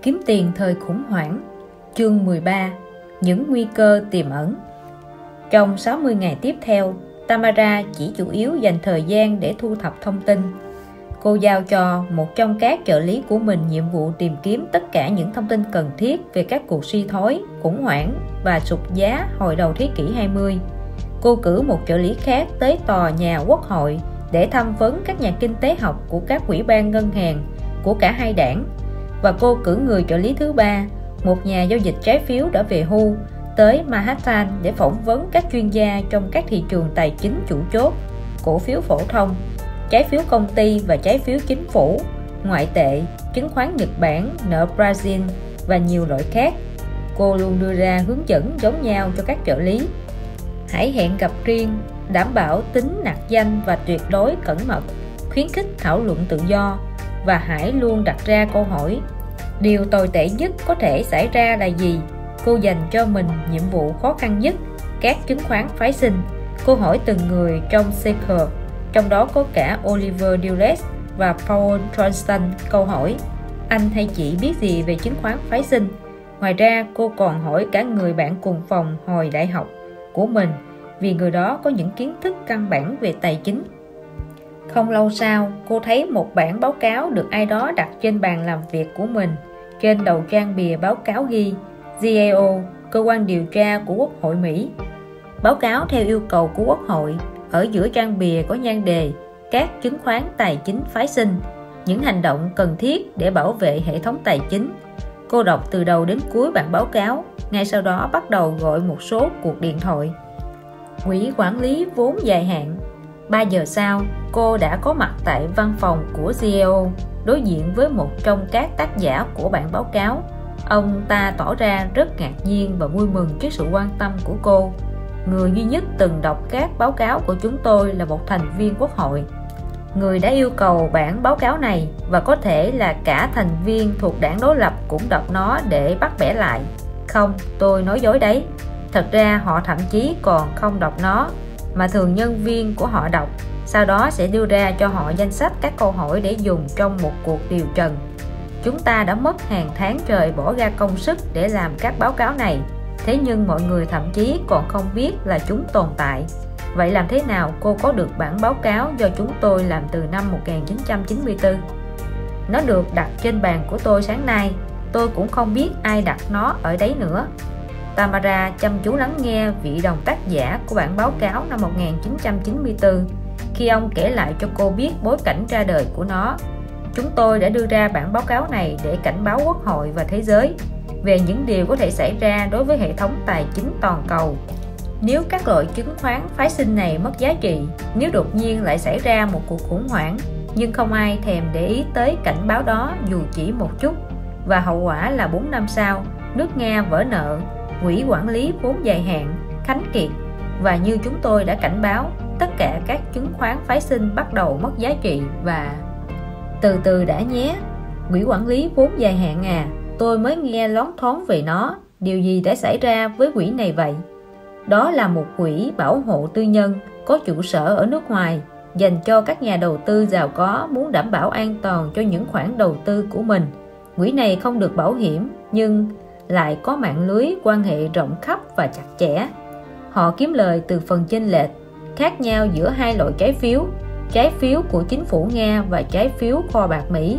Kiếm tiền thời khủng hoảng. Chương 13. Những nguy cơ tiềm ẩn. Trong 60 ngày tiếp theo, Tamara chỉ chủ yếu dành thời gian để thu thập thông tin. Cô giao cho một trong các trợ lý của mình nhiệm vụ tìm kiếm tất cả những thông tin cần thiết về các cuộc suy thoái, khủng hoảng và sụt giá hồi đầu thế kỷ 20. Cô cử một trợ lý khác tới tòa nhà Quốc hội để tham vấn các nhà kinh tế học của các ủy ban ngân hàng của cả hai đảng. Và cô cử người trợ lý thứ ba, một nhà giao dịch trái phiếu đã về hưu, tới Manhattan để phỏng vấn các chuyên gia trong các thị trường tài chính chủ chốt, cổ phiếu phổ thông, trái phiếu công ty và trái phiếu chính phủ, ngoại tệ, chứng khoán Nhật Bản, nợ Brazil và nhiều loại khác. Cô luôn đưa ra hướng dẫn giống nhau cho các trợ lý. Hãy hẹn gặp riêng, đảm bảo tính nặc danh và tuyệt đối cẩn mật, khuyến khích thảo luận tự do, và hãy luôn đặt ra câu hỏi: điều tồi tệ nhất có thể xảy ra là gì? Cô dành cho mình nhiệm vụ khó khăn nhất, các chứng khoán phái sinh. Cô hỏi từng người trong Circle, trong đó có cả Oliver Dulles và Paul Johnston, câu hỏi: anh hay chị biết gì về chứng khoán phái sinh? Ngoài ra, cô còn hỏi cả người bạn cùng phòng hồi đại học của mình, vì người đó có những kiến thức căn bản về tài chính. Không lâu sau, cô thấy một bản báo cáo được ai đó đặt trên bàn làm việc của mình. Trên đầu trang bìa báo cáo ghi GAO, cơ quan điều tra của Quốc hội Mỹ. Báo cáo theo yêu cầu của Quốc hội. Ở giữa trang bìa có nhan đề: các chứng khoán tài chính phái sinh, những hành động cần thiết để bảo vệ hệ thống tài chính. Cô đọc từ đầu đến cuối bản báo cáo, ngay sau đó bắt đầu gọi một số cuộc điện thoại. Quỹ quản lý vốn dài hạn. 3 giờ sau, cô đã có mặt tại văn phòng của GAO, đối diện với một trong các tác giả của bản báo cáo. Ông ta tỏ ra rất ngạc nhiên và vui mừng trước sự quan tâm của cô. Người duy nhất từng đọc các báo cáo của chúng tôi là một thành viên Quốc hội. Người đã yêu cầu bản báo cáo này, và có thể là cả thành viên thuộc đảng đối lập cũng đọc nó để bắt bẻ lại. Không, tôi nói dối đấy. Thật ra họ thậm chí còn không đọc nó, mà thường nhân viên của họ đọc, sau đó sẽ đưa ra cho họ danh sách các câu hỏi để dùng trong một cuộc điều trần. Chúng ta đã mất hàng tháng trời bỏ ra công sức để làm các báo cáo này, thế nhưng mọi người thậm chí còn không biết là chúng tồn tại. Vậy làm thế nào cô có được bản báo cáo do chúng tôi làm từ năm 1994? Nó được đặt trên bàn của tôi sáng nay. Tôi cũng không biết ai đặt nó ở đấy nữa. Tamara chăm chú lắng nghe vị đồng tác giả của bản báo cáo năm 1994 khi ông kể lại cho cô biết bối cảnh ra đời của nó. Chúng tôi đã đưa ra bản báo cáo này để cảnh báo Quốc hội và thế giới về những điều có thể xảy ra đối với hệ thống tài chính toàn cầu nếu các loại chứng khoán phái sinh này mất giá trị, nếu đột nhiên lại xảy ra một cuộc khủng hoảng, nhưng không ai thèm để ý tới cảnh báo đó dù chỉ một chút. Và hậu quả là 4 năm sau, nước Nga vỡ nợ, quỹ quản lý vốn dài hạn khánh kiệt, và như chúng tôi đã cảnh báo, tất cả các chứng khoán phái sinh bắt đầu mất giá trị. Và từ từ đã nhé, quỹ quản lý vốn dài hạn à, tôi mới nghe loáng thoáng về nó. Điều gì đã xảy ra với quỹ này vậy? Đó là một quỹ bảo hộ tư nhân có trụ sở ở nước ngoài, dành cho các nhà đầu tư giàu có muốn đảm bảo an toàn cho những khoản đầu tư của mình. Quỹ này không được bảo hiểm nhưng lại có mạng lưới quan hệ rộng khắp và chặt chẽ. Họ kiếm lời từ phần chênh lệch khác nhau giữa hai loại trái phiếu của chính phủ Nga và trái phiếu kho bạc Mỹ.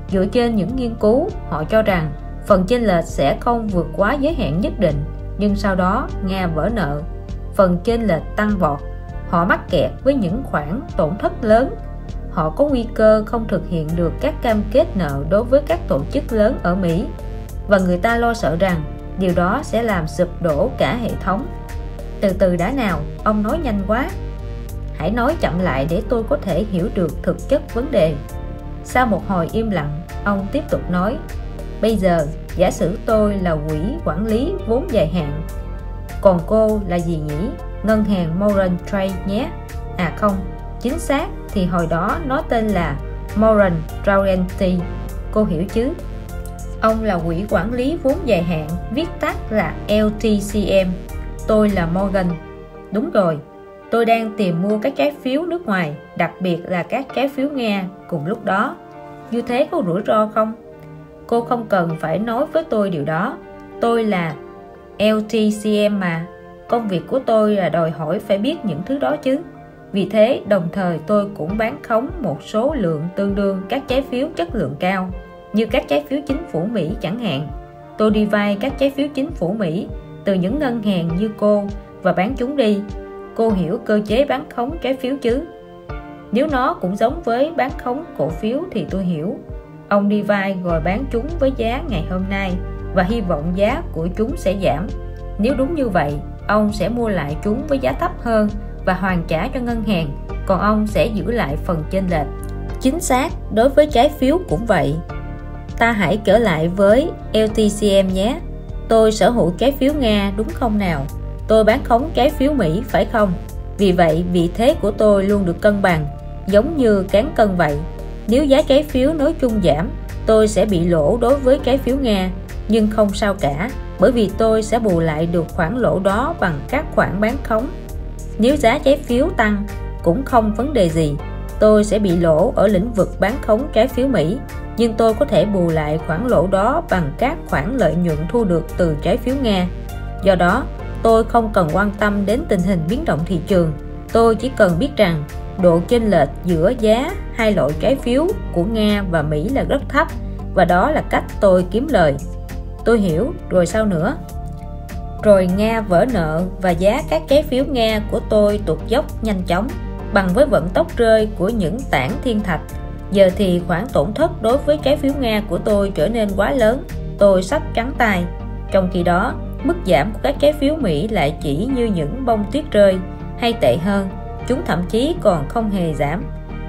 Dựa trên những nghiên cứu, họ cho rằng phần chênh lệch sẽ không vượt quá giới hạn nhất định, nhưng sau đó Nga vỡ nợ, phần chênh lệch tăng vọt, họ mắc kẹt với những khoản tổn thất lớn. Họ có nguy cơ không thực hiện được các cam kết nợ đối với các tổ chức lớn ở Mỹ, và người ta lo sợ rằng điều đó sẽ làm sụp đổ cả hệ thống. Từ từ đã nào, ông nói nhanh quá. Hãy nói chậm lại để tôi có thể hiểu được thực chất vấn đề. Sau một hồi im lặng, ông tiếp tục nói: bây giờ giả sử tôi là quỹ quản lý vốn dài hạn, còn cô là gì nhỉ? Ngân hàng Moran Trade nhé. À không, chính xác thì hồi đó nó tên là Moran Trade. Cô hiểu chứ? Ông là quỹ quản lý vốn dài hạn, viết tắt là LTCM. Tôi là Morgan. Đúng rồi, tôi đang tìm mua các trái phiếu nước ngoài, đặc biệt là các trái phiếu Nga cùng lúc đó. Như thế có rủi ro không? Cô không cần phải nói với tôi điều đó. Tôi là LTCM mà. Công việc của tôi là đòi hỏi phải biết những thứ đó chứ. Vì thế, đồng thời tôi cũng bán khống một số lượng tương đương các trái phiếu chất lượng cao, như các trái phiếu chính phủ Mỹ chẳng hạn. Tôi đi vay các trái phiếu chính phủ Mỹ từ những ngân hàng như cô và bán chúng đi. Cô hiểu cơ chế bán khống trái phiếu chứ? Nếu nó cũng giống với bán khống cổ phiếu thì tôi hiểu. Ông đi vay rồi bán chúng với giá ngày hôm nay và hy vọng giá của chúng sẽ giảm. Nếu đúng như vậy, ông sẽ mua lại chúng với giá thấp hơn và hoàn trả cho ngân hàng, còn ông sẽ giữ lại phần chênh lệch. Chính xác, đối với trái phiếu cũng vậy. Ta hãy trở lại với LTCM nhé. Tôi sở hữu trái phiếu Nga đúng không nào? Tôi bán khống trái phiếu Mỹ phải không? Vì vậy, vị thế của tôi luôn được cân bằng, giống như cán cân vậy. Nếu giá trái phiếu nói chung giảm, tôi sẽ bị lỗ đối với trái phiếu Nga, nhưng không sao cả, bởi vì tôi sẽ bù lại được khoản lỗ đó bằng các khoản bán khống. Nếu giá trái phiếu tăng, cũng không vấn đề gì. Tôi sẽ bị lỗ ở lĩnh vực bán khống trái phiếu Mỹ, nhưng tôi có thể bù lại khoản lỗ đó bằng các khoản lợi nhuận thu được từ trái phiếu Nga. Do đó, tôi không cần quan tâm đến tình hình biến động thị trường. Tôi chỉ cần biết rằng độ chênh lệch giữa giá hai loại trái phiếu của Nga và Mỹ là rất thấp, và đó là cách tôi kiếm lời. Tôi hiểu, rồi sao nữa? Rồi Nga vỡ nợ và giá các trái phiếu Nga của tôi tụt dốc nhanh chóng, bằng với vận tốc rơi của những tảng thiên thạch. Giờ thì khoản tổn thất đối với trái phiếu Nga của tôi trở nên quá lớn, tôi sắp trắng tay. Trong khi đó, mức giảm của các trái phiếu Mỹ lại chỉ như những bông tuyết rơi, hay tệ hơn, chúng thậm chí còn không hề giảm.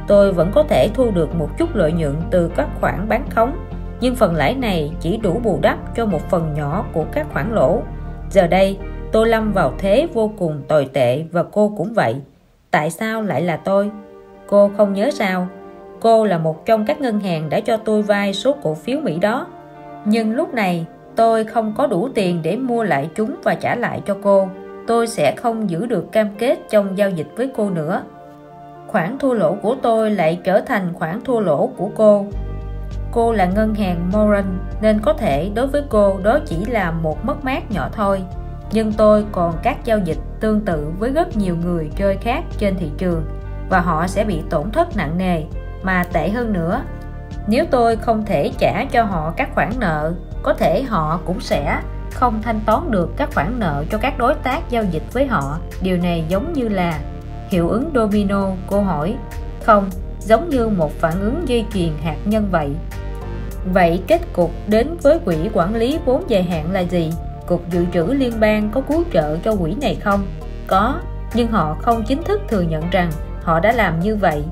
Tôi vẫn có thể thu được một chút lợi nhuận từ các khoản bán khống, nhưng phần lãi này chỉ đủ bù đắp cho một phần nhỏ của các khoản lỗ. Giờ đây, tôi lâm vào thế vô cùng tồi tệ và cô cũng vậy. Tại sao lại là tôi? Cô không nhớ sao? Cô là một trong các ngân hàng đã cho tôi vay số cổ phiếu Mỹ đó. Nhưng lúc này, tôi không có đủ tiền để mua lại chúng và trả lại cho cô. Tôi sẽ không giữ được cam kết trong giao dịch với cô nữa. Khoản thua lỗ của tôi lại trở thành khoản thua lỗ của cô. Cô là ngân hàng Moran, nên có thể đối với cô đó chỉ là một mất mát nhỏ thôi. Nhưng tôi còn các giao dịch tương tự với rất nhiều người chơi khác trên thị trường, và họ sẽ bị tổn thất nặng nề. Mà tệ hơn nữa, nếu tôi không thể trả cho họ các khoản nợ, có thể họ cũng sẽ không thanh toán được các khoản nợ cho các đối tác giao dịch với họ. Điều này giống như là hiệu ứng domino, cô hỏi. Không, giống như một phản ứng dây chuyền hạt nhân vậy. Vậy kết cục đến với quỹ quản lý vốn dài hạn là gì? Cục Dự trữ Liên bang có cứu trợ cho quỹ này không? Có, nhưng họ không chính thức thừa nhận rằng họ đã làm như vậy.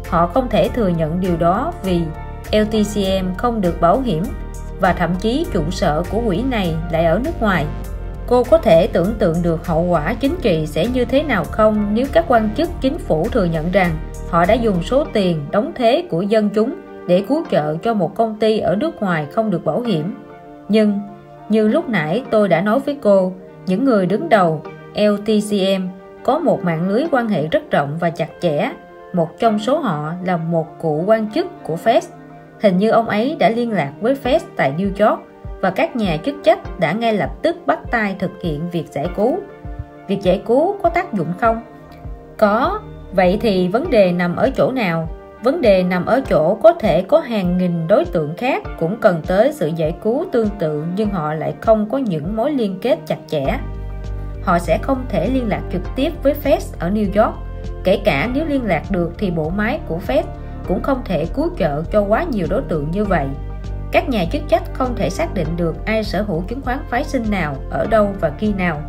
Họ không thể thừa nhận điều đó vì LTCM không được bảo hiểm, và thậm chí trụ sở của quỹ này lại ở nước ngoài. Cô có thể tưởng tượng được hậu quả chính trị sẽ như thế nào không nếu các quan chức chính phủ thừa nhận rằng họ đã dùng số tiền đóng thế của dân chúng để cứu trợ cho một công ty ở nước ngoài không được bảo hiểm. Nhưng, như lúc nãy tôi đã nói với cô, những người đứng đầu LTCM có một mạng lưới quan hệ rất rộng và chặt chẽ. Một trong số họ là một cựu quan chức của Fed. Hình như ông ấy đã liên lạc với Fed tại New York, và các nhà chức trách đã ngay lập tức bắt tay thực hiện việc giải cứu. Việc giải cứu có tác dụng không? Có. Vậy thì vấn đề nằm ở chỗ nào? Vấn đề nằm ở chỗ có thể có hàng nghìn đối tượng khác cũng cần tới sự giải cứu tương tự, nhưng họ lại không có những mối liên kết chặt chẽ. Họ sẽ không thể liên lạc trực tiếp với Fed ở New York. Kể cả nếu liên lạc được thì bộ máy của Fed cũng không thể cứu trợ cho quá nhiều đối tượng như vậy. Các nhà chức trách không thể xác định được ai sở hữu chứng khoán phái sinh nào, ở đâu và khi nào.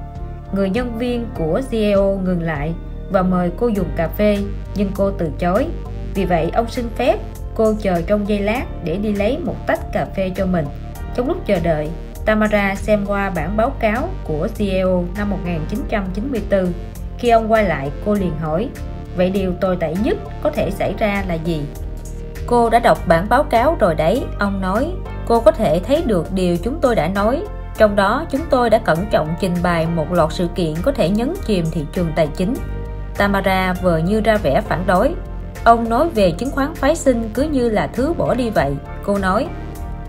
Người nhân viên của CEO ngừng lại và mời cô dùng cà phê, nhưng cô từ chối. Vì vậy ông xin phép cô chờ trong giây lát để đi lấy một tách cà phê cho mình. Trong lúc chờ đợi, Tamara xem qua bản báo cáo của CEO năm 1994. Khi ông quay lại, cô liền hỏi, vậy điều tồi tệ nhất có thể xảy ra là gì? Cô đã đọc bản báo cáo rồi đấy, ông nói. Cô có thể thấy được điều chúng tôi đã nói. Trong đó, chúng tôi đã cẩn trọng trình bày một loạt sự kiện có thể nhấn chìm thị trường tài chính. Tamara vờ như ra vẻ phản đối. Ông nói về chứng khoán phái sinh cứ như là thứ bỏ đi vậy. Cô nói,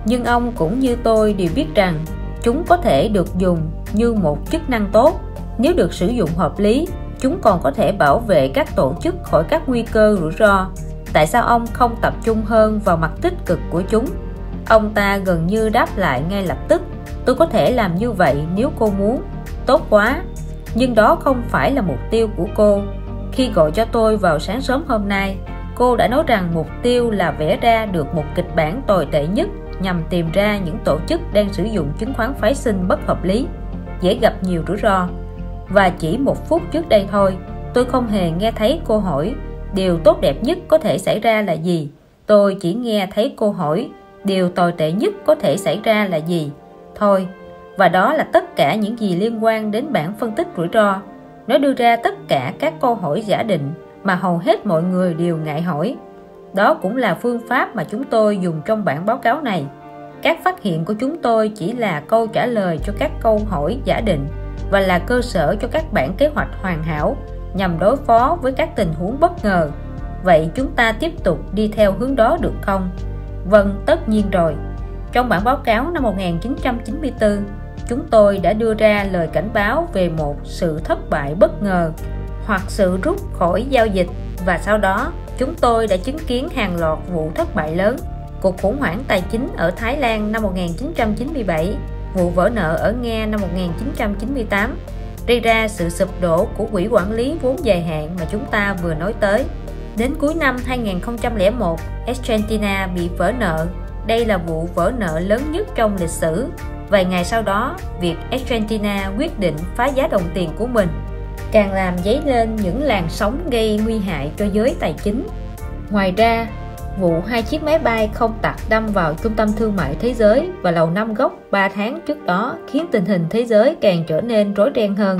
Nhưng ông cũng như tôi đều biết rằng chúng có thể được dùng như một chức năng tốt. Nếu được sử dụng hợp lý, chúng còn có thể bảo vệ các tổ chức khỏi các nguy cơ rủi ro. Tại sao ông không tập trung hơn vào mặt tích cực của chúng? Ông ta gần như đáp lại ngay lập tức: tôi có thể làm như vậy nếu cô muốn. Tốt quá! Nhưng đó không phải là mục tiêu của cô. Khi gọi cho tôi vào sáng sớm hôm nay, cô đã nói rằng mục tiêu là vẽ ra được một kịch bản tồi tệ nhất nhằm tìm ra những tổ chức đang sử dụng chứng khoán phái sinh bất hợp lý, dễ gặp nhiều rủi ro. Và chỉ 1 phút trước đây thôi, tôi không hề nghe thấy cô hỏi điều tốt đẹp nhất có thể xảy ra là gì. Tôi chỉ nghe thấy cô hỏi điều tồi tệ nhất có thể xảy ra là gì thôi. Và đó là tất cả những gì liên quan đến bảng phân tích rủi ro. Nó đưa ra tất cả các câu hỏi giả định mà hầu hết mọi người đều ngại hỏi. Đó cũng là phương pháp mà chúng tôi dùng trong bản báo cáo này. Các phát hiện của chúng tôi chỉ là câu trả lời cho các câu hỏi giả định và là cơ sở cho các bản kế hoạch hoàn hảo nhằm đối phó với các tình huống bất ngờ. Vậy chúng ta tiếp tục đi theo hướng đó được không? Vâng, tất nhiên rồi. Trong bản báo cáo năm 1994, chúng tôi đã đưa ra lời cảnh báo về một sự thất bại bất ngờ hoặc sự rút khỏi giao dịch, và sau đó chúng tôi đã chứng kiến hàng loạt vụ thất bại lớn: cuộc khủng hoảng tài chính ở Thái Lan năm 1997, vụ vỡ nợ ở Nga năm 1998, gây ra sự sụp đổ của quỹ quản lý vốn dài hạn mà chúng ta vừa nói tới. Đến cuối năm 2001, Argentina bị vỡ nợ. Đây là vụ vỡ nợ lớn nhất trong lịch sử. Vài ngày sau đó, việc Argentina quyết định phá giá đồng tiền của mình càng làm dấy lên những làn sóng gây nguy hại cho giới tài chính. Ngoài ra, vụ 2 chiếc máy bay không tặc đâm vào trung tâm thương mại thế giới và lầu Năm Góc 3 tháng trước đó khiến tình hình thế giới càng trở nên rối ren hơn.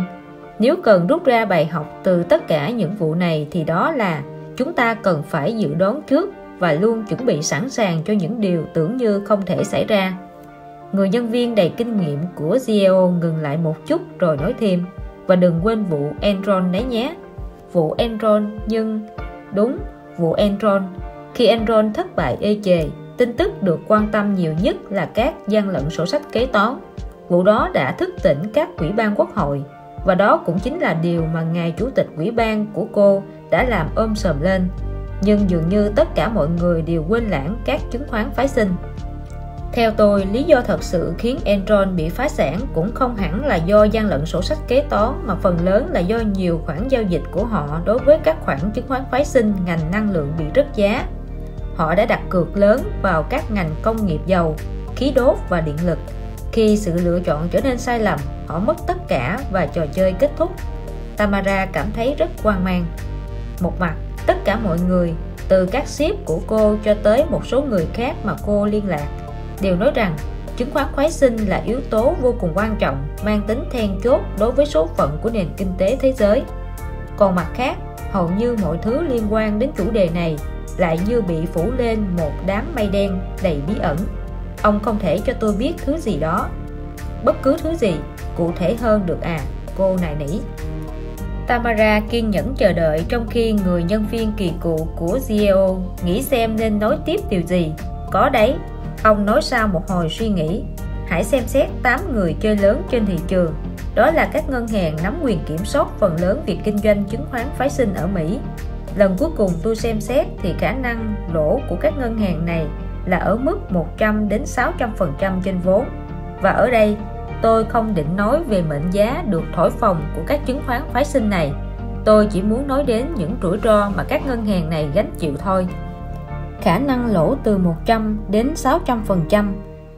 Nếu cần rút ra bài học từ tất cả những vụ này thì đó là chúng ta cần phải dự đoán trước và luôn chuẩn bị sẵn sàng cho những điều tưởng như không thể xảy ra. Người nhân viên đầy kinh nghiệm của GEO ngừng lại một chút rồi nói thêm: và đừng quên vụ Enron đấy nhé. Vụ Enron, nhưng đúng, vụ Enron. Khi Enron thất bại ê chề, tin tức được quan tâm nhiều nhất là các gian lận sổ sách kế toán. Vụ đó đã thức tỉnh các ủy ban quốc hội, và đó cũng chính là điều mà ngài chủ tịch ủy ban của cô đã làm sòm lên. Nhưng dường như tất cả mọi người đều quên lãng các chứng khoán phái sinh. Theo tôi, lý do thật sự khiến Enron bị phá sản cũng không hẳn là do gian lận sổ sách kế toán, mà phần lớn là do nhiều khoản giao dịch của họ đối với các khoản chứng khoán phái sinh ngành năng lượng bị rớt giá. Họ đã đặt cược lớn vào các ngành công nghiệp dầu, khí đốt và điện lực. Khi sự lựa chọn trở nên sai lầm, họ mất tất cả và trò chơi kết thúc. Tamara cảm thấy rất hoang mang. Một mặt, tất cả mọi người, từ các sếp của cô cho tới một số người khác mà cô liên lạc, đều nói rằng chứng khoán phái sinh là yếu tố vô cùng quan trọng, mang tính then chốt đối với số phận của nền kinh tế thế giới. Còn mặt khác, hầu như mọi thứ liên quan đến chủ đề này lại như bị phủ lên một đám mây đen đầy bí ẩn. Ông không thể cho tôi biết thứ gì đó. Bất cứ thứ gì, cụ thể hơn được à? Cô nài nỉ. Tamara kiên nhẫn chờ đợi trong khi người nhân viên kỳ cựu của GEO nghĩ xem nên nói tiếp điều gì. Có đấy, ông nói sau một hồi suy nghĩ. Hãy xem xét 8 người chơi lớn trên thị trường. Đó là các ngân hàng nắm quyền kiểm soát phần lớn việc kinh doanh chứng khoán phái sinh ở Mỹ. Lần cuối cùng tôi xem xét thì khả năng lỗ của các ngân hàng này là ở mức 100 đến 600% trên vốn. Và ở đây, tôi không định nói về mệnh giá được thổi phồng của các chứng khoán phái sinh này. Tôi chỉ muốn nói đến những rủi ro mà các ngân hàng này gánh chịu thôi. Khả năng lỗ từ 100 đến 600%.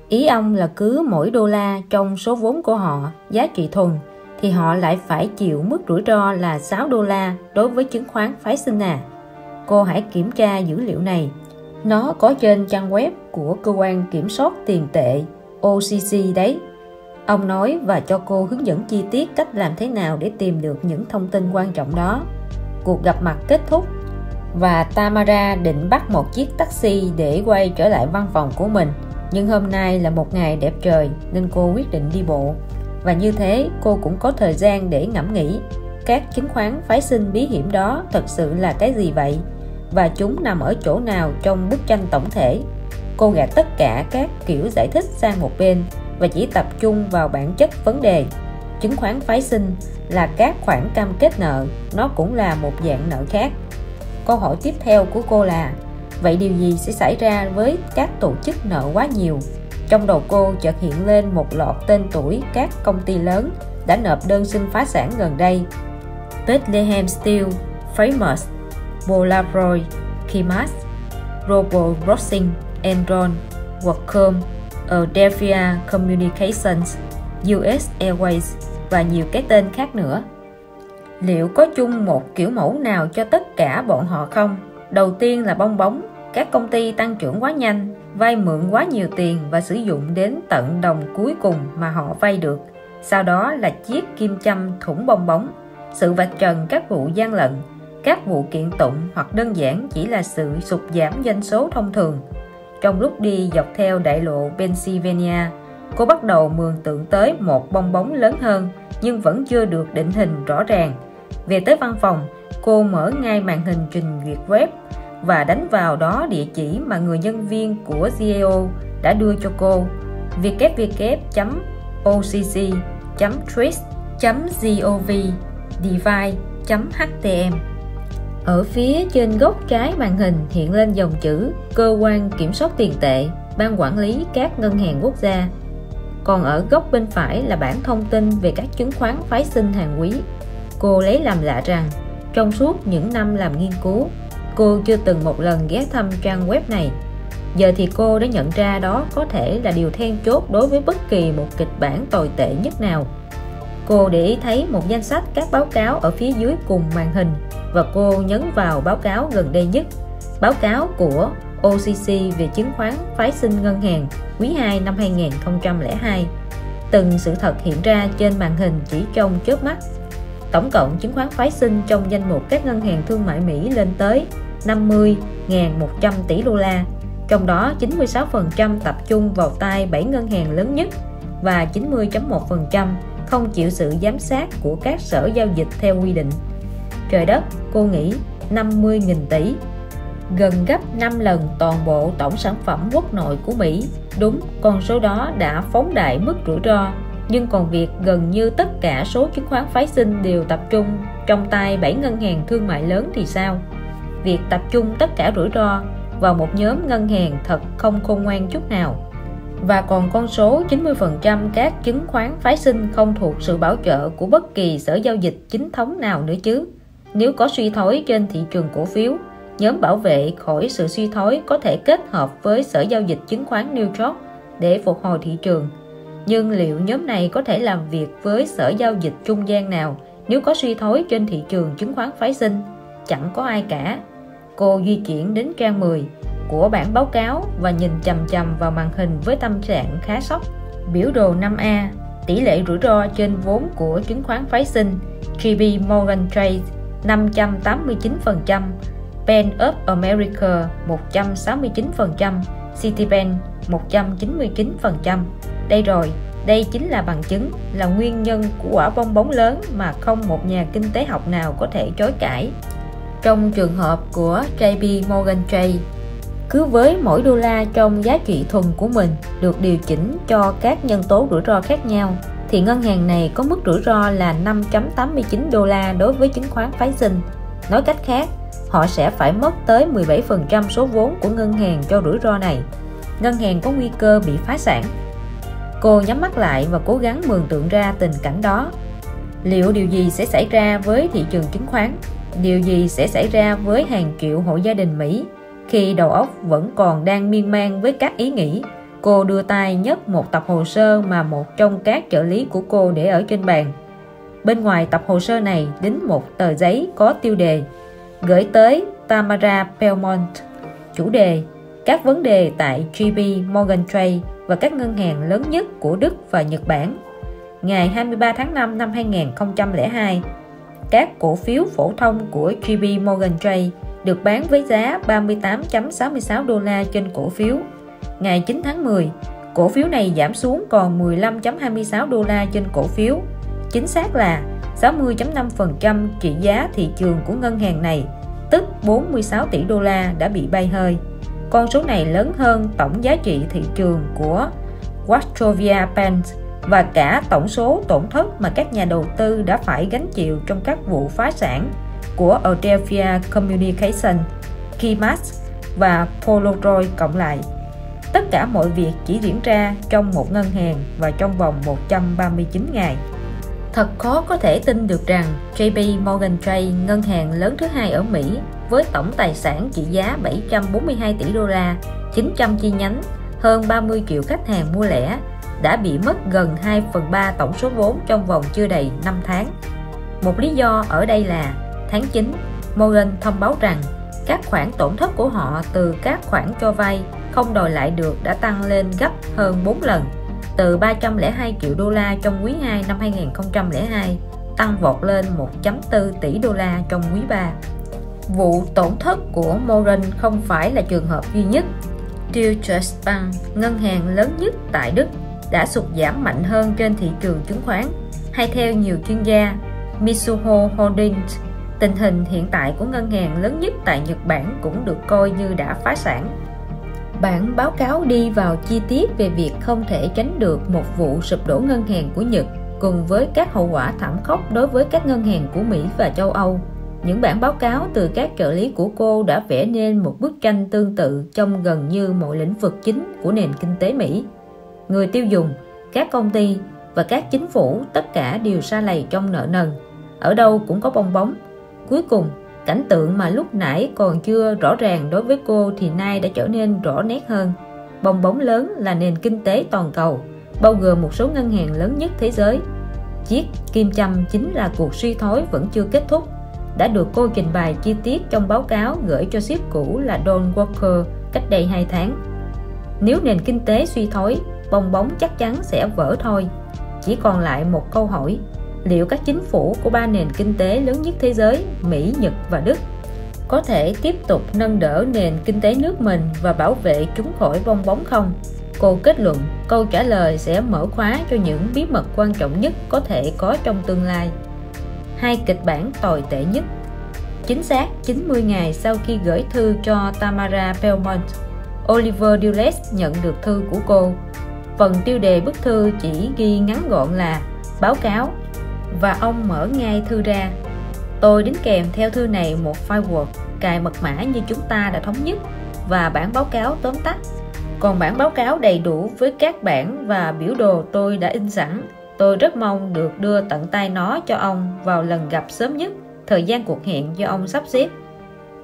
Ý ông là cứ mỗi đô la trong số vốn của họ, giá trị thuần, thì họ lại phải chịu mức rủi ro là 6 đô la đối với chứng khoán phái sinh à? Cô hãy kiểm tra dữ liệu này. Nó có trên trang web của cơ quan kiểm soát tiền tệ OCC đấy. Ông nói và cho cô hướng dẫn chi tiết cách làm thế nào để tìm được những thông tin quan trọng đó. Cuộc gặp mặt kết thúc và Tamara định bắt một chiếc taxi để quay trở lại văn phòng của mình. Nhưng hôm nay là một ngày đẹp trời nên cô quyết định đi bộ. Và như thế cô cũng có thời gian để ngẫm nghĩ các chứng khoán phái sinh bí hiểm đó thật sự là cái gì vậy? Và chúng nằm ở chỗ nào trong bức tranh tổng thể? Cô gạt tất cả các kiểu giải thích sang một bên và chỉ tập trung vào bản chất vấn đề. Chứng khoán phái sinh là các khoản cam kết nợ, nó cũng là một dạng nợ khác. Câu hỏi tiếp theo của cô là: vậy điều gì sẽ xảy ra với các tổ chức nợ quá nhiều? Trong đầu cô chợt hiện lên một loạt tên tuổi các công ty lớn đã nộp đơn xin phá sản gần đây: Bethlehem Steel, Famous, Polaroid, Kimas, Global Crossing, Enron, Qualcomm, Adelphia Communications, US Airways và nhiều cái tên khác nữa. Liệu có chung một kiểu mẫu nào cho tất cả bọn họ không? Đầu tiên là bong bóng, các công ty tăng trưởng quá nhanh, vay mượn quá nhiều tiền và sử dụng đến tận đồng cuối cùng mà họ vay được. Sau đó là chiếc kim châm thủng bong bóng, sự vạch trần các vụ gian lận, các vụ kiện tụng hoặc đơn giản chỉ là sự sụt giảm doanh số thông thường. Trong lúc đi dọc theo đại lộ Pennsylvania, cô bắt đầu mường tượng tới một bong bóng lớn hơn nhưng vẫn chưa được định hình rõ ràng. Về tới văn phòng, cô mở ngay màn hình trình duyệt web và đánh vào đó địa chỉ mà người nhân viên của GAO đã đưa cho cô: www.occ.trace.gov.device.htm. Ở phía trên góc trái màn hình hiện lên dòng chữ Cơ quan Kiểm soát Tiền tệ, Ban Quản lý các ngân hàng quốc gia. Còn ở góc bên phải là bảng thông tin về các chứng khoán phái sinh hàng quý. Cô lấy làm lạ rằng trong suốt những năm làm nghiên cứu, cô chưa từng một lần ghé thăm trang web này. Giờ thì cô đã nhận ra đó có thể là điều then chốt đối với bất kỳ một kịch bản tồi tệ nhất nào. Cô để ý thấy một danh sách các báo cáo ở phía dưới cùng màn hình và cô nhấn vào báo cáo gần đây nhất, báo cáo của OCC về chứng khoán phái sinh ngân hàng quý 2 năm 2002. Từng sự thật hiện ra trên màn hình chỉ trong chớp mắt. Tổng cộng chứng khoán phái sinh trong danh mục các ngân hàng thương mại Mỹ lên tới 50.100 tỷ đô la, trong đó 96% tập trung vào tay 7 ngân hàng lớn nhất và 90.1% không chịu sự giám sát của các sở giao dịch theo quy định. Trời đất, cô nghĩ 50.000 tỷ, gần gấp 5 lần toàn bộ tổng sản phẩm quốc nội của Mỹ. Đúng, con số đó đã phóng đại mức rủi ro, nhưng còn việc gần như tất cả số chứng khoán phái sinh đều tập trung trong tay 7 ngân hàng thương mại lớn thì sao? Việc tập trung tất cả rủi ro vào một nhóm ngân hàng thật không khôn ngoan chút nào. Và còn con số 90% các chứng khoán phái sinh không thuộc sự bảo trợ của bất kỳ sở giao dịch chính thống nào nữa chứ. Nếu có suy thoái trên thị trường cổ phiếu, nhóm bảo vệ khỏi sự suy thoái có thể kết hợp với sở giao dịch chứng khoán New York để phục hồi thị trường. Nhưng liệu nhóm này có thể làm việc với sở giao dịch trung gian nào nếu có suy thoái trên thị trường chứng khoán phái sinh? Chẳng có ai cả. Cô di chuyển đến trang 10 của bản báo cáo và nhìn chằm chằm vào màn hình với tâm trạng khá sốc. Biểu đồ 5A, tỷ lệ rủi ro trên vốn của chứng khoán phái sinh: JP Morgan Chase 589%, Bank of America 169%, Citibank 199%. Đây rồi, đây chính là bằng chứng, là nguyên nhân của quả bong bóng lớn mà không một nhà kinh tế học nào có thể chối cãi. Trong trường hợp của JP Morgan Chase, cứ với mỗi đô la trong giá trị thuần của mình được điều chỉnh cho các nhân tố rủi ro khác nhau, thì ngân hàng này có mức rủi ro là 5.89 đô la đối với chứng khoán phái sinh. Nói cách khác, họ sẽ phải mất tới 17% số vốn của ngân hàng cho rủi ro này. Ngân hàng có nguy cơ bị phá sản. Cô nhắm mắt lại và cố gắng mường tượng ra tình cảnh đó. Liệu điều gì sẽ xảy ra với thị trường chứng khoán? Điều gì sẽ xảy ra với hàng triệu hộ gia đình Mỹ? Khi đầu óc vẫn còn đang miên man với các ý nghĩ, cô đưa tay nhấc một tập hồ sơ mà một trong các trợ lý của cô để ở trên bàn. Bên ngoài tập hồ sơ này đính một tờ giấy có tiêu đề: gửi tới Tamara Belmont. Chủ đề: các vấn đề tại JP Morgan Chase và các ngân hàng lớn nhất của Đức và Nhật Bản. Ngày 23 tháng 5 năm 2002, các cổ phiếu phổ thông của JP Morgan Chase được bán với giá 38.66 đô la trên cổ phiếu. Ngày 9 tháng 10, cổ phiếu này giảm xuống còn 15.26 đô la trên cổ phiếu. Chính xác là 60.5% trị giá thị trường của ngân hàng này, tức 46 tỷ đô la đã bị bay hơi. Con số này lớn hơn tổng giá trị thị trường của Wachovia Bank và cả tổng số tổn thất mà các nhà đầu tư đã phải gánh chịu trong các vụ phá sản của Adelphia Communications, Keymax và Polaroid cộng lại. Tất cả mọi việc chỉ diễn ra trong một ngân hàng và trong vòng 139 ngày. Thật khó có thể tin được rằng JP Morgan Chase, ngân hàng lớn thứ hai ở Mỹ, với tổng tài sản trị giá 742 tỷ đô la, 900 chi nhánh, hơn 30 triệu khách hàng mua lẻ, đã bị mất gần 2/3 tổng số vốn trong vòng chưa đầy 5 tháng. Một lý do ở đây là tháng 9, Morgan thông báo rằng các khoản tổn thất của họ từ các khoản cho vay không đòi lại được đã tăng lên gấp hơn 4 lần, từ 302 triệu đô la trong quý 2 năm 2002 tăng vọt lên 1.4 tỷ đô la trong quý 3. Vụ tổn thất của Morgan không phải là trường hợp duy nhất. Deutsche Bank, ngân hàng lớn nhất tại Đức, đã sụt giảm mạnh hơn trên thị trường chứng khoán. Hay theo nhiều chuyên gia, Mizuho Holdings, tình hình hiện tại của ngân hàng lớn nhất tại Nhật Bản cũng được coi như đã phá sản. Bản báo cáo đi vào chi tiết về việc không thể tránh được một vụ sụp đổ ngân hàng của Nhật, cùng với các hậu quả thảm khốc đối với các ngân hàng của Mỹ và châu Âu. Những bản báo cáo từ các trợ lý của cô đã vẽ nên một bức tranh tương tự trong gần như mọi lĩnh vực chính của nền kinh tế Mỹ. Người tiêu dùng, các công ty và các chính phủ tất cả đều sa lầy trong nợ nần. Ở đâu cũng có bong bóng. Cuối cùng, cảnh tượng mà lúc nãy còn chưa rõ ràng đối với cô thì nay đã trở nên rõ nét hơn. Bong bóng lớn là nền kinh tế toàn cầu, bao gồm một số ngân hàng lớn nhất thế giới. Chiếc kim châm chính là cuộc suy thoái vẫn chưa kết thúc, đã được cô trình bày chi tiết trong báo cáo gửi cho sếp cũ là Don Walker cách đây 2 tháng. Nếu nền kinh tế suy thoái, bong bóng chắc chắn sẽ vỡ thôi. Chỉ còn lại một câu hỏi: liệu các chính phủ của 3 nền kinh tế lớn nhất thế giới, Mỹ, Nhật và Đức, có thể tiếp tục nâng đỡ nền kinh tế nước mình và bảo vệ chúng khỏi bong bóng không? Cô kết luận câu trả lời sẽ mở khóa cho những bí mật quan trọng nhất có thể có trong tương lai. 2 kịch bản tồi tệ nhất. Chính xác 90 ngày sau khi gửi thư cho Tamara Belmont, Oliver Dulles nhận được thư của cô. Phần tiêu đề bức thư chỉ ghi ngắn gọn là báo cáo, và ông mở ngay thư ra. Tôi đính kèm theo thư này một file Word cài mật mã như chúng ta đã thống nhất và bản báo cáo tóm tắt. Còn bản báo cáo đầy đủ với các bảng và biểu đồ tôi đã in sẵn. Tôi rất mong được đưa tận tay nó cho ông vào lần gặp sớm nhất, thời gian cuộc hẹn do ông sắp xếp.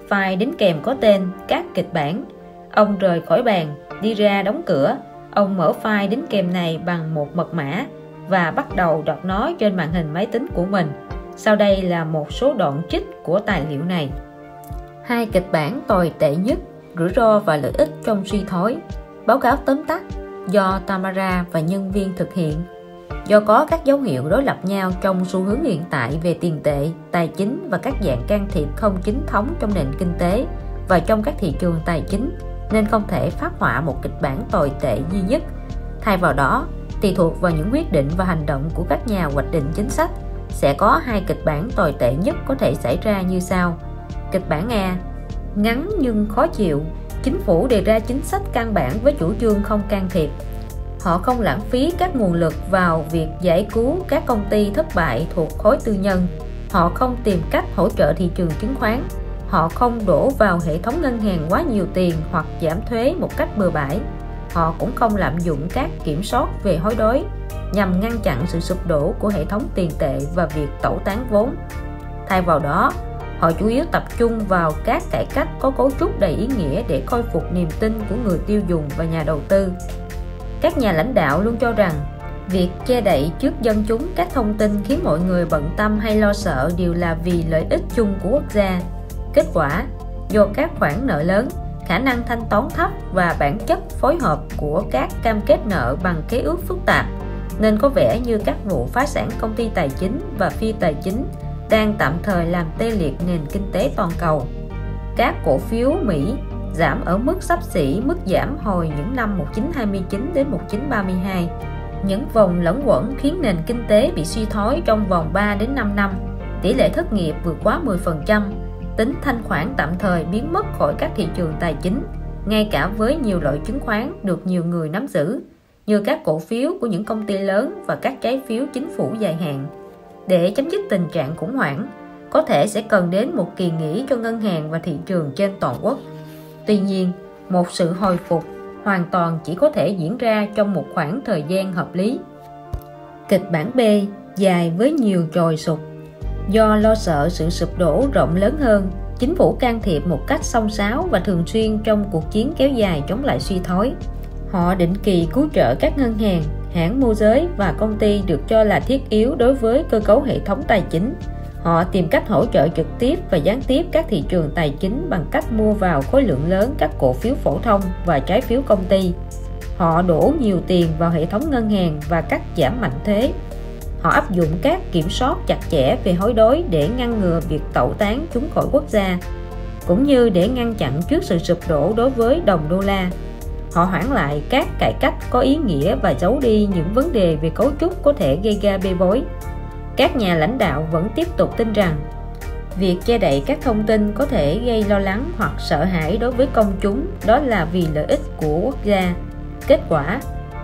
File đính kèm có tên các kịch bản. Ông rời khỏi bàn, đi ra đóng cửa. Ông mở file đính kèm này bằng một mật mã và bắt đầu đọc nó trên màn hình máy tính của mình. Sau đây là một số đoạn trích của tài liệu này. 2 kịch bản tồi tệ nhất, rủi ro và lợi ích trong suy thoái. Báo cáo tóm tắt do Tamara và nhân viên thực hiện. Do có các dấu hiệu đối lập nhau trong xu hướng hiện tại về tiền tệ, tài chính và các dạng can thiệp không chính thống trong nền kinh tế và trong các thị trường tài chính, nên không thể phát họa một kịch bản tồi tệ duy nhất. Thay vào đó, tùy thuộc vào những quyết định và hành động của các nhà hoạch định chính sách, sẽ có 2 kịch bản tồi tệ nhất có thể xảy ra như sau. Kịch bản A, ngắn nhưng khó chịu. Chính phủ đề ra chính sách căn bản với chủ trương không can thiệp. Họ không lãng phí các nguồn lực vào việc giải cứu các công ty thất bại thuộc khối tư nhân. Họ không tìm cách hỗ trợ thị trường chứng khoán. Họ không đổ vào hệ thống ngân hàng quá nhiều tiền hoặc giảm thuế một cách bừa bãi. Họ cũng không lạm dụng các kiểm soát về hối đoái nhằm ngăn chặn sự sụp đổ của hệ thống tiền tệ và việc tẩu tán vốn. Thay vào đó, họ chủ yếu tập trung vào các cải cách có cấu trúc đầy ý nghĩa để khôi phục niềm tin của người tiêu dùng và nhà đầu tư. Các nhà lãnh đạo luôn cho rằng việc che đậy trước dân chúng các thông tin khiến mọi người bận tâm hay lo sợ đều là vì lợi ích chung của quốc gia. Kết quả, do các khoản nợ lớn, khả năng thanh toán thấp và bản chất phối hợp của các cam kết nợ bằng khế ước phức tạp, nên có vẻ như các vụ phá sản công ty tài chính và phi tài chính đang tạm thời làm tê liệt nền kinh tế toàn cầu. Các cổ phiếu Mỹ giảm ở mức xấp xỉ mức giảm hồi những năm 1929 đến 1932. Những vòng lẫn quẩn khiến nền kinh tế bị suy thoái trong vòng 3 đến 5 năm. Tỷ lệ thất nghiệp vượt quá 10%, tính thanh khoản tạm thời biến mất khỏi các thị trường tài chính. ngay cả với nhiều loại chứng khoán được nhiều người nắm giữ, như các cổ phiếu của những công ty lớn và các trái phiếu chính phủ dài hạn. Để chấm dứt tình trạng khủng hoảng, có thể sẽ cần đến một kỳ nghỉ cho ngân hàng và thị trường trên toàn quốc. Tuy nhiên, một sự hồi phục hoàn toàn chỉ có thể diễn ra trong một khoảng thời gian hợp lý. Kịch bản B dài với nhiều trồi sụt. Do lo sợ sự sụp đổ rộng lớn hơn, chính phủ can thiệp một cách xông xáo và thường xuyên trong cuộc chiến kéo dài chống lại suy thoái. Họ định kỳ cứu trợ các ngân hàng, hãng môi giới và công ty được cho là thiết yếu đối với cơ cấu hệ thống tài chính. Họ tìm cách hỗ trợ trực tiếp và gián tiếp các thị trường tài chính bằng cách mua vào khối lượng lớn các cổ phiếu phổ thông và trái phiếu công ty. Họ đổ nhiều tiền vào hệ thống ngân hàng và cắt giảm mạnh thuế. Họ áp dụng các kiểm soát chặt chẽ về hối đoái để ngăn ngừa việc tẩu tán chúng khỏi quốc gia, cũng như để ngăn chặn trước sự sụp đổ đối với đồng đô la. Họ hoãn lại các cải cách có ý nghĩa và giấu đi những vấn đề về cấu trúc có thể gây ra bê bối. Các nhà lãnh đạo vẫn tiếp tục tin rằng việc che đậy các thông tin có thể gây lo lắng hoặc sợ hãi đối với công chúng, đó là vì lợi ích của quốc gia. Kết quả,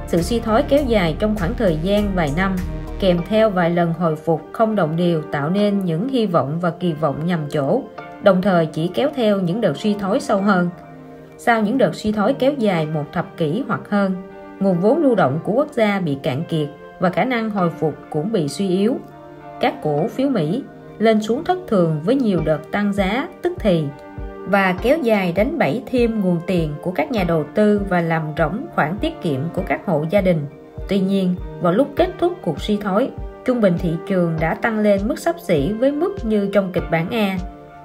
sự suy thoái kéo dài trong khoảng thời gian vài năm, kèm theo vài lần hồi phục không đồng đều, tạo nên những hy vọng và kỳ vọng nhầm chỗ, đồng thời chỉ kéo theo những đợt suy thoái sâu hơn. Sau những đợt suy thoái kéo dài một thập kỷ hoặc hơn, nguồn vốn lưu động của quốc gia bị cạn kiệt và khả năng hồi phục cũng bị suy yếu. Các cổ phiếu Mỹ lên xuống thất thường với nhiều đợt tăng giá tức thì và kéo dài đánh bẫy thêm nguồn tiền của các nhà đầu tư và làm rỗng khoản tiết kiệm của các hộ gia đình. Tuy nhiên, vào lúc kết thúc cuộc suy thoái, trung bình thị trường đã tăng lên mức xấp xỉ với mức như trong kịch bản A,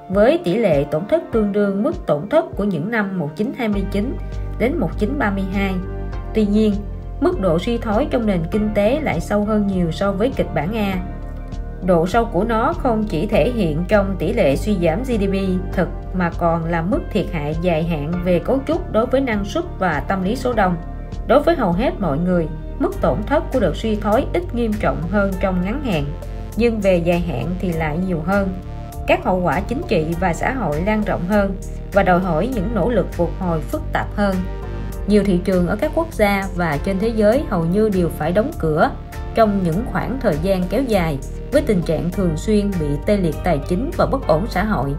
với tỷ lệ tổn thất tương đương mức tổn thất của những năm 1929 đến 1932. Tuy nhiên, mức độ suy thoái trong nền kinh tế lại sâu hơn nhiều so với kịch bản A. Độ sâu của nó không chỉ thể hiện trong tỷ lệ suy giảm GDP thực mà còn là mức thiệt hại dài hạn về cấu trúc đối với năng suất và tâm lý số đông. Đối với hầu hết mọi người, mức tổn thất của đợt suy thoái ít nghiêm trọng hơn trong ngắn hạn, nhưng về dài hạn thì lại nhiều hơn. Các hậu quả chính trị và xã hội lan rộng hơn và đòi hỏi những nỗ lực phục hồi phức tạp hơn. Nhiều thị trường ở các quốc gia và trên thế giới hầu như đều phải đóng cửa trong những khoảng thời gian kéo dài, với tình trạng thường xuyên bị tê liệt tài chính và bất ổn xã hội.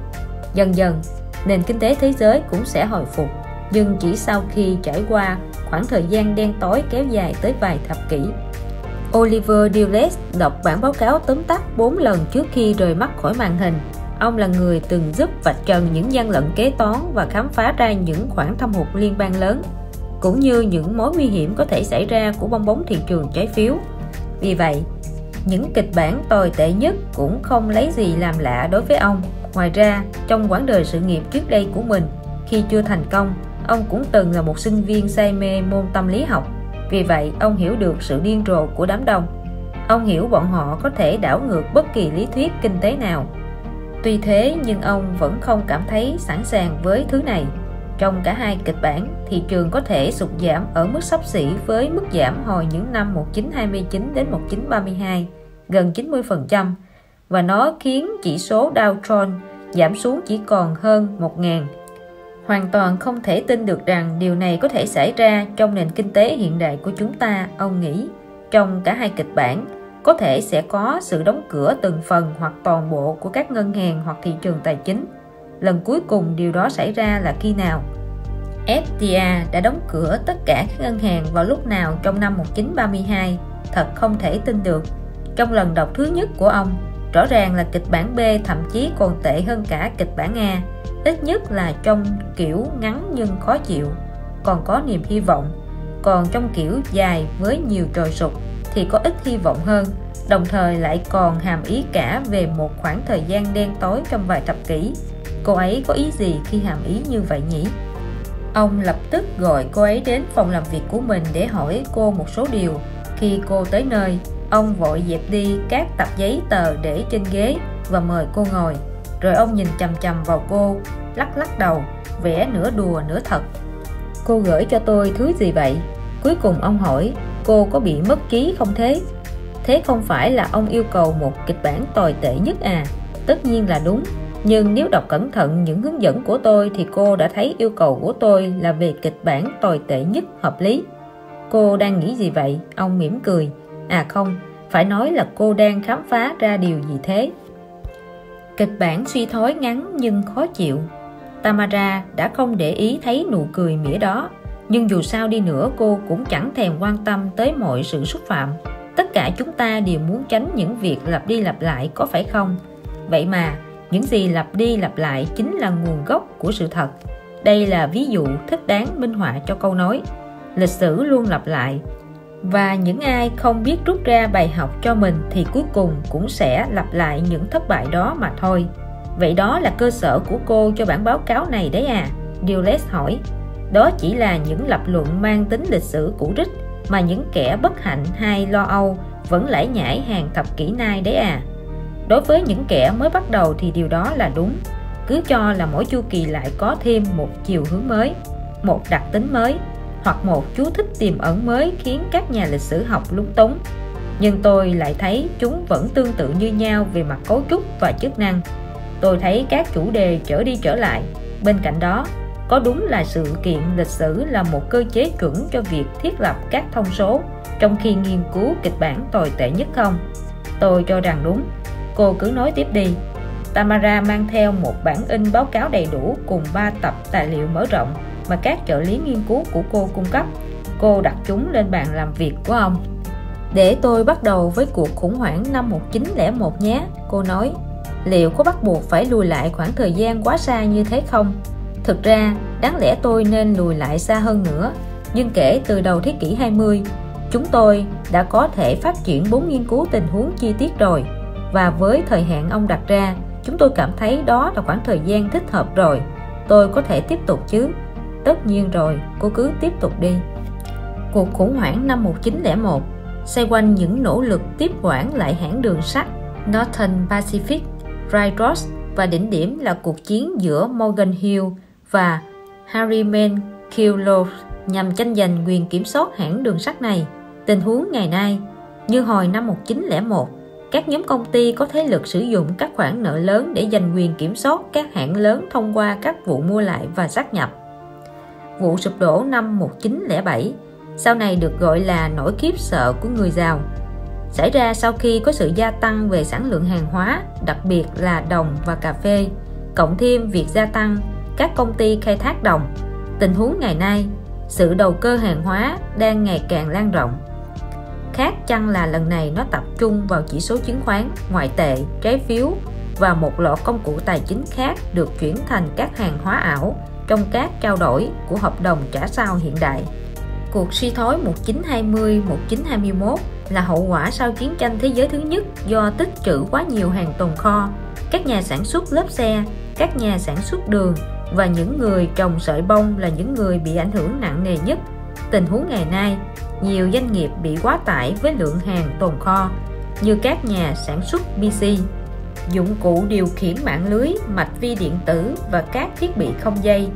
Dần dần, nền kinh tế thế giới cũng sẽ hồi phục, nhưng chỉ sau khi trải qua khoảng thời gian đen tối kéo dài tới vài thập kỷ. Oliver Dulles đọc bản báo cáo tóm tắt 4 lần trước khi rời mắt khỏi màn hình. Ông là người từng giúp vạch trần những gian lận kế toán và khám phá ra những khoản thâm hụt liên bang lớn, cũng như những mối nguy hiểm có thể xảy ra của bong bóng thị trường trái phiếu. Vì vậy, những kịch bản tồi tệ nhất cũng không lấy gì làm lạ đối với ông. Ngoài ra, trong quãng đời sự nghiệp trước đây của mình, khi chưa thành công, ông cũng từng là một sinh viên say mê môn tâm lý học. Vì vậy, ông hiểu được sự điên rồ của đám đông. Ông hiểu bọn họ có thể đảo ngược bất kỳ lý thuyết kinh tế nào. Tuy thế, nhưng ông vẫn không cảm thấy sẵn sàng với thứ này. Trong cả hai kịch bản, thị trường có thể sụt giảm ở mức xấp xỉ với mức giảm hồi những năm 1929 đến 1932, gần 90%, và nó khiến chỉ số Dow Jones giảm xuống chỉ còn hơn 1.000. Hoàn toàn không thể tin được rằng điều này có thể xảy ra trong nền kinh tế hiện đại của chúng ta, ông nghĩ. Trong cả hai kịch bản, có thể sẽ có sự đóng cửa từng phần hoặc toàn bộ của các ngân hàng hoặc thị trường tài chính. Lần cuối cùng điều đó xảy ra là khi nào? FDR đã đóng cửa tất cả các ngân hàng vào lúc nào trong năm 1932? Thật không thể tin được. Trong lần đọc thứ nhất của ông, rõ ràng là kịch bản B thậm chí còn tệ hơn cả kịch bản A, ít nhất là trong kiểu ngắn nhưng khó chịu, còn có niềm hy vọng. Còn trong kiểu dài với nhiều trồi sụt thì có ít hy vọng hơn, đồng thời lại còn hàm ý cả về một khoảng thời gian đen tối trong vài thập kỷ. Cô ấy có ý gì khi hàm ý như vậy nhỉ? Ông lập tức gọi cô ấy đến phòng làm việc của mình để hỏi cô một số điều. Khi cô tới nơi, ông vội dẹp đi các tập giấy tờ để trên ghế và mời cô ngồi. Rồi ông nhìn chằm chằm vào cô, lắc lắc đầu, vẻ nửa đùa nửa thật. Cô gửi cho tôi thứ gì vậy? Cuối cùng ông hỏi, cô có bị mất trí không thế? Thế không phải là ông yêu cầu một kịch bản tồi tệ nhất à? Tất nhiên là đúng. Nhưng nếu đọc cẩn thận những hướng dẫn của tôi thì cô đã thấy yêu cầu của tôi là về kịch bản tồi tệ nhất hợp lý. Cô đang nghĩ gì vậy? Ông mỉm cười. À không, phải nói là cô đang khám phá ra điều gì thế? Kịch bản suy thoái ngắn nhưng khó chịu. Tamara đã không để ý thấy nụ cười mỉa đó, nhưng dù sao đi nữa cô cũng chẳng thèm quan tâm tới mọi sự xúc phạm. Tất cả chúng ta đều muốn tránh những việc lặp đi lặp lại, có phải không? Vậy mà những gì lặp đi lặp lại chính là nguồn gốc của sự thật. Đây là ví dụ thích đáng minh họa cho câu nói lịch sử luôn lặp lại, và những ai không biết rút ra bài học cho mình thì cuối cùng cũng sẽ lặp lại những thất bại đó mà thôi. Vậy đó là cơ sở của cô cho bản báo cáo này đấy à? Dulles hỏi. Đó chỉ là những lập luận mang tính lịch sử cũ rích mà những kẻ bất hạnh hay lo âu vẫn lải nhải hàng thập kỷ nay đấy à? Đối với những kẻ mới bắt đầu thì điều đó là đúng. Cứ cho là mỗi chu kỳ lại có thêm một chiều hướng mới, một đặc tính mới, hoặc một chú thích tiềm ẩn mới khiến các nhà lịch sử học lúng túng. Nhưng tôi lại thấy chúng vẫn tương tự như nhau về mặt cấu trúc và chức năng. Tôi thấy các chủ đề trở đi trở lại. Bên cạnh đó, có đúng là sự kiện lịch sử là một cơ chế chuẩn cho việc thiết lập các thông số trong khi nghiên cứu kịch bản tồi tệ nhất không? Tôi cho rằng đúng. Cô cứ nói tiếp đi. Tamara mang theo một bản in báo cáo đầy đủ cùng 3 tập tài liệu mở rộng mà các trợ lý nghiên cứu của cô cung cấp. Cô đặt chúng lên bàn làm việc của ông. Để tôi bắt đầu với cuộc khủng hoảng năm 1901 nhé, cô nói. Liệu có bắt buộc phải lùi lại khoảng thời gian quá xa như thế không? Thực ra, đáng lẽ tôi nên lùi lại xa hơn nữa. Nhưng kể từ đầu thế kỷ 20, chúng tôi đã có thể phát triển 4 nghiên cứu tình huống chi tiết rồi. Và với thời hạn ông đặt ra, chúng tôi cảm thấy đó là khoảng thời gian thích hợp rồi. Tôi có thể tiếp tục chứ? Tất nhiên rồi, cô cứ tiếp tục đi. Cuộc khủng hoảng năm 1901 xoay quanh những nỗ lực tiếp quản lại hãng đường sắt Northern Pacific Railroad, và đỉnh điểm là cuộc chiến giữa Morgan Hill và Harriman Kellogg nhằm tranh giành quyền kiểm soát hãng đường sắt này. Tình huống ngày nay, như hồi năm 1901, các nhóm công ty có thế lực sử dụng các khoản nợ lớn để giành quyền kiểm soát các hãng lớn thông qua các vụ mua lại và sát nhập. Vụ sụp đổ năm 1907, sau này được gọi là nỗi khiếp sợ của người giàu, xảy ra sau khi có sự gia tăng về sản lượng hàng hóa, đặc biệt là đồng và cà phê, cộng thêm việc gia tăng các công ty khai thác đồng. Tình huống ngày nay, sự đầu cơ hàng hóa đang ngày càng lan rộng. Khác chăng là lần này nó tập trung vào chỉ số chứng khoán, ngoại tệ, trái phiếu và một loạt công cụ tài chính khác được chuyển thành các hàng hóa ảo trong các trao đổi của hợp đồng trả sau hiện đại. Cuộc suy thoái 1920-1921 là hậu quả sau chiến tranh thế giới thứ nhất do tích trữ quá nhiều hàng tồn kho. Các nhà sản xuất lốp xe, các nhà sản xuất đường và những người trồng sợi bông là những người bị ảnh hưởng nặng nề nhất. Tình huống ngày nay, nhiều doanh nghiệp bị quá tải với lượng hàng tồn kho, như các nhà sản xuất PC, dụng cụ điều khiển mạng lưới, mạch vi điện tử và các thiết bị không dây.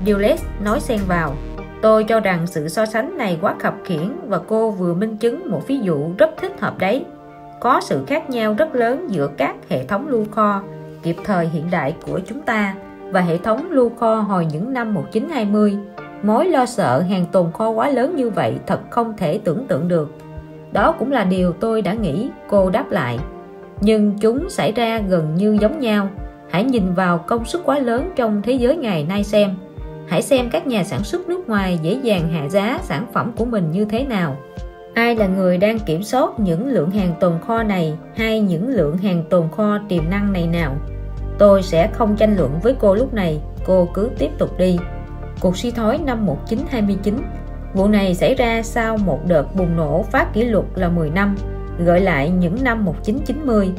Dulles nói xen vào. Tôi cho rằng sự so sánh này quá khập khiễng và cô vừa minh chứng một ví dụ rất thích hợp đấy. Có sự khác nhau rất lớn giữa các hệ thống lưu kho kịp thời hiện đại của chúng ta và hệ thống lưu kho hồi những năm 1920. Mối lo sợ hàng tồn kho quá lớn như vậy thật không thể tưởng tượng được. Đó cũng là điều tôi đã nghĩ, cô đáp lại. Nhưng chúng xảy ra gần như giống nhau. Hãy nhìn vào công suất quá lớn trong thế giới ngày nay xem. Hãy xem các nhà sản xuất nước ngoài dễ dàng hạ giá sản phẩm của mình như thế nào. Ai là người đang kiểm soát những lượng hàng tồn kho này hay những lượng hàng tồn kho tiềm năng này nào? Tôi sẽ không tranh luận với cô lúc này, cô cứ tiếp tục đi. Cuộc suy thoái năm 1929. Vụ này xảy ra sau một đợt bùng nổ phá kỷ lục là 10 năm, gợi lại những năm 1990,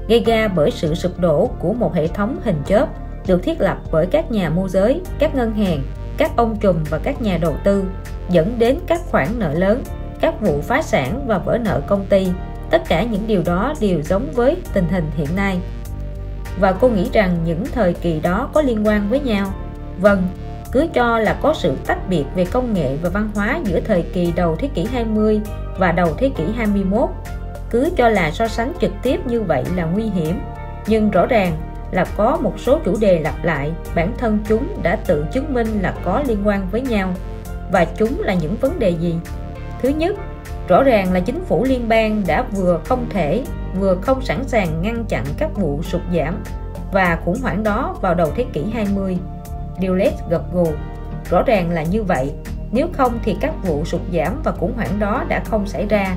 gây ra bởi sự sụp đổ của một hệ thống hình chớp được thiết lập bởi các nhà môi giới, các ngân hàng, các ông trùm và các nhà đầu tư, dẫn đến các khoản nợ lớn, các vụ phá sản và vỡ nợ công ty. Tất cả những điều đó đều giống với tình hình hiện nay. Và cô nghĩ rằng những thời kỳ đó có liên quan với nhau? Vâng, cứ cho là có sự tách biệt về công nghệ và văn hóa giữa thời kỳ đầu thế kỷ 20 và đầu thế kỷ 21. Cứ cho là so sánh trực tiếp như vậy là nguy hiểm. Nhưng rõ ràng, là có một số chủ đề lặp lại, bản thân chúng đã tự chứng minh là có liên quan với nhau. Và chúng là những vấn đề gì? Thứ nhất, rõ ràng là chính phủ liên bang đã vừa không sẵn sàng ngăn chặn các vụ sụt giảm và khủng hoảng đó vào đầu thế kỷ 20. Dulles gật gù. Rõ ràng là như vậy, nếu không thì các vụ sụt giảm và khủng hoảng đó đã không xảy ra.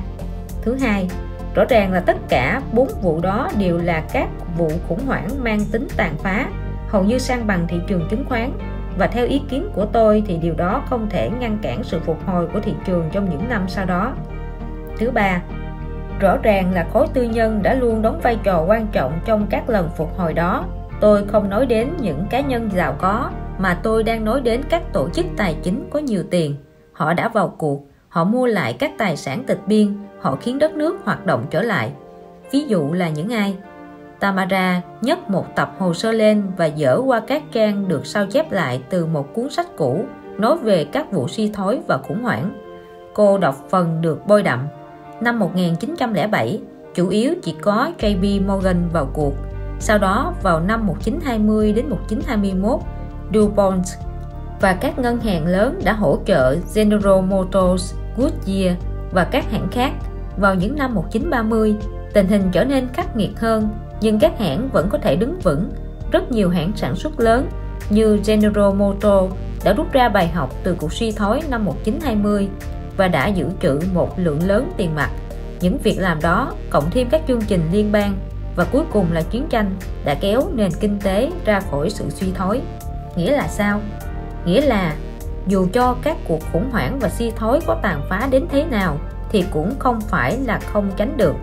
Thứ hai, rõ ràng là tất cả 4 vụ đó đều là các vụ khủng hoảng mang tính tàn phá, hầu như san bằng thị trường chứng khoán, và theo ý kiến của tôi thì điều đó không thể ngăn cản sự phục hồi của thị trường trong những năm sau đó. Thứ ba, rõ ràng là khối tư nhân đã luôn đóng vai trò quan trọng trong các lần phục hồi đó. Tôi không nói đến những cá nhân giàu có, mà tôi đang nói đến các tổ chức tài chính có nhiều tiền. Họ đã vào cuộc, họ mua lại các tài sản tịch biên, họ khiến đất nước hoạt động trở lại. Ví dụ là những ai? Tamara nhấc một tập hồ sơ lên và dở qua các trang được sao chép lại từ một cuốn sách cũ nói về các vụ suy thoái và khủng hoảng. Cô đọc phần được bôi đậm. Năm 1907, chủ yếu chỉ có JP Morgan vào cuộc. Sau đó vào năm 1920 đến 1921, DuPont và các ngân hàng lớn đã hỗ trợ General Motors, Goodyear và các hãng khác. Vào những năm 1930, tình hình trở nên khắc nghiệt hơn, nhưng các hãng vẫn có thể đứng vững. Rất nhiều hãng sản xuất lớn như General Motors đã rút ra bài học từ cuộc suy thoái năm 1920 và đã dự trữ một lượng lớn tiền mặt. Những việc làm đó, cộng thêm các chương trình liên bang và cuối cùng là chiến tranh, đã kéo nền kinh tế ra khỏi sự suy thoái. Nghĩa là sao? Nghĩa là dù cho các cuộc khủng hoảng và suy thoái có tàn phá đến thế nào thì cũng không phải là không tránh được.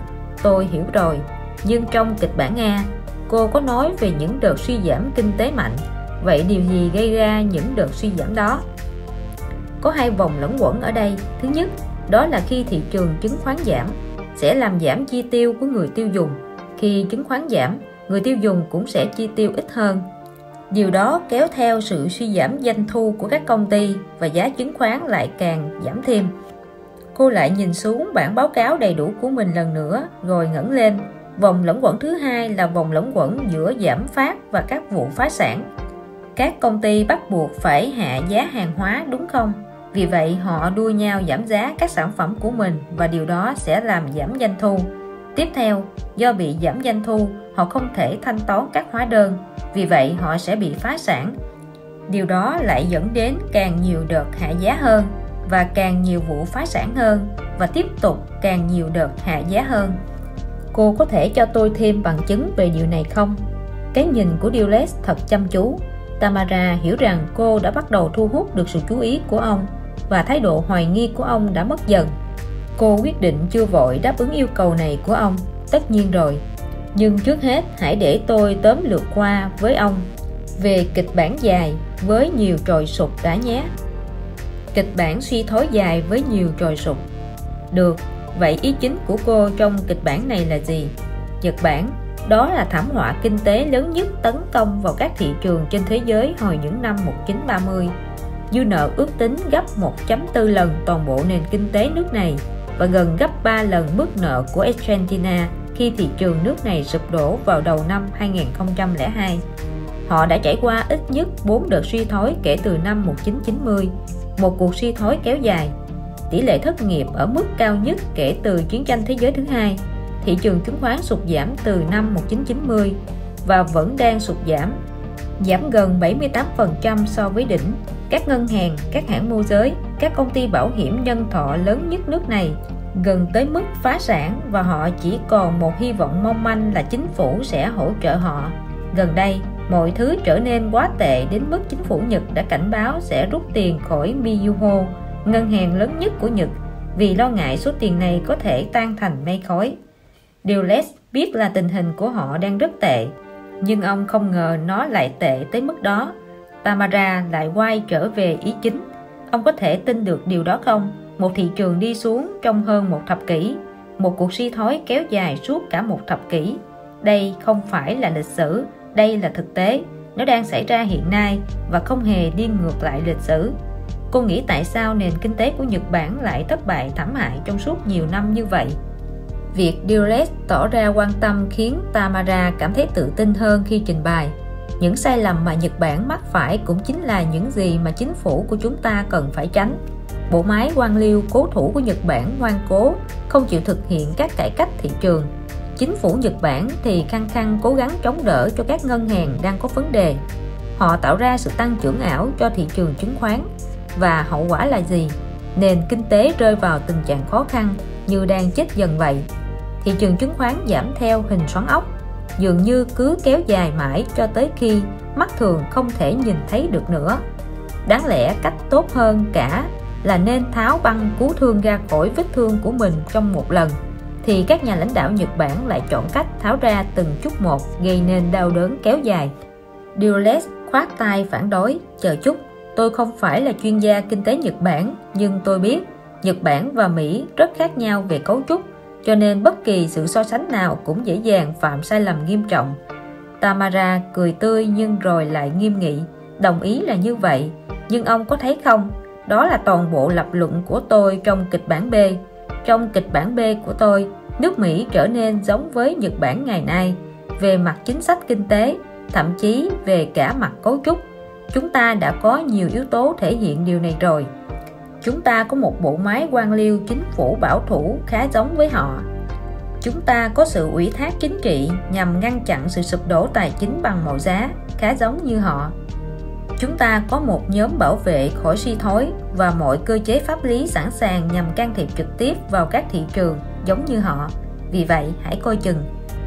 Tôi hiểu rồi. Nhưng trong kịch bản A, cô có nói về những đợt suy giảm kinh tế mạnh. Vậy điều gì gây ra những đợt suy giảm đó? Có hai vòng lẫn quẩn ở đây. Thứ nhất, đó là khi thị trường chứng khoán giảm, sẽ làm giảm chi tiêu của người tiêu dùng. Khi chứng khoán giảm, người tiêu dùng cũng sẽ chi tiêu ít hơn. Điều đó kéo theo sự suy giảm doanh thu của các công ty và giá chứng khoán lại càng giảm thêm. Cô lại nhìn xuống bản báo cáo đầy đủ của mình lần nữa rồi ngẩng lên. Vòng lẫn quẩn thứ hai là vòng lẫn quẩn giữa giảm phát và các vụ phá sản. Các công ty bắt buộc phải hạ giá hàng hóa, đúng không? Vì vậy họ đua nhau giảm giá các sản phẩm của mình và điều đó sẽ làm giảm doanh thu. Tiếp theo, do bị giảm doanh thu, họ không thể thanh toán các hóa đơn, vì vậy họ sẽ bị phá sản. Điều đó lại dẫn đến càng nhiều đợt hạ giá hơn và càng nhiều vụ phá sản hơn và tiếp tục càng nhiều đợt hạ giá hơn. Cô có thể cho tôi thêm bằng chứng về điều này không? Cái nhìn của Dulles thật chăm chú. Tamara hiểu rằng cô đã bắt đầu thu hút được sự chú ý của ông và thái độ hoài nghi của ông đã mất dần. Cô quyết định chưa vội đáp ứng yêu cầu này của ông. Tất nhiên rồi. Nhưng trước hết hãy để tôi tóm lược qua với ông về kịch bản dài với nhiều trồi sụp đã nhé. Kịch bản suy thoái dài với nhiều trồi sụp. Được, vậy ý chính của cô trong kịch bản này là gì? Nhật Bản, đó là thảm họa kinh tế lớn nhất tấn công vào các thị trường trên thế giới hồi những năm 1930. Dư nợ ước tính gấp 1.4 lần toàn bộ nền kinh tế nước này và gần gấp 3 lần mức nợ của Argentina khi thị trường nước này sụp đổ vào đầu năm 2002. Họ đã trải qua ít nhất 4 đợt suy thoái kể từ năm 1990, một cuộc suy thoái kéo dài. Tỷ lệ thất nghiệp ở mức cao nhất kể từ chiến tranh thế giới thứ hai. Thị trường chứng khoán sụt giảm từ năm 1990 và vẫn đang sụt giảm gần 78% so với đỉnh. Các ngân hàng, các hãng môi giới, các công ty bảo hiểm nhân thọ lớn nhất nước này gần tới mức phá sản và họ chỉ còn một hy vọng mong manh là chính phủ sẽ hỗ trợ họ. Gần đây, mọi thứ trở nên quá tệ đến mức chính phủ Nhật đã cảnh báo sẽ rút tiền khỏi Mizuho, ngân hàng lớn nhất của Nhật, vì lo ngại số tiền này có thể tan thành mây khói. Dulles biết là tình hình của họ đang rất tệ, nhưng ông không ngờ nó lại tệ tới mức đó. Tamara lại quay trở về ý chính. Ông có thể tin được điều đó không? Một thị trường đi xuống trong hơn một thập kỷ, một cuộc suy thoái kéo dài suốt cả một thập kỷ. Đây không phải là lịch sử, đây là thực tế. Nó đang xảy ra hiện nay và không hề đi ngược lại lịch sử. Cô nghĩ tại sao nền kinh tế của Nhật Bản lại thất bại thảm hại trong suốt nhiều năm như vậy? Việc Dulles tỏ ra quan tâm khiến Tamara cảm thấy tự tin hơn khi trình bày. Những sai lầm mà Nhật Bản mắc phải cũng chính là những gì mà chính phủ của chúng ta cần phải tránh. Bộ máy quan liêu cố thủ của Nhật Bản ngoan cố, không chịu thực hiện các cải cách thị trường. Chính phủ Nhật Bản thì khăng khăng cố gắng chống đỡ cho các ngân hàng đang có vấn đề. Họ tạo ra sự tăng trưởng ảo cho thị trường chứng khoán. Và hậu quả là gì? Nền kinh tế rơi vào tình trạng khó khăn như đang chết dần vậy. Thị trường chứng khoán giảm theo hình xoắn ốc, dường như cứ kéo dài mãi cho tới khi mắt thường không thể nhìn thấy được nữa. Đáng lẽ cách tốt hơn cả là nên tháo băng cứu thương ra khỏi vết thương của mình trong một lần, thì các nhà lãnh đạo Nhật Bản lại chọn cách tháo ra từng chút một, gây nên đau đớn kéo dài. Dulles khoát tay phản đối: chờ chút, tôi không phải là chuyên gia kinh tế Nhật Bản, nhưng tôi biết Nhật Bản và Mỹ rất khác nhau về cấu trúc, cho nên bất kỳ sự so sánh nào cũng dễ dàng phạm sai lầm nghiêm trọng. Tamara cười tươi nhưng rồi lại nghiêm nghị: đồng ý là như vậy, nhưng ông có thấy không, đó là toàn bộ lập luận của tôi trong kịch bản B. Trong kịch bản B của tôi, nước Mỹ trở nên giống với Nhật Bản ngày nay về mặt chính sách kinh tế, thậm chí về cả mặt cấu trúc. Chúng ta đã có nhiều yếu tố thể hiện điều này rồi. Chúng ta có một bộ máy quan liêu chính phủ bảo thủ khá giống với họ. Chúng ta có sự ủy thác chính trị nhằm ngăn chặn sự sụp đổ tài chính bằng mọi giá, khá giống như họ. Chúng ta có một nhóm bảo vệ khỏi suy thoái và mọi cơ chế pháp lý sẵn sàng nhằm can thiệp trực tiếp vào các thị trường, giống như họ. Vì vậy, hãy coi chừng.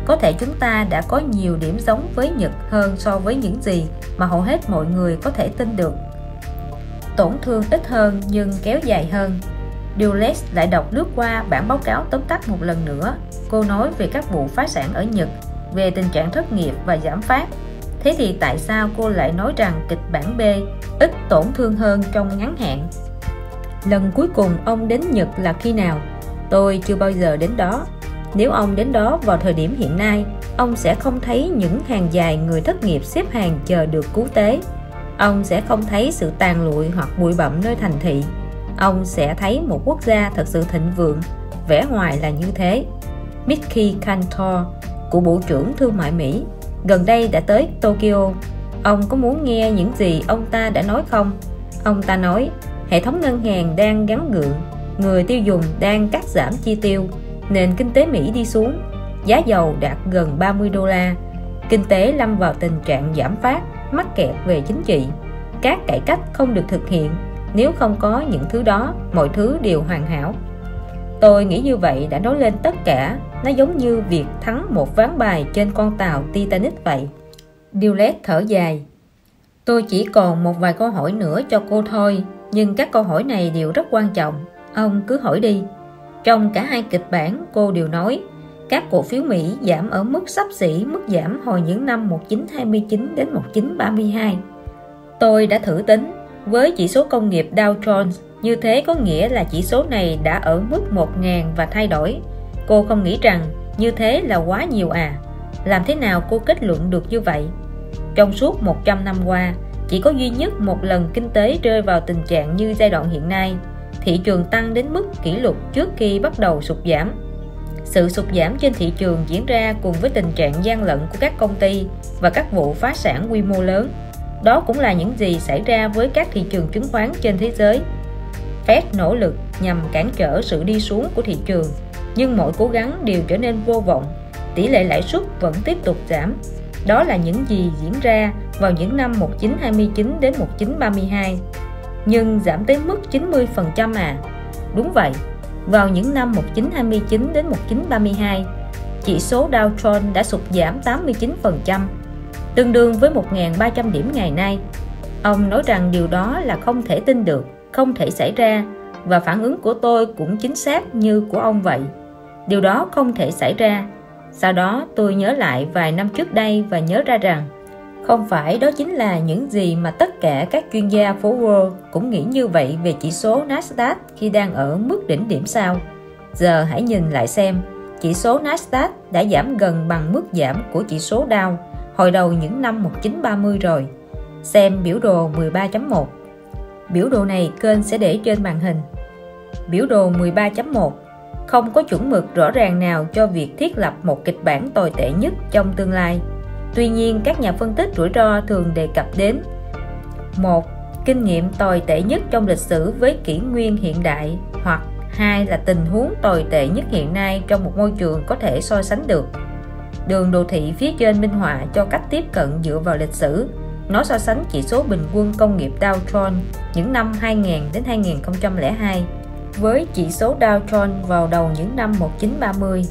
Có thể chúng ta đã có nhiều điểm giống với Nhật hơn so với những gì mà hầu hết mọi người có thể tin được. Tổn thương ít hơn nhưng kéo dài hơn. Dulles lại đọc lướt qua bản báo cáo tóm tắt một lần nữa. Cô nói về các vụ phá sản ở Nhật, về tình trạng thất nghiệp và giảm phát. Thế thì tại sao cô lại nói rằng kịch bản B ít tổn thương hơn trong ngắn hạn? Lần cuối cùng ông đến Nhật là khi nào? Tôi chưa bao giờ đến đó. Nếu ông đến đó vào thời điểm hiện nay, ông sẽ không thấy những hàng dài người thất nghiệp xếp hàng chờ được cứu tế. Ông sẽ không thấy sự tàn lụi hoặc bụi bặm nơi thành thị. Ông sẽ thấy một quốc gia thật sự thịnh vượng. Vẻ ngoài là như thế. Mickey Kantor, cựu Bộ trưởng Thương mại Mỹ, gần đây đã tới Tokyo. Ông có muốn nghe những gì ông ta đã nói không? Ông ta nói, hệ thống ngân hàng đang gắng gượng, người tiêu dùng đang cắt giảm chi tiêu, nền kinh tế Mỹ đi xuống, giá dầu đạt gần 30 đô la, kinh tế lâm vào tình trạng giảm phát, mắc kẹt về chính trị. Các cải cách không được thực hiện. Nếu không có những thứ đó, mọi thứ đều hoàn hảo. Tôi nghĩ như vậy đã nói lên tất cả. Nó giống như việc thắng một ván bài trên con tàu Titanic vậy. Dulles thở dài. Tôi chỉ còn một vài câu hỏi nữa cho cô thôi, nhưng các câu hỏi này đều rất quan trọng. Ông cứ hỏi đi. Trong cả hai kịch bản, cô đều nói các cổ phiếu Mỹ giảm ở mức xấp xỉ mức giảm hồi những năm 1929 đến 1932. Tôi đã thử tính với chỉ số công nghiệp Dow Jones, như thế có nghĩa là chỉ số này đã ở mức 1.000 và thay đổi. Cô không nghĩ rằng như thế là quá nhiều à? Làm thế nào cô kết luận được như vậy? Trong suốt 100 năm qua, chỉ có duy nhất một lần kinh tế rơi vào tình trạng như giai đoạn hiện nay. Thị trường tăng đến mức kỷ lục trước khi bắt đầu sụt giảm. Sự sụt giảm trên thị trường diễn ra cùng với tình trạng gian lận của các công ty và các vụ phá sản quy mô lớn. Đó cũng là những gì xảy ra với các thị trường chứng khoán trên thế giới. Fed nỗ lực nhằm cản trở sự đi xuống của thị trường, nhưng mọi cố gắng đều trở nên vô vọng. Tỷ lệ lãi suất vẫn tiếp tục giảm. Đó là những gì diễn ra vào những năm 1929 đến 1932. Nhưng giảm tới mức 90% à? Đúng vậy. Vào những năm 1929 đến 1932, chỉ số Dow Jones đã sụt giảm 89%, tương đương với 1.300 điểm ngày nay. Ông nói rằng điều đó là không thể tin được, không thể xảy ra, và phản ứng của tôi cũng chính xác như của ông vậy. Điều đó không thể xảy ra. Sau đó tôi nhớ lại vài năm trước đây và nhớ ra rằng không phải đó chính là những gì mà tất cả các chuyên gia phố Wall cũng nghĩ như vậy về chỉ số Nasdaq khi đang ở mức đỉnh điểm sao? Giờ hãy nhìn lại xem, chỉ số Nasdaq đã giảm gần bằng mức giảm của chỉ số Dow hồi đầu những năm 1930 rồi. Xem biểu đồ 13.1. Biểu đồ này kênh sẽ để trên màn hình. Biểu đồ 13.1. Không có chuẩn mực rõ ràng nào cho việc thiết lập một kịch bản tồi tệ nhất trong tương lai. Tuy nhiên, các nhà phân tích rủi ro thường đề cập đến: 1. Kinh nghiệm tồi tệ nhất trong lịch sử với kỷ nguyên hiện đại, hoặc 2 là tình huống tồi tệ nhất hiện nay trong một môi trường có thể so sánh được. Đường đồ thị phía trên minh họa cho cách tiếp cận dựa vào lịch sử. Nó so sánh chỉ số bình quân công nghiệp Dow Jones những năm 2000 đến 2002 với chỉ số Dow Jones vào đầu những năm 1930.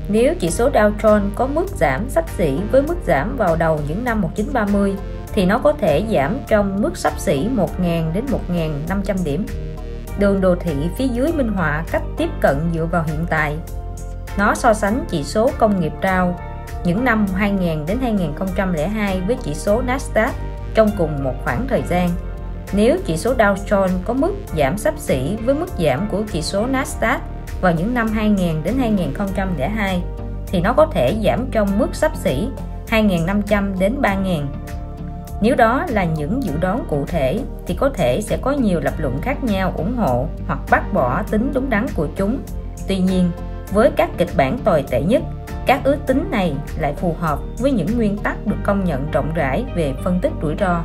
Nếu chỉ số Dow Jones có mức giảm xấp xỉ với mức giảm vào đầu những năm 1930 thì nó có thể giảm trong mức xấp xỉ 1.000 đến 1.500 điểm. Đường đồ thị phía dưới minh họa cách tiếp cận dựa vào hiện tại. Nó so sánh chỉ số công nghiệp Dow những năm 2000 đến 2002 với chỉ số Nasdaq trong cùng một khoảng thời gian. Nếu chỉ số Dow Jones có mức giảm xấp xỉ với mức giảm của chỉ số Nasdaq vào những năm 2000 đến 2002 thì nó có thể giảm trong mức xấp xỉ 2.500 đến 3.000. Nếu đó là những dự đoán cụ thể thì có thể sẽ có nhiều lập luận khác nhau ủng hộ hoặc bác bỏ tính đúng đắn của chúng. Tuy nhiên, với các kịch bản tồi tệ nhất, các ước tính này lại phù hợp với những nguyên tắc được công nhận rộng rãi về phân tích rủi ro.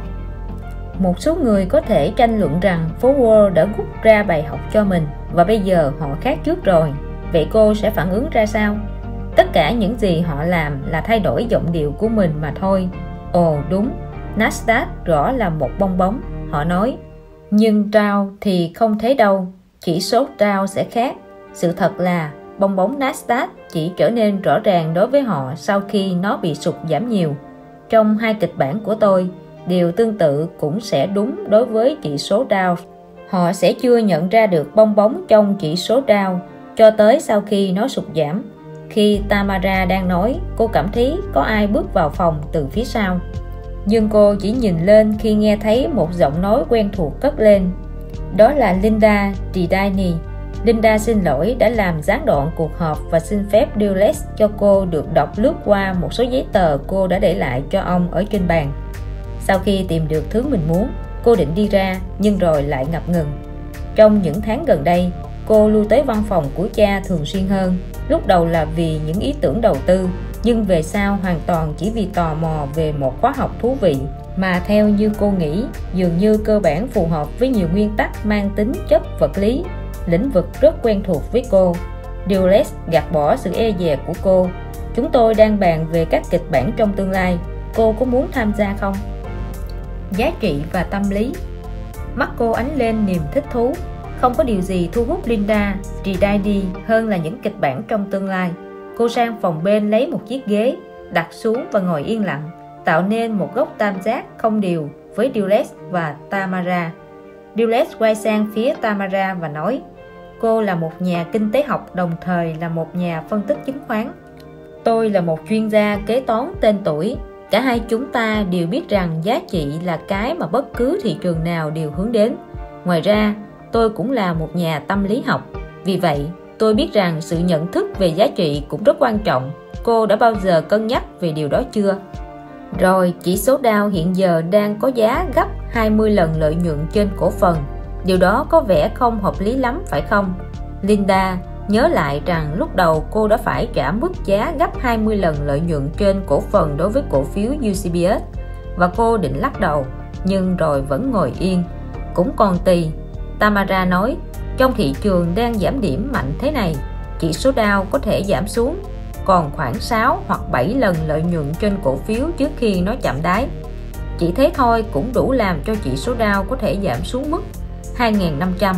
Một số người có thể tranh luận rằng phố Wall đã rút ra bài học cho mình và bây giờ họ khác trước rồi. Vậy cô sẽ phản ứng ra sao? Tất cả những gì họ làm là thay đổi giọng điệu của mình mà thôi. Ồ đúng, Nasdaq rõ là một bong bóng, họ nói. Nhưng Dow thì không thấy đâu, chỉ số Dow sẽ khác. Sự thật là bong bóng Nasdaq chỉ trở nên rõ ràng đối với họ sau khi nó bị sụt giảm nhiều. Trong hai kịch bản của tôi, điều tương tự cũng sẽ đúng đối với chỉ số Dow. Họ sẽ chưa nhận ra được bong bóng trong chỉ số Dow cho tới sau khi nó sụt giảm. Khi Tamara đang nói, cô cảm thấy có ai bước vào phòng từ phía sau. Nhưng cô chỉ nhìn lên khi nghe thấy một giọng nói quen thuộc cất lên. Đó là Linda Didani. Linda xin lỗi đã làm gián đoạn cuộc họp và xin phép Dulles cho cô được đọc lướt qua một số giấy tờ cô đã để lại cho ông ở trên bàn. Sau khi tìm được thứ mình muốn, cô định đi ra nhưng rồi lại ngập ngừng. Trong những tháng gần đây, cô lui tới văn phòng của cha thường xuyên hơn. Lúc đầu là vì những ý tưởng đầu tư, nhưng về sau hoàn toàn chỉ vì tò mò về một khóa học thú vị mà theo như cô nghĩ, dường như cơ bản phù hợp với nhiều nguyên tắc mang tính chất vật lý, lĩnh vực rất quen thuộc với cô. Dulles gạt bỏ sự e dè của cô. Chúng tôi đang bàn về các kịch bản trong tương lai. Cô có muốn tham gia không? Giá trị và tâm lý. Mắt cô ánh lên niềm thích thú. Không có điều gì thu hút Linda Didani hơn là những kịch bản trong tương lai. Cô sang phòng bên lấy một chiếc ghế, đặt xuống và ngồi yên lặng, tạo nên một góc tam giác không đều với Dulles và Tamara. Dulles quay sang phía Tamara và nói: cô là một nhà kinh tế học đồng thời là một nhà phân tích chứng khoán. Tôi là một chuyên gia kế toán tên tuổi. Cả hai chúng ta đều biết rằng giá trị là cái mà bất cứ thị trường nào đều hướng đến. Ngoài ra, tôi cũng là một nhà tâm lý học. Vì vậy, tôi biết rằng sự nhận thức về giá trị cũng rất quan trọng. Cô đã bao giờ cân nhắc về điều đó chưa? Rồi, chỉ số Dow hiện giờ đang có giá gấp 20 lần lợi nhuận trên cổ phần. Điều đó có vẻ không hợp lý lắm phải không? Linda nhớ lại rằng lúc đầu cô đã phải trả mức giá gấp 20 lần lợi nhuận trên cổ phần đối với cổ phiếu UCBS và cô định lắc đầu, nhưng rồi vẫn ngồi yên. Cũng còn tùy, Tamara nói, trong thị trường đang giảm điểm mạnh thế này, chỉ số Dow có thể giảm xuống còn khoảng 6 hoặc 7 lần lợi nhuận trên cổ phiếu trước khi nó chạm đáy. Chỉ thế thôi cũng đủ làm cho chỉ số Dow có thể giảm xuống mức 2.500.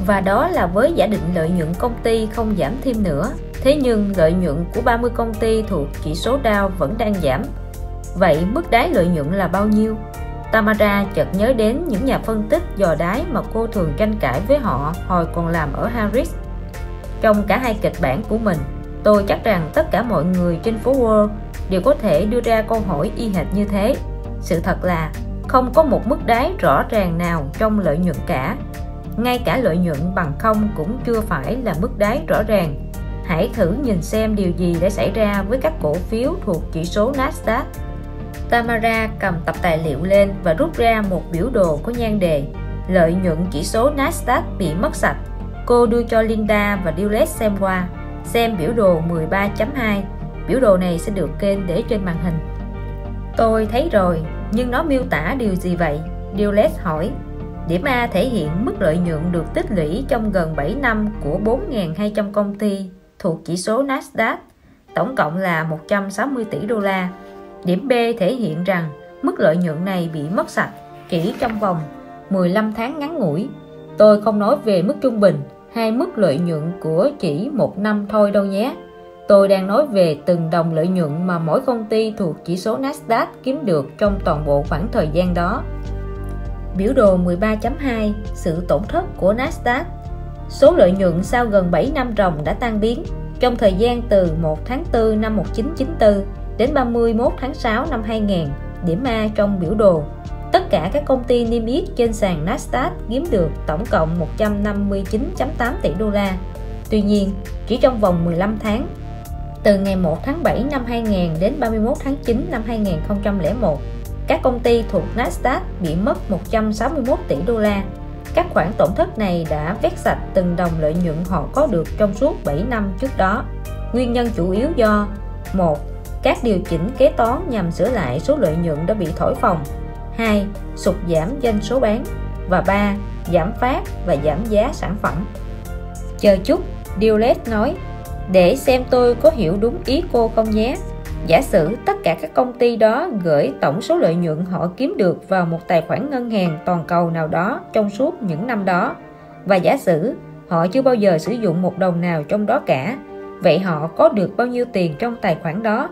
Và đó là với giả định lợi nhuận công ty không giảm thêm nữa. Thế nhưng lợi nhuận của 30 công ty thuộc chỉ số Dow vẫn đang giảm. Vậy mức đáy lợi nhuận là bao nhiêu? Tamara chợt nhớ đến những nhà phân tích dò đáy mà cô thường tranh cãi với họ hồi còn làm ở Harris. Trong cả hai kịch bản của mình, tôi chắc rằng tất cả mọi người trên phố Wall đều có thể đưa ra câu hỏi y hệt như thế. Sự thật là không có một mức đáy rõ ràng nào trong lợi nhuận cả. Ngay cả lợi nhuận bằng không cũng chưa phải là mức đáy rõ ràng. Hãy thử nhìn xem điều gì đã xảy ra với các cổ phiếu thuộc chỉ số Nasdaq. Tamara cầm tập tài liệu lên và rút ra một biểu đồ có nhan đề: lợi nhuận chỉ số Nasdaq bị mất sạch. Cô đưa cho Linda và Dulles xem qua. Xem biểu đồ 13.2. Biểu đồ này sẽ được kênh để trên màn hình. Tôi thấy rồi, nhưng nó miêu tả điều gì vậy? Dulles hỏi. Điểm A thể hiện mức lợi nhuận được tích lũy trong gần 7 năm của 4.200 công ty thuộc chỉ số Nasdaq, tổng cộng là 160 tỷ đô la. Điểm B thể hiện rằng mức lợi nhuận này bị mất sạch chỉ trong vòng 15 tháng ngắn ngủi. Tôi không nói về mức trung bình hay mức lợi nhuận của chỉ một năm thôi đâu nhé. Tôi đang nói về từng đồng lợi nhuận mà mỗi công ty thuộc chỉ số Nasdaq kiếm được trong toàn bộ khoảng thời gian đó. Biểu đồ 13.2. Sự tổn thất của Nasdaq. Số lợi nhuận sau gần 7 năm ròng đã tan biến. Trong thời gian từ 1 tháng 4 năm 1994 đến 31 tháng 6 năm 2000, điểm A trong biểu đồ, tất cả các công ty niêm yết trên sàn Nasdaq kiếm được tổng cộng 159.8 tỷ đô la. Tuy nhiên, chỉ trong vòng 15 tháng, từ ngày 1 tháng 7 năm 2000 đến 31 tháng 9 năm 2001, các công ty thuộc Nasdaq bị mất 161 tỷ đô la. Các khoản tổn thất này đã vét sạch từng đồng lợi nhuận họ có được trong suốt 7 năm trước đó. Nguyên nhân chủ yếu do: 1. Các điều chỉnh kế toán nhằm sửa lại số lợi nhuận đã bị thổi phồng. 2. Sụt giảm doanh số bán. Và 3. Giảm phát và giảm giá sản phẩm. Chờ chút, Dulles nói, để xem tôi có hiểu đúng ý cô không nhé. Giả sử tất cả các công ty đó gửi tổng số lợi nhuận họ kiếm được vào một tài khoản ngân hàng toàn cầu nào đó trong suốt những năm đó, và giả sử họ chưa bao giờ sử dụng một đồng nào trong đó cả, vậy họ có được bao nhiêu tiền trong tài khoản đó?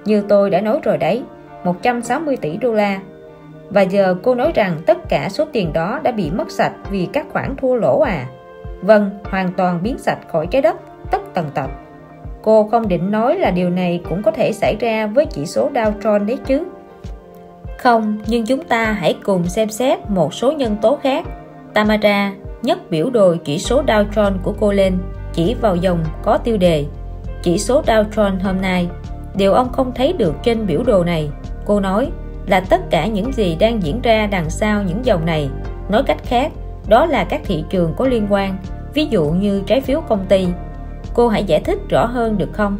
Như tôi đã nói rồi đấy, 160 tỷ đô la. Và giờ cô nói rằng tất cả số tiền đó đã bị mất sạch vì các khoản thua lỗ à? Vâng, hoàn toàn biến sạch khỏi trái đất, tất tần tật. Cô không định nói là điều này cũng có thể xảy ra với chỉ số Dow Jones đấy chứ? Không, nhưng chúng ta hãy cùng xem xét một số nhân tố khác. Tamara nhấc biểu đồ chỉ số Dow Jones của cô lên, chỉ vào dòng có tiêu đề chỉ số Dow Jones hôm nay. Điều ông không thấy được trên biểu đồ này, cô nói, là tất cả những gì đang diễn ra đằng sau những dòng này. Nói cách khác, đó là các thị trường có liên quan, ví dụ như trái phiếu công ty. Cô hãy giải thích rõ hơn được không?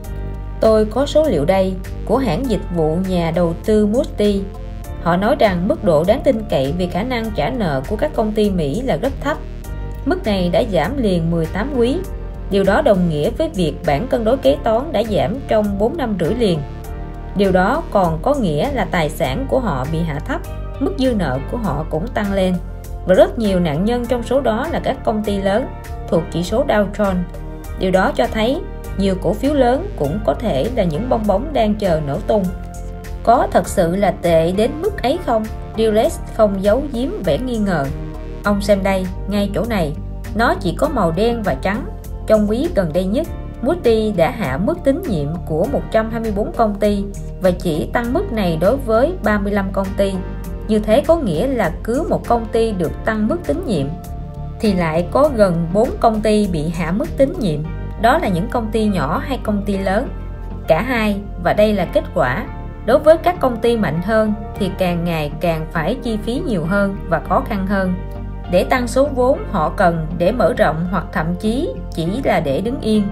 Tôi có số liệu đây của hãng dịch vụ nhà đầu tư Moody. Họ nói rằng mức độ đáng tin cậy về khả năng trả nợ của các công ty Mỹ là rất thấp. Mức này đã giảm liền 18 quý. Điều đó đồng nghĩa với việc bảng cân đối kế toán đã giảm trong 4 năm rưỡi liền. Điều đó còn có nghĩa là tài sản của họ bị hạ thấp, mức dư nợ của họ cũng tăng lên. Và rất nhiều nạn nhân trong số đó là các công ty lớn thuộc chỉ số Dow Jones. Điều đó cho thấy nhiều cổ phiếu lớn cũng có thể là những bong bóng đang chờ nổ tung. Có thật sự là tệ đến mức ấy không? Dulles không giấu giếm vẻ nghi ngờ. Ông xem đây, ngay chỗ này, nó chỉ có màu đen và trắng. Trong quý gần đây nhất, Moody đã hạ mức tín nhiệm của 124 công ty và chỉ tăng mức này đối với 35 công ty. Như thế có nghĩa là cứ một công ty được tăng mức tín nhiệm thì lại có gần 4 công ty bị hạ mức tín nhiệm. Đó là những công ty nhỏ hay công ty lớn? Cả hai, và đây là kết quả. Đối với các công ty mạnh hơn thì càng ngày càng phải chi phí nhiều hơn và khó khăn hơn để tăng số vốn họ cần để mở rộng, hoặc thậm chí chỉ là để đứng yên.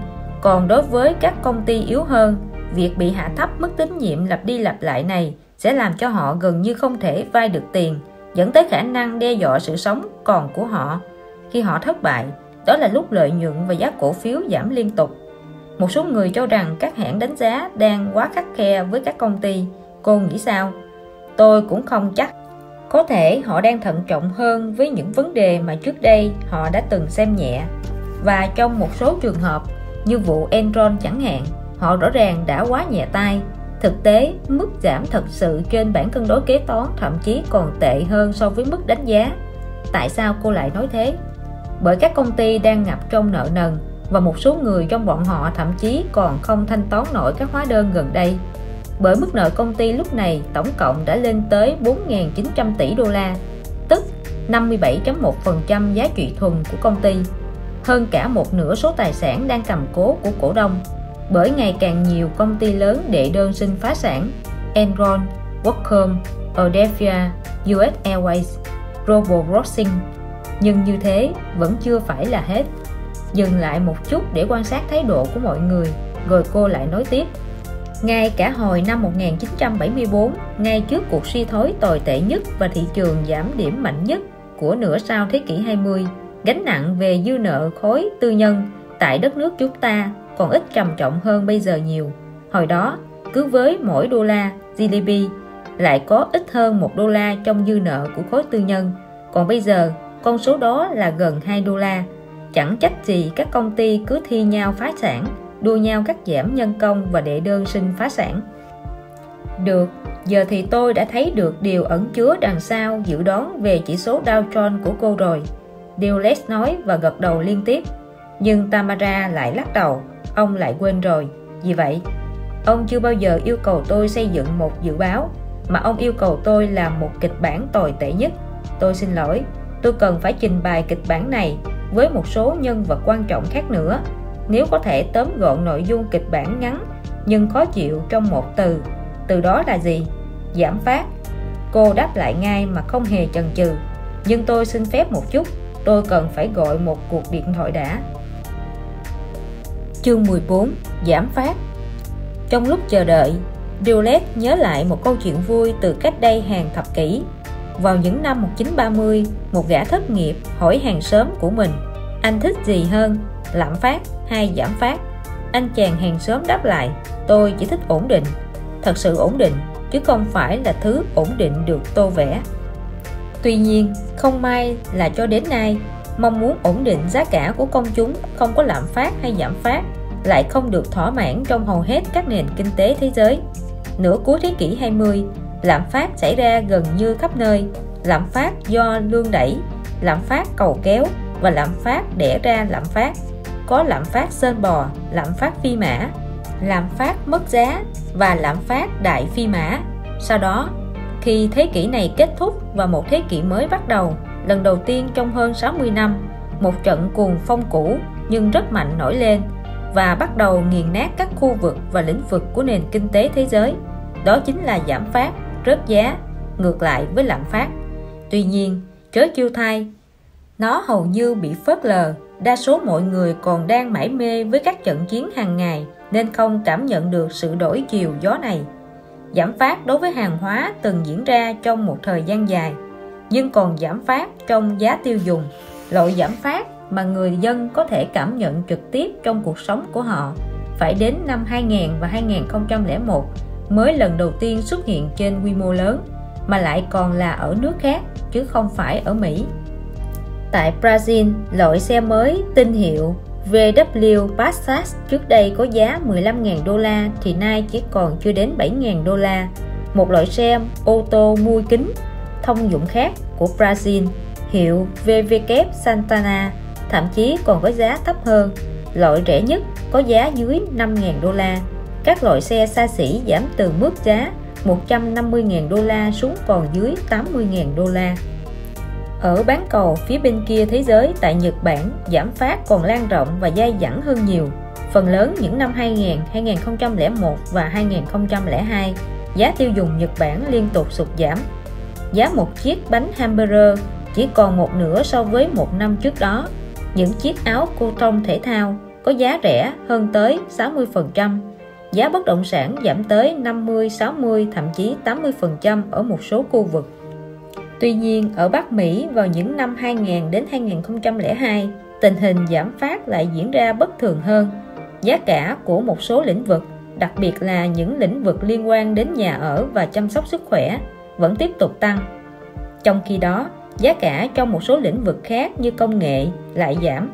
Còn đối với các công ty yếu hơn, việc bị hạ thấp mức tín nhiệm lặp đi lặp lại này sẽ làm cho họ gần như không thể vay được tiền, dẫn tới khả năng đe dọa sự sống còn của họ. Khi họ thất bại, đó là lúc lợi nhuận và giá cổ phiếu giảm liên tục. Một số người cho rằng các hãng đánh giá đang quá khắt khe với các công ty. Cô nghĩ sao? Tôi cũng không chắc. Có thể họ đang thận trọng hơn với những vấn đề mà trước đây họ đã từng xem nhẹ. Và trong một số trường hợp, như vụ Enron chẳng hạn, họ rõ ràng đã quá nhẹ tay. Thực tế, mức giảm thật sự trên bảng cân đối kế toán thậm chí còn tệ hơn so với mức đánh giá. Tại sao cô lại nói thế? Bởi các công ty đang ngập trong nợ nần, và một số người trong bọn họ thậm chí còn không thanh toán nổi các hóa đơn gần đây. Bởi mức nợ công ty lúc này tổng cộng đã lên tới 4.900 tỷ đô la, tức 57.1% giá trị thuần của công ty, hơn cả một nửa số tài sản đang cầm cố của cổ đông. Bởi ngày càng nhiều công ty lớn đệ đơn xin phá sản: Enron, Qualcomm, Philadelphia, US Airways, Global Crossing. Nhưng như thế vẫn chưa phải là hết. dừng lại một chút để quan sát thái độ của mọi người, rồi cô lại nói tiếp. Ngay cả hồi năm 1974, ngay trước cuộc suy thoái tồi tệ nhất và thị trường giảm điểm mạnh nhất của nửa sau thế kỷ 20, gánh nặng về dư nợ khối tư nhân tại đất nước chúng ta còn ít trầm trọng hơn bây giờ nhiều. Hồi đó, cứ với mỗi đô la GDP lại có ít hơn $1 trong dư nợ của khối tư nhân, còn bây giờ con số đó là gần $2. Chẳng trách gì các công ty cứ thi nhau phá sản, đua nhau cắt giảm nhân công và đệ đơn xin phá sản. Được, giờ thì tôi đã thấy được điều ẩn chứa đằng sau dự đoán về chỉ số Dow Jones của cô rồi, Dulles nói và gật đầu liên tiếp. Nhưng Tamara lại lắc đầu. Ông lại quên rồi. Vì vậy, ông chưa bao giờ yêu cầu tôi xây dựng một dự báo, mà ông yêu cầu tôi làm một kịch bản tồi tệ nhất. Tôi xin lỗi, tôi cần phải trình bày kịch bản này với một số nhân vật quan trọng khác nữa. Nếu có thể tóm gọn nội dung kịch bản ngắn nhưng khó chịu trong một từ. Từ đó là gì? Giảm phát. Cô đáp lại ngay mà không hề chần chừ. Nhưng tôi xin phép một chút, tôi cần phải gọi một cuộc điện thoại đã. Chương 14. Giảm phát. Trong lúc chờ đợi, Dulles nhớ lại một câu chuyện vui từ cách đây hàng thập kỷ. Vào những năm 1930, một gã thất nghiệp hỏi hàng xóm của mình: anh thích gì hơn, lạm phát hay giảm phát? Anh chàng hàng xóm đáp lại: tôi chỉ thích ổn định. Thật sự ổn định, chứ không phải là thứ ổn định được tô vẽ. Tuy nhiên, không may là cho đến nay, mong muốn ổn định giá cả của công chúng, không có lạm phát hay giảm phát, lại không được thỏa mãn trong hầu hết các nền kinh tế thế giới. Nửa cuối thế kỷ 20, lạm phát xảy ra gần như khắp nơi. Lạm phát do lương đẩy, lạm phát cầu kéo và lạm phát đẻ ra lạm phát. Có lạm phát sên bò, lạm phát phi mã, lạm phát mất giá và lạm phát đại phi mã. Sau đó, khi thế kỷ này kết thúc và một thế kỷ mới bắt đầu, lần đầu tiên trong hơn 60 năm, một trận cuồng phong cũ nhưng rất mạnh nổi lên và bắt đầu nghiền nát các khu vực và lĩnh vực của nền kinh tế thế giới. Đó chính là giảm phát, rớt giá, ngược lại với lạm phát. Tuy nhiên, trớ trêu thay, nó hầu như bị phớt lờ. Đa số mọi người còn đang mải mê với các trận chiến hàng ngày nên không cảm nhận được sự đổi chiều gió này. Giảm phát đối với hàng hóa từng diễn ra trong một thời gian dài, nhưng còn giảm phát trong giá tiêu dùng, loại giảm phát mà người dân có thể cảm nhận trực tiếp trong cuộc sống của họ, phải đến năm 2000 và 2001 mới lần đầu tiên xuất hiện trên quy mô lớn, mà lại còn là ở nước khác chứ không phải ở Mỹ. Tại Brazil, loại xe mới tên hiệu VW Passat trước đây có giá $15.000 thì nay chỉ còn chưa đến $7.000. Một loại xe ô tô mui kính thông dụng khác của Brazil, hiệu VW Santana, thậm chí còn có giá thấp hơn. Loại rẻ nhất có giá dưới $5.000. Các loại xe xa xỉ giảm từ mức giá $150.000 xuống còn dưới $80.000. Ở bán cầu phía bên kia thế giới, tại Nhật Bản, giảm phát còn lan rộng và dai dẳng hơn nhiều. Phần lớn những năm 2000, 2001 và 2002, giá tiêu dùng Nhật Bản liên tục sụt giảm. Giá một chiếc bánh hamburger chỉ còn một nửa so với một năm trước đó. Những chiếc áo cô tông thể thao có giá rẻ hơn tới 60%. Giá bất động sản giảm tới 50, 60, thậm chí 80% ở một số khu vực. Tuy nhiên, ở Bắc Mỹ vào những năm 2000 đến 2002, tình hình giảm phát lại diễn ra bất thường hơn. Giá cả của một số lĩnh vực, đặc biệt là những lĩnh vực liên quan đến nhà ở và chăm sóc sức khỏe, vẫn tiếp tục tăng. Trong khi đó, giá cả trong một số lĩnh vực khác như công nghệ lại giảm.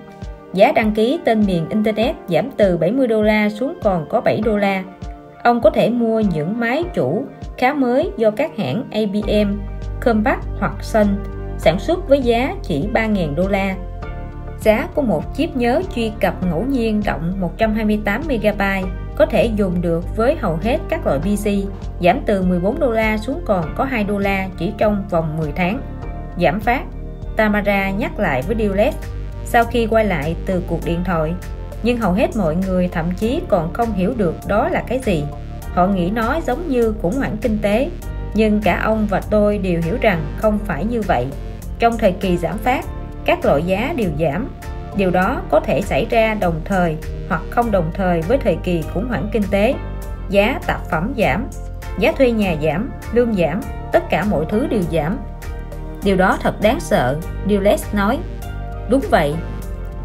Giá đăng ký tên miền Internet giảm từ $70 xuống còn có $7. Ông có thể mua những máy chủ khá mới do các hãng IBM, Compaq hoặc Sun sản xuất với giá chỉ $3.000. Giá của một chip nhớ truy cập ngẫu nhiên rộng 128MB có thể dùng được với hầu hết các loại PC, giảm từ $14 xuống còn có $2 chỉ trong vòng 10 tháng. Giảm phát, Tamara nhắc lại với Dulles sau khi quay lại từ cuộc điện thoại. Nhưng hầu hết mọi người thậm chí còn không hiểu được đó là cái gì. Họ nghĩ nó giống như khủng hoảng kinh tế. Nhưng cả ông và tôi đều hiểu rằng không phải như vậy. Trong thời kỳ giảm phát, các loại giá đều giảm. Điều đó có thể xảy ra đồng thời hoặc không đồng thời với thời kỳ khủng hoảng kinh tế. Giá tạp phẩm giảm, giá thuê nhà giảm, lương giảm, tất cả mọi thứ đều giảm. Điều đó thật đáng sợ, Dulles nói. Đúng vậy,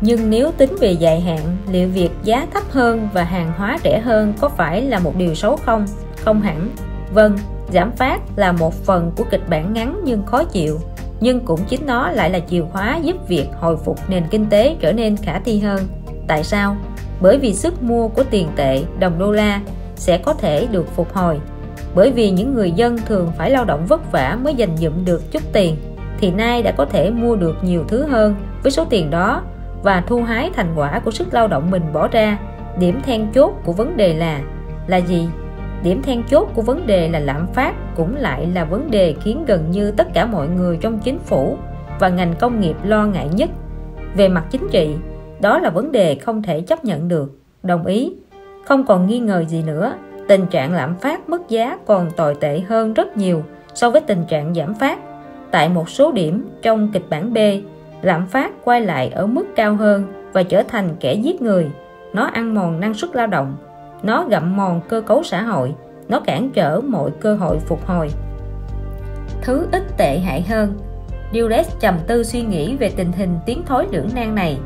nhưng nếu tính về dài hạn, liệu việc giá thấp hơn và hàng hóa rẻ hơn có phải là một điều xấu không? Không hẳn. Vâng, giảm phát là một phần của kịch bản ngắn nhưng khó chịu, nhưng cũng chính nó lại là chìa khóa giúp việc hồi phục nền kinh tế trở nên khả thi hơn. Tại sao? Bởi vì sức mua của tiền tệ đồng đô la sẽ có thể được phục hồi. Bởi vì những người dân thường phải lao động vất vả mới dành dụm được chút tiền, thì nay đã có thể mua được nhiều thứ hơn với số tiền đó và thu hái thành quả của sức lao động mình bỏ ra. Điểm then chốt của vấn đề là gì? Điểm then chốt của vấn đề là lạm phát cũng lại là vấn đề khiến gần như tất cả mọi người trong chính phủ và ngành công nghiệp lo ngại nhất. Về mặt chính trị, đó là vấn đề không thể chấp nhận được. Đồng ý. Không còn nghi ngờ gì nữa, tình trạng lạm phát mất giá còn tồi tệ hơn rất nhiều so với tình trạng giảm phát. Tại một số điểm trong kịch bản B, lạm phát quay lại ở mức cao hơn và trở thành kẻ giết người. Nó ăn mòn năng suất lao động, nó gặm mòn cơ cấu xã hội, nó cản trở mọi cơ hội phục hồi. Thứ ít tệ hại hơn. Dulles trầm tư suy nghĩ về tình hình tiến thoái lưỡng nan này.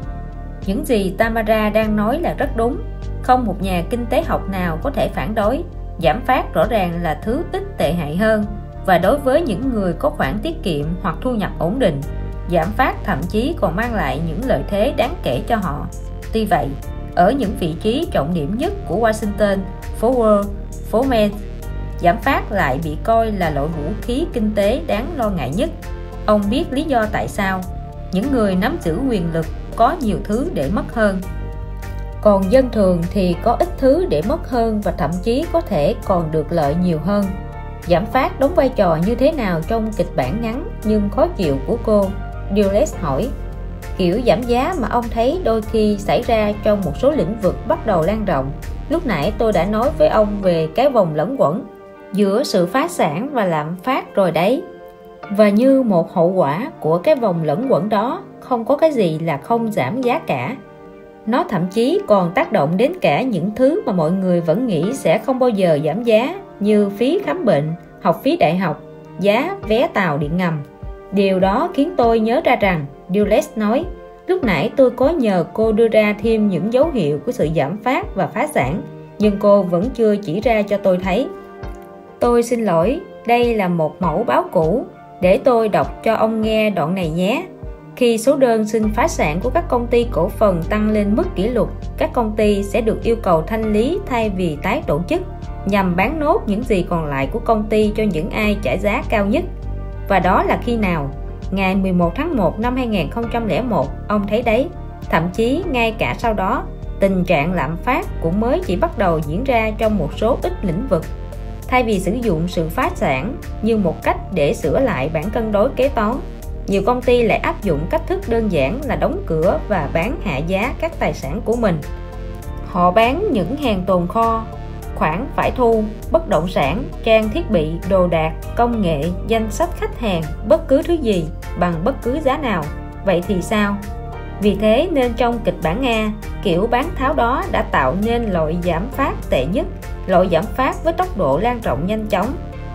Những gì Tamara đang nói là rất đúng. Không một nhà kinh tế học nào có thể phản đối. Giảm phát rõ ràng là thứ ít tệ hại hơn, và đối với những người có khoản tiết kiệm hoặc thu nhập ổn định, giảm phát thậm chí còn mang lại những lợi thế đáng kể cho họ. Tuy vậy, ở những vị trí trọng điểm nhất của Washington, phố Wall, phố Main, giảm phát lại bị coi là loại vũ khí kinh tế đáng lo ngại nhất. Ông biết lý do tại sao. Những người nắm giữ quyền lực có nhiều thứ để mất hơn, còn dân thường thì có ít thứ để mất hơn và thậm chí có thể còn được lợi nhiều hơn. Giảm phát đóng vai trò như thế nào trong kịch bản ngắn nhưng khó chịu của cô? Dulles hỏi. Kiểu giảm giá mà ông thấy đôi khi xảy ra trong một số lĩnh vực bắt đầu lan rộng. Lúc nãy tôi đã nói với ông về cái vòng lẫn quẩn giữa sự phá sản và lạm phát rồi đấy. Và như một hậu quả của cái vòng lẫn quẩn đó, không có cái gì là không giảm giá cả. Nó thậm chí còn tác động đến cả những thứ mà mọi người vẫn nghĩ sẽ không bao giờ giảm giá, như phí khám bệnh, học phí đại học, giá vé tàu điện ngầm. Điều đó khiến tôi nhớ ra rằng, Dulles nói, lúc nãy tôi có nhờ cô đưa ra thêm những dấu hiệu của sự giảm phát và phá sản, nhưng cô vẫn chưa chỉ ra cho tôi thấy. Tôi xin lỗi, đây là một mẫu báo cũ, để tôi đọc cho ông nghe đoạn này nhé. Khi số đơn xin phá sản của các công ty cổ phần tăng lên mức kỷ lục, các công ty sẽ được yêu cầu thanh lý thay vì tái tổ chức, nhằm bán nốt những gì còn lại của công ty cho những ai trả giá cao nhất. Và đó là khi nào? Ngày 11 tháng 1 năm 2001, ông thấy đấy. Thậm chí ngay cả sau đó, tình trạng lạm phát cũng mới chỉ bắt đầu diễn ra trong một số ít lĩnh vực. Thay vì sử dụng sự phá sản như một cách để sửa lại bảng cân đối kế toán, nhiều công ty lại áp dụng cách thức đơn giản là đóng cửa và bán hạ giá các tài sản của mình. Họ bán những hàng tồn kho, khoản phải thu, bất động sản, trang thiết bị, đồ đạc, công nghệ, danh sách khách hàng, bất cứ thứ gì bằng bất cứ giá nào. Vậy thì sao? Vì thế nên trong kịch bản A, kiểu bán tháo đó đã tạo nên loại giảm phát tệ nhất, loại giảm phát với tốc độ lan rộng nhanh chóng.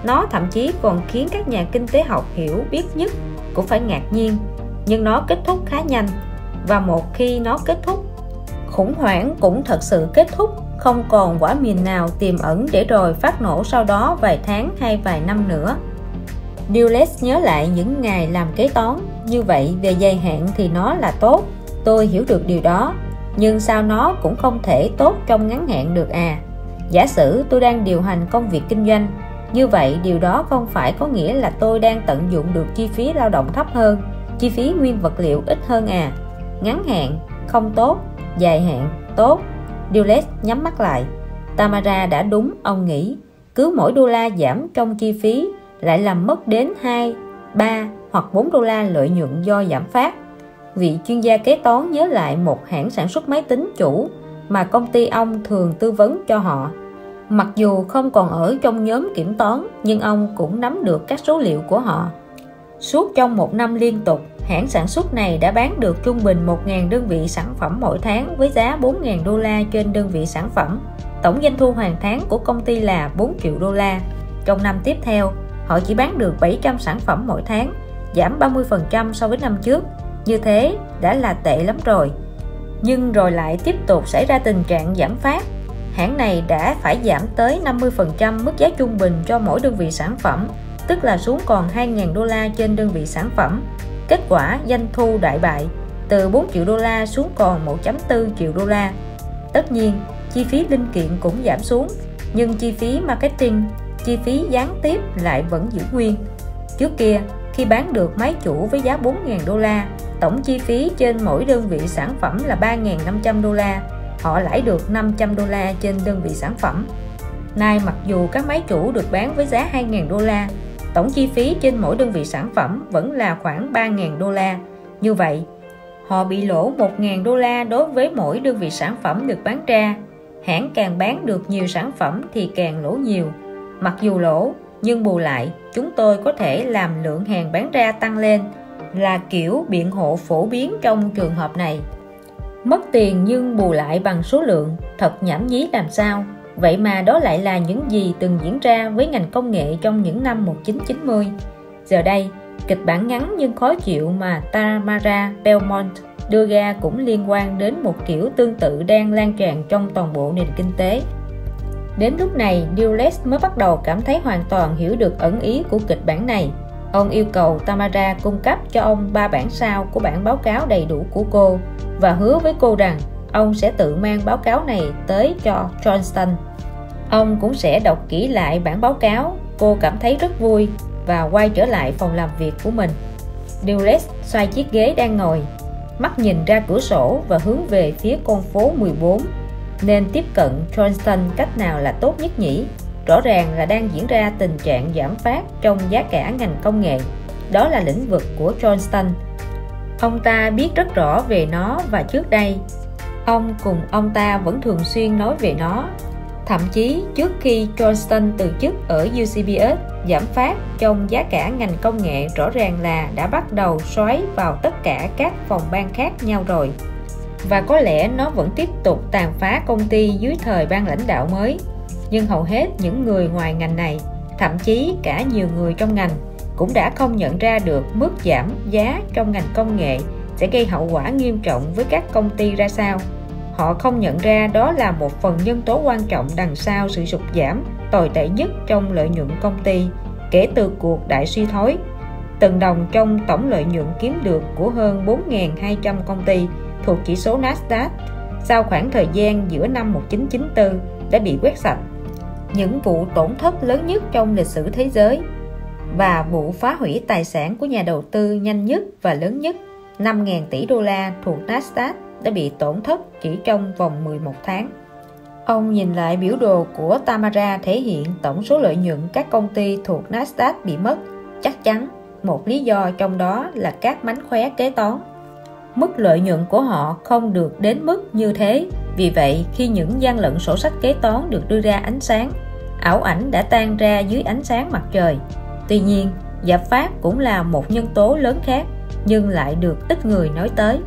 Nó thậm chí còn khiến các nhà kinh tế học hiểu biết nhất cũng phải ngạc nhiên. Nhưng nó kết thúc khá nhanh, và một khi nó kết thúc, khủng hoảng cũng thật sự kết thúc, không còn quả mìn nào tiềm ẩn để rồi phát nổ sau đó vài tháng hay vài năm nữa. Dulles nhớ lại những ngày làm kế toán. Như vậy về dài hạn thì nó là tốt, tôi hiểu được điều đó, nhưng sao nó cũng không thể tốt trong ngắn hạn được à? Giả sử tôi đang điều hành công việc kinh doanh, như vậy điều đó không phải có nghĩa là tôi đang tận dụng được chi phí lao động thấp hơn, chi phí nguyên vật liệu ít hơn à? Ngắn hạn không tốt, dài hạn tốt. Dulles nhắm mắt lại. Tamara đã đúng, ông nghĩ. Cứ mỗi đô la giảm trong chi phí lại làm mất đến 2, 3 hoặc 4 đô la lợi nhuận do giảm phát. Vị chuyên gia kế toán nhớ lại một hãng sản xuất máy tính chủ mà công ty ông thường tư vấn cho họ. Mặc dù không còn ở trong nhóm kiểm toán, nhưng ông cũng nắm được các số liệu của họ. Suốt trong một năm liên tục, Hãng sản xuất này đã bán được trung bình 1.000 đơn vị sản phẩm mỗi tháng với giá 4.000 đô la trên đơn vị sản phẩm. Tổng doanh thu hàng tháng của công ty là 4 triệu đô la. Trong năm tiếp theo, họ chỉ bán được 700 sản phẩm mỗi tháng, giảm 30% so với năm trước. Như thế đã là tệ lắm rồi. Nhưng rồi lại tiếp tục xảy ra tình trạng giảm phát. Hãng này đã phải giảm tới 50% mức giá trung bình cho mỗi đơn vị sản phẩm, tức là xuống còn 2.000 đô la trên đơn vị sản phẩm. Kết quả doanh thu đại bại, từ 4 triệu đô la xuống còn 1.4 triệu đô la. Tất nhiên, chi phí linh kiện cũng giảm xuống, nhưng chi phí marketing, chi phí gián tiếp lại vẫn giữ nguyên. Trước kia, khi bán được máy chủ với giá 4.000 đô la, tổng chi phí trên mỗi đơn vị sản phẩm là 3.500 đô la, họ lãi được 500 đô la trên đơn vị sản phẩm. Nay mặc dù các máy chủ được bán với giá 2.000 đô la, tổng chi phí trên mỗi đơn vị sản phẩm vẫn là khoảng 3.000 đô la. Như vậy, họ bị lỗ 1.000 đô la đối với mỗi đơn vị sản phẩm được bán ra. Hãng càng bán được nhiều sản phẩm thì càng lỗ nhiều. Mặc dù lỗ, nhưng bù lại, chúng tôi có thể làm lượng hàng bán ra tăng lên, là kiểu biện hộ phổ biến trong trường hợp này. Mất tiền nhưng bù lại bằng số lượng, thật nhảm nhí làm sao. Vậy mà đó lại là những gì từng diễn ra với ngành công nghệ trong những năm 1990. Giờ đây, kịch bản ngắn nhưng khó chịu mà Tamara Belmont đưa ra cũng liên quan đến một kiểu tương tự đang lan tràn trong toàn bộ nền kinh tế. Đến lúc này, Dulles mới bắt đầu cảm thấy hoàn toàn hiểu được ẩn ý của kịch bản này. Ông yêu cầu Tamara cung cấp cho ông 3 bản sao của bản báo cáo đầy đủ của cô và hứa với cô rằng ông sẽ tự mang báo cáo này tới cho Johnston. Ông cũng sẽ đọc kỹ lại bản báo cáo. Cô cảm thấy rất vui và quay trở lại phòng làm việc của mình. Dulles xoay chiếc ghế đang ngồi, mắt nhìn ra cửa sổ và hướng về phía con phố 14. Nên tiếp cận Johnston cách nào là tốt nhất nhỉ? Rõ ràng là đang diễn ra tình trạng giảm phát trong giá cả ngành công nghệ. Đó là lĩnh vực của Johnston. Ông ta biết rất rõ về nó và trước đây, ông cùng ông ta vẫn thường xuyên nói về nó. Thậm chí trước khi Johnston từ chức ở UCBS, giảm phát trong giá cả ngành công nghệ rõ ràng là đã bắt đầu xoáy vào tất cả các phòng ban khác nhau rồi. Và có lẽ nó vẫn tiếp tục tàn phá công ty dưới thời ban lãnh đạo mới. Nhưng hầu hết những người ngoài ngành này, thậm chí cả nhiều người trong ngành, cũng đã không nhận ra được mức giảm giá trong ngành công nghệ sẽ gây hậu quả nghiêm trọng với các công ty ra sao. Họ không nhận ra đó là một phần nhân tố quan trọng đằng sau sự sụt giảm tồi tệ nhất trong lợi nhuận công ty kể từ cuộc đại suy thoái. Từng đồng trong tổng lợi nhuận kiếm được của hơn 4.200 công ty thuộc chỉ số Nasdaq sau khoảng thời gian giữa năm 1994 đã bị quét sạch. Những vụ tổn thất lớn nhất trong lịch sử thế giới và vụ phá hủy tài sản của nhà đầu tư nhanh nhất và lớn nhất, 5.000 tỷ đô la thuộc Nasdaq đã bị tổn thất chỉ trong vòng 11 tháng. Ông nhìn lại biểu đồ của Tamara thể hiện tổng số lợi nhuận các công ty thuộc Nasdaq bị mất. Chắc chắn một lý do trong đó là các mánh khóe kế toán. Mức lợi nhuận của họ không được đến mức như thế. Vì vậy, khi những gian lận sổ sách kế toán được đưa ra ánh sáng, ảo ảnh đã tan ra dưới ánh sáng mặt trời. Tuy nhiên, giảm phát cũng là một nhân tố lớn khác, nhưng lại được ít người nói tới.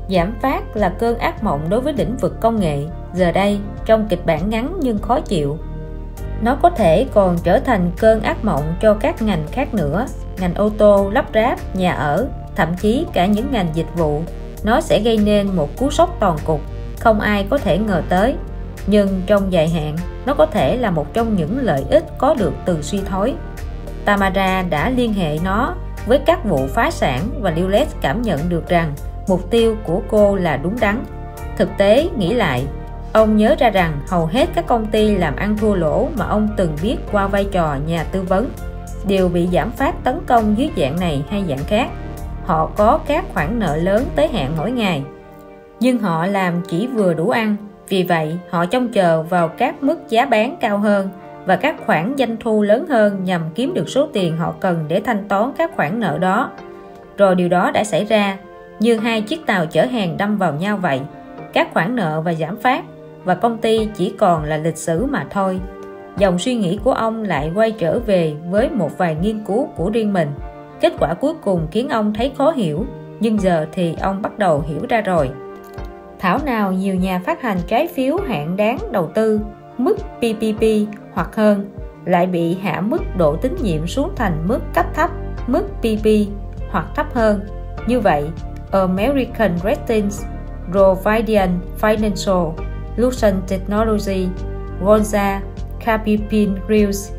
Giảm phát là cơn ác mộng đối với lĩnh vực công nghệ. Giờ đây, trong kịch bản ngắn nhưng khó chịu, nó có thể còn trở thành cơn ác mộng cho các ngành khác nữa. Ngành ô tô, lắp ráp, nhà ở, thậm chí cả những ngành dịch vụ. Nó sẽ gây nên một cú sốc toàn cục, không ai có thể ngờ tới. Nhưng trong dài hạn, nó có thể là một trong những lợi ích có được từ suy thoái. Tamara đã liên hệ nó với các vụ phá sản và Dulles cảm nhận được rằng mục tiêu của cô là đúng đắn. Thực tế, nghĩ lại, ông nhớ ra rằng hầu hết các công ty làm ăn thua lỗ mà ông từng biết qua vai trò nhà tư vấn đều bị giảm phát tấn công dưới dạng này hay dạng khác. Họ có các khoản nợ lớn tới hạn mỗi ngày, nhưng họ làm chỉ vừa đủ ăn. Vì vậy, họ trông chờ vào các mức giá bán cao hơn và các khoản doanh thu lớn hơn nhằm kiếm được số tiền họ cần để thanh toán các khoản nợ đó. Rồi điều đó đã xảy ra, như hai chiếc tàu chở hàng đâm vào nhau vậy. Các khoản nợ và giảm phát, và công ty chỉ còn là lịch sử mà thôi. Dòng suy nghĩ của ông lại quay trở về với một vài nghiên cứu của riêng mình. Kết quả cuối cùng khiến ông thấy khó hiểu, nhưng giờ thì ông bắt đầu hiểu ra rồi. Thảo nào nhiều nhà phát hành trái phiếu hạng đáng đầu tư, mức PPP hoặc hơn, lại bị hạ mức độ tín nhiệm xuống thành mức cấp thấp, mức PP hoặc thấp hơn. Như vậy, American Ratings, Provident Financial, Lucent Technology, Gonza, Capipin Reals,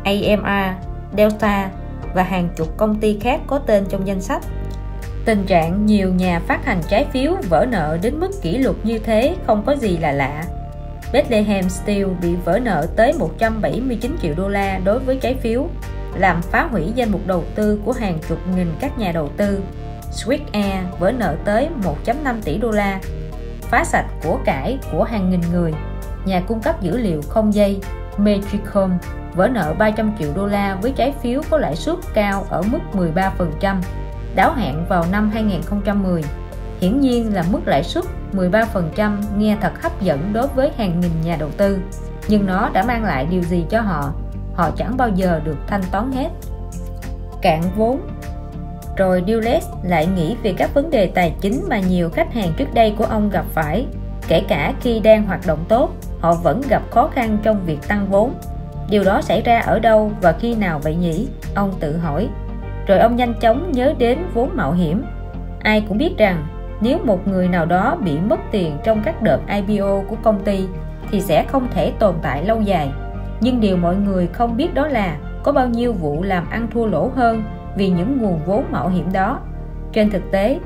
AMR, Delta và hàng chục công ty khác có tên trong danh sách. Tình trạng nhiều nhà phát hành trái phiếu vỡ nợ đến mức kỷ lục như thế không có gì là lạ. Bethlehem Steel bị vỡ nợ tới 179 triệu đô la đối với trái phiếu, làm phá hủy danh mục đầu tư của hàng chục nghìn các nhà đầu tư. Swiss Air vỡ nợ tới 1.5 tỷ đô la, phá sạch của cải của hàng nghìn người. Nhà cung cấp dữ liệu không dây Metricom vỡ nợ 300 triệu đô la với trái phiếu có lãi suất cao ở mức 13%, đáo hạn vào năm 2010. Hiển nhiên là mức lãi suất 13% nghe thật hấp dẫn đối với hàng nghìn nhà đầu tư, nhưng nó đã mang lại điều gì cho họ? Họ chẳng bao giờ được thanh toán hết. Cạn vốn. Rồi Dulles lại nghĩ về các vấn đề tài chính mà nhiều khách hàng trước đây của ông gặp phải. Kể cả khi đang hoạt động tốt, họ vẫn gặp khó khăn trong việc tăng vốn. Điều đó xảy ra ở đâu và khi nào vậy nhỉ? Ông tự hỏi. Rồi ông nhanh chóng nhớ đến vốn mạo hiểm. Ai cũng biết rằng nếu một người nào đó bị mất tiền trong các đợt IPO của công ty thì sẽ không thể tồn tại lâu dài. Nhưng điều mọi người không biết đó là có bao nhiêu vụ làm ăn thua lỗ hơn vì những nguồn vốn mạo hiểm đó. Trên thực tế,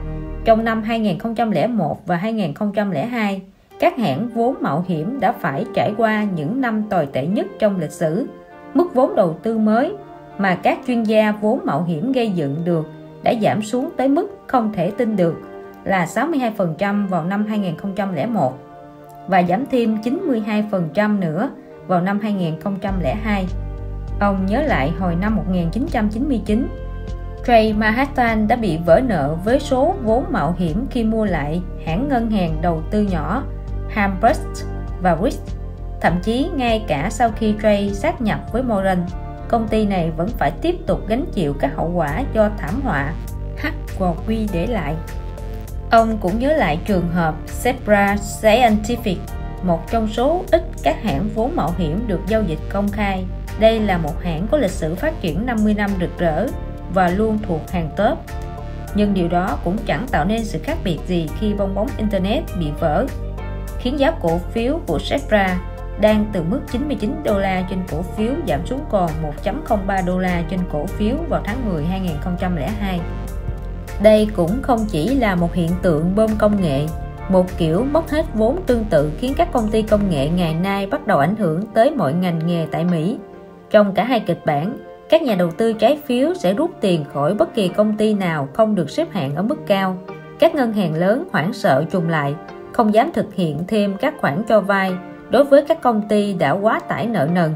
trong năm 2001 và 2002, các hãng vốn mạo hiểm đã phải trải qua những năm tồi tệ nhất trong lịch sử. Mức vốn đầu tư mới mà các chuyên gia vốn mạo hiểm gây dựng được đã giảm xuống tới mức không thể tin được là 62% vào năm 2001 và giảm thêm 92% nữa vào năm 2002. Ông nhớ lại hồi năm 1999, Trey Manhattan đã bị vỡ nợ với số vốn mạo hiểm khi mua lại hãng ngân hàng đầu tư nhỏ Hambrust và Risk. Thậm chí ngay cả sau khi Trey sát nhập với Moran, công ty này vẫn phải tiếp tục gánh chịu các hậu quả do thảm họa HWG để lại. Ông cũng nhớ lại trường hợp Zebra Scientific, một trong số ít các hãng vốn mạo hiểm được giao dịch công khai. Đây là một hãng có lịch sử phát triển 50 năm rực rỡ và luôn thuộc hàng top. Nhưng điều đó cũng chẳng tạo nên sự khác biệt gì khi bong bóng Internet bị vỡ, khiến giá cổ phiếu của Zebra đang từ mức 99 đô la trên cổ phiếu giảm xuống còn 1.03 đô la trên cổ phiếu vào tháng 10 2002. Đây cũng không chỉ là một hiện tượng bơm công nghệ, một kiểu mất hết vốn tương tự khiến các công ty công nghệ ngày nay bắt đầu ảnh hưởng tới mọi ngành nghề tại Mỹ. Trong cả hai kịch bản, các nhà đầu tư trái phiếu sẽ rút tiền khỏi bất kỳ công ty nào không được xếp hạng ở mức cao. Các ngân hàng lớn hoảng sợ chùng lại, không dám thực hiện thêm các khoản cho vay đối với các công ty đã quá tải nợ nần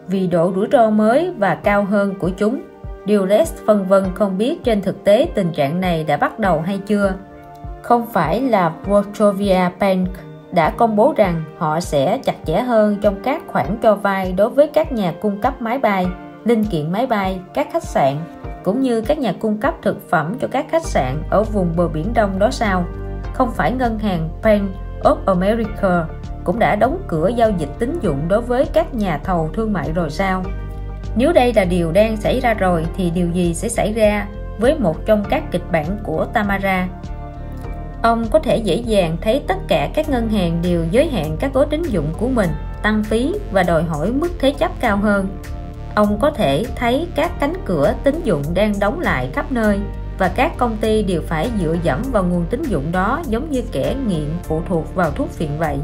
vì độ rủi ro mới và cao hơn của chúng. Dulles phân vân không biết trên thực tế tình trạng này đã bắt đầu hay chưa. Không phải là Wachovia Bank đã công bố rằng họ sẽ chặt chẽ hơn trong các khoản cho vay đối với các nhà cung cấp máy bay, linh kiện máy bay, các khách sạn, cũng như các nhà cung cấp thực phẩm cho các khách sạn ở vùng bờ Biển Đông đó sao? Không phải ngân hàng Bank of America cũng đã đóng cửa giao dịch tín dụng đối với các nhà thầu thương mại rồi sao? Nếu đây là điều đang xảy ra rồi thì điều gì sẽ xảy ra với một trong các kịch bản của Tamara? Ông có thể dễ dàng thấy tất cả các ngân hàng đều giới hạn các gói tín dụng của mình, tăng phí và đòi hỏi mức thế chấp cao hơn. Ông có thể thấy các cánh cửa tín dụng đang đóng lại khắp nơi và các công ty đều phải dựa dẫm vào nguồn tín dụng đó giống như kẻ nghiện phụ thuộc vào thuốc phiện vậy.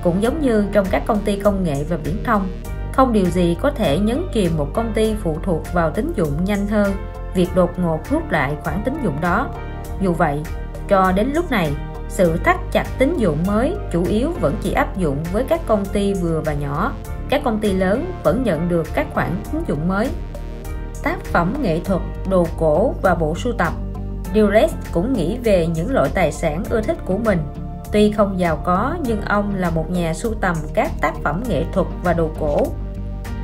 Cũng giống như trong các công ty công nghệ và viễn thông, không điều gì có thể nhấn chìm một công ty phụ thuộc vào tín dụng nhanh hơn việc đột ngột rút lại khoản tín dụng đó. Dù vậy, cho đến lúc này, sự thắt chặt tín dụng mới chủ yếu vẫn chỉ áp dụng với các công ty vừa và nhỏ. Các công ty lớn vẫn nhận được các khoản tín dụng mới. Tác phẩm nghệ thuật, đồ cổ và bộ sưu tập. Dulles cũng nghĩ về những loại tài sản ưa thích của mình. Tuy không giàu có nhưng ông là một nhà sưu tầm các tác phẩm nghệ thuật và đồ cổ.